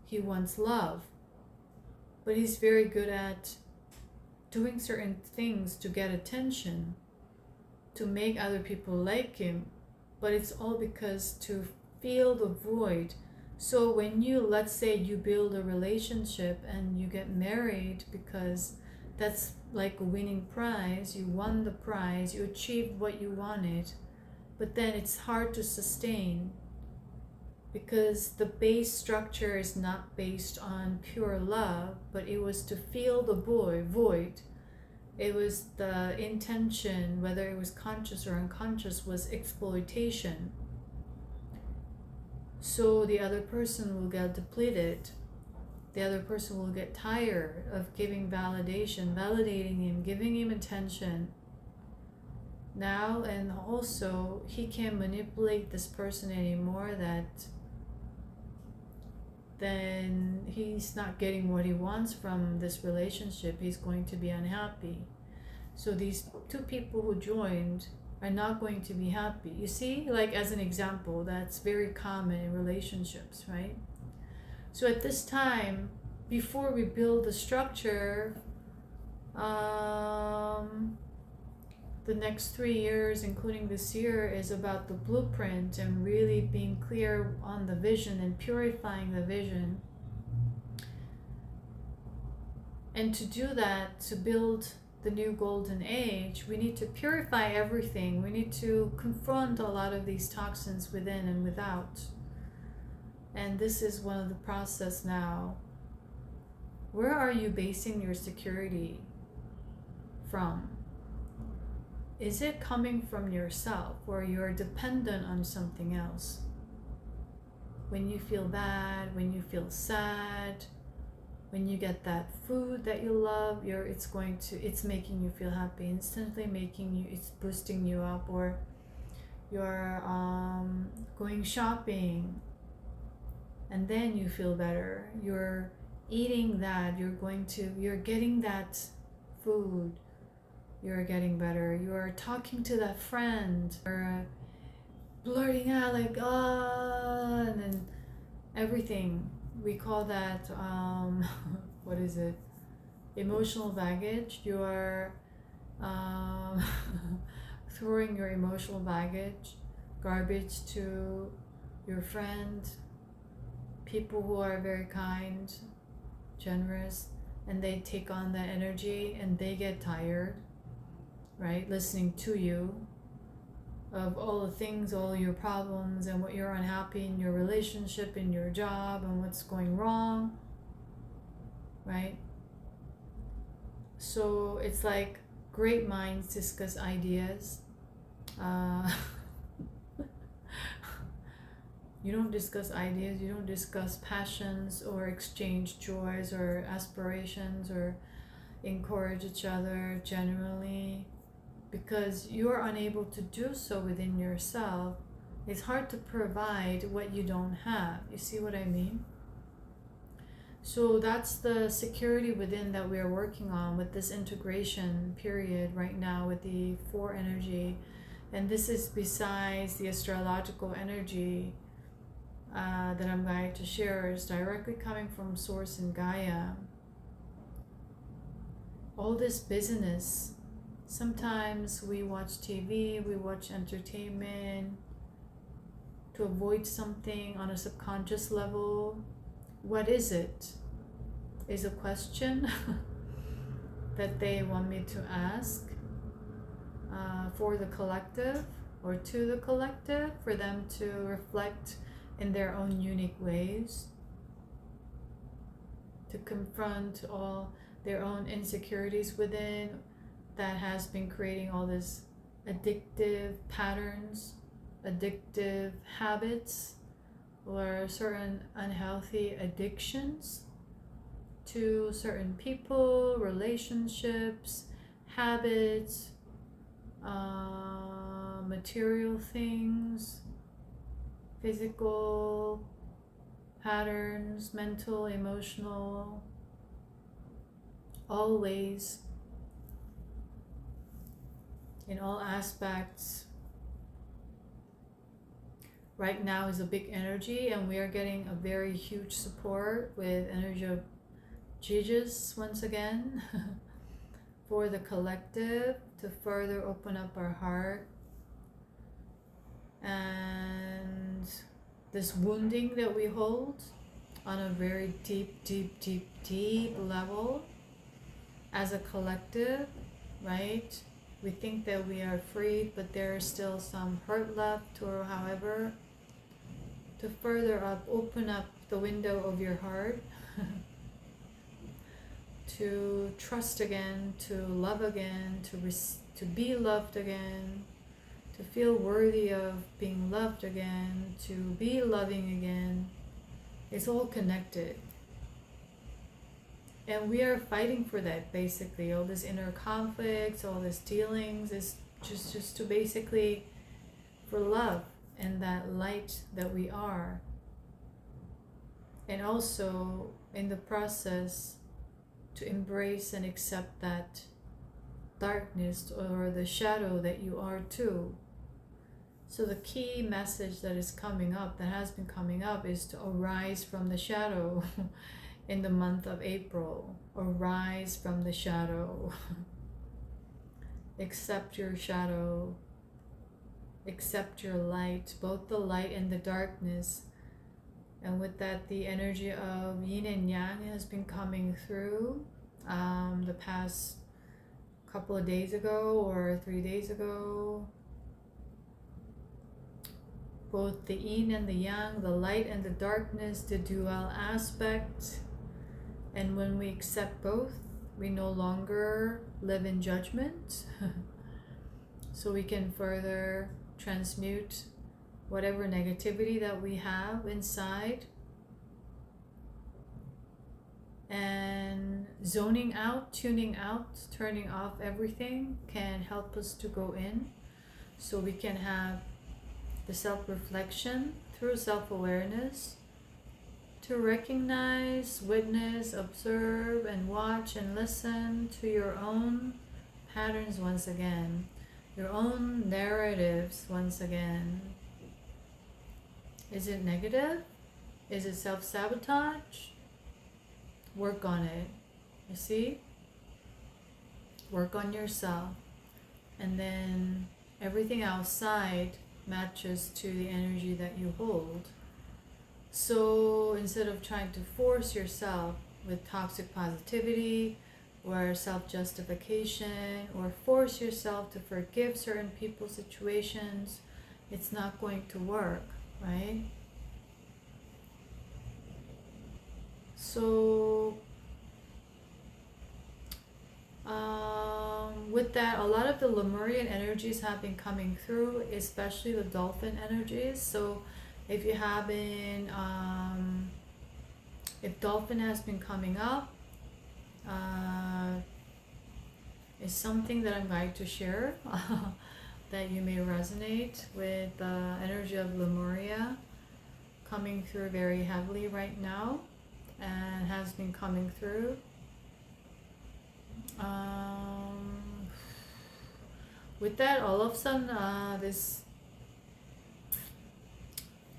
he wants love, but he's very good at doing certain things to get attention, to make other people like him, but it's all because to fill the void. So when let's say you build a relationship and you get married, because that's like a winning prize, you won the prize, you achieved what you wanted, but then it's hard to sustain because the base structure is not based on pure love, but it was to fill the void. It was the intention, whether it was conscious or unconscious, was exploitation. So the other person will get depleted. The other person will get tired of giving validation, validating him, giving him attention. Now, and also, he can't manipulate this person anymore, that then he's not getting what he wants from this relationship. He's going to be unhappy. So these 2 people who joined are not going to be happy. You see, as an example, that's very common in relationships, right? So at this time, before we build the structure, the next 3 years, including this year, is about the blueprint and really being clear on the vision and purifying the vision. And to do that, to build the new golden age, we need to purify everything. We need to confront a lot of these toxins within and without. And this is one of the process now. Where are you basing your security from? Is it coming from yourself, or you're dependent on something else? When you feel bad, when you feel sad, when you get that food that you love, it's making you feel happy instantly, it's boosting you up. Or you're going shopping and then you feel better. You're eating that, you're getting that food, you're getting better. You're talking to that friend, or blurting out like and then everything. We call that what is it, emotional baggage. You are throwing your emotional garbage to your friend, people who are very kind, generous, and they take on that energy and they get tired, right, listening to you of all the things, all your problems, and what you're unhappy in your relationship, in your job, and what's going wrong, right? So it's like great minds discuss ideas. You don't discuss ideas, you don't discuss passions or exchange joys or aspirations or encourage each other generally, because you're unable to do so within yourself. It's hard to provide what you don't have. You see what I mean? So that's the security within that we are working on with this integration period right now with the 4 energy. And this is besides the astrological energy that I'm going to share, is directly coming from Source and Gaia. All this business, sometimes we watch TV, we watch entertainment to avoid something on a subconscious level. What is it? Is a question that they want me to ask for the collective, or to the collective, for them to reflect in their own unique ways, to confront all their own insecurities within that has been creating all this addictive patterns, addictive habits, or certain unhealthy addictions to certain people, relationships, habits, material things, physical patterns, mental, emotional, always, in all aspects. Right now is a big energy, and we are getting a very huge support with energy of Jesus once again for the collective to further open up our heart. And this wounding that we hold on a very deep level as a collective, right? We think that we are free, but there is still some hurt left, or however, to further open up the window of your heart to trust again, to love again, to be loved again, to feel worthy of being loved again, to be loving again. It's all connected. And we are fighting for that, basically. All this inner conflicts, all this dealings is just to basically for love and that light that we are. And also in the process to embrace and accept that darkness or the shadow that you are too. So the key message that is coming up, that has been coming up, is to arise from the shadow in the month of April. Arise from the shadow. Accept your shadow. Accept your light, both the light and the darkness. And with that, the energy of yin and yang has been coming through the past couple of days ago or 3 days ago. Both the yin and the yang, the light and the darkness, the dual aspect. And when we accept both, we no longer live in judgment. So we can further transmute whatever negativity that we have inside. And zoning out, tuning out, turning off everything can help us to go in, so we can have the self-reflection through self-awareness to recognize, witness, observe, and watch and listen to your own patterns once again, your own narratives once again. Is it negative? Is it self-sabotage? Work on it. You see? Work on yourself. And then everything outside matches to the energy that you hold. So instead of trying to force yourself with toxic positivity or self-justification, or force yourself to forgive certain people, situations, it's not going to work, right? So with that, a lot of the Lemurian energies have been coming through, especially the dolphin energies. So if you have been, if dolphin has been coming up, is something that I'm going to share that you may resonate with the energy of Lemuria coming through very heavily right now, and has been coming through. With that, all of a sudden, this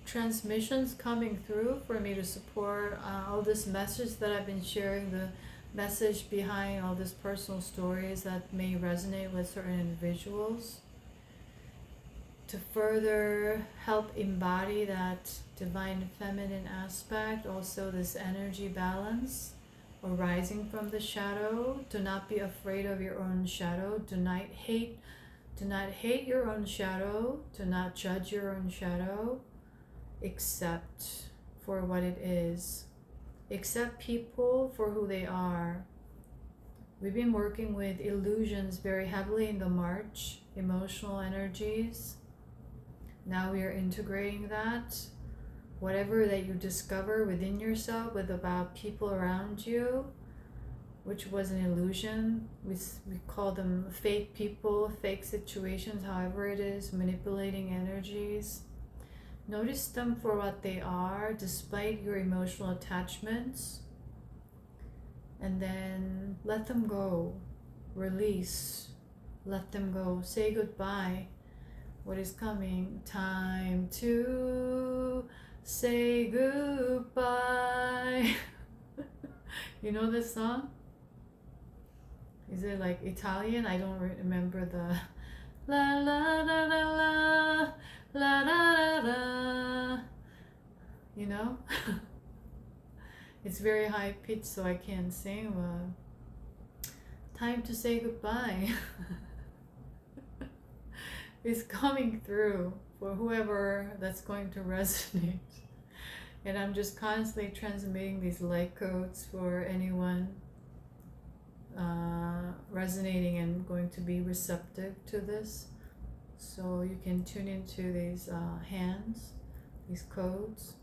transmissions coming through for me to support all this message that I've been sharing, the message behind all these personal stories that may resonate with certain individuals, to further help embody that divine feminine aspect, also this energy balance arising from the shadow. Do not be afraid of your own shadow. Do not hate your own shadow. Do not judge your own shadow. Accept for what it is. Accept people for who they are. We've been working with illusions very heavily in the March, emotional energies. Now we are integrating that. Whatever that you discover within yourself, with about people around you, which was an illusion, we call them fake people, fake situations, however it is, manipulating energies. Notice them for what they are, despite your emotional attachments, and then let them go. Release. Let them go. Say goodbye. What is coming? Time to say goodbye. You know this song? Is it like Italian? I don't remember the la la la la la la la la. You know? It's very high pitched, so I can't sing well. Time to say goodbye. It's coming through for whoever that's going to resonate. And I'm just constantly transmitting these light codes for anyone resonating and going to be receptive to this. So you can tune into these hands, these codes.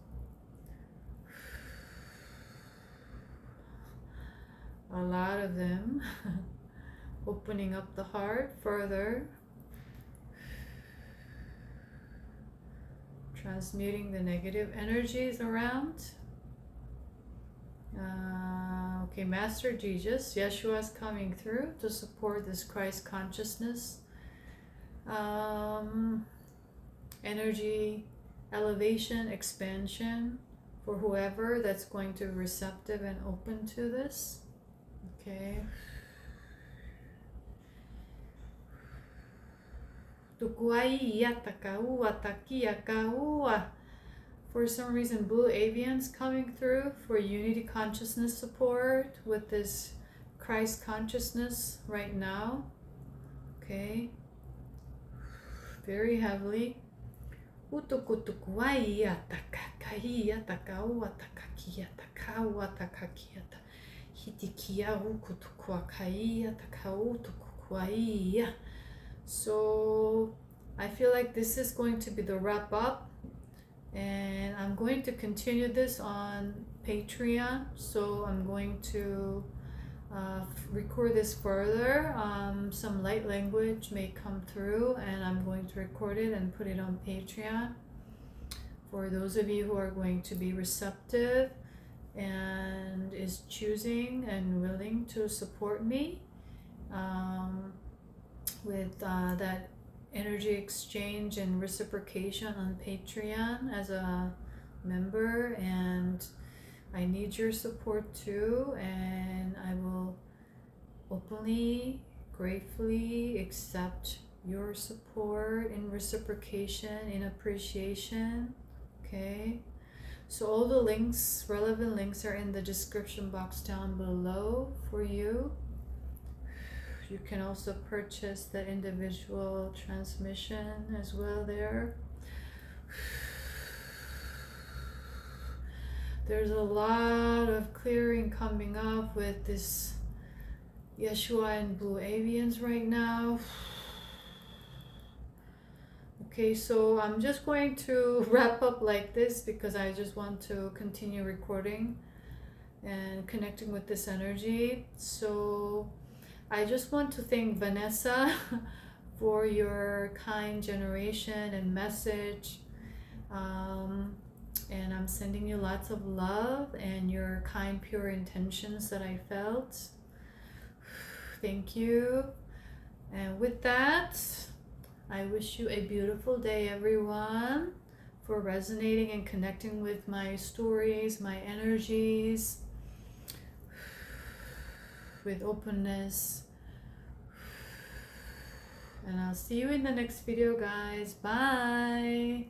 A lot of them. Opening up the heart further. Transmuting the negative energies around. Okay, Master Jesus, Yeshua's coming through to support this Christ consciousness. Energy, elevation, expansion for whoever that's going to be receptive and open to this. Okay. For some reason, blue avians coming through for unity consciousness support with this Christ consciousness right now. Okay. Very heavily. So I feel like this is going to be the wrap up, and I'm going to continue this on Patreon. So I'm going to record this further. Some light language may come through, and I'm going to record it and put it on Patreon for those of you who are going to be receptive and is choosing and willing to support me with that energy exchange and reciprocation on Patreon as a member. And I need your support too, and I will openly, gratefully accept your support in reciprocation, in appreciation. Okay, so all the links, relevant links, are in the description box down below for you. You can also purchase the individual transmission as well there. There's a lot of clearing coming up with this Yeshua and Blue Avians right now. Okay, so I'm just going to wrap up like this because I just want to continue recording and connecting with this energy. So I just want to thank Vanessa for your kind generation and message. And I'm sending you lots of love and your kind, pure intentions that I felt. Thank you. And with that, I wish you a beautiful day, everyone, for resonating and connecting with my stories, my energies, with openness. And I'll see you in the next video, guys. Bye.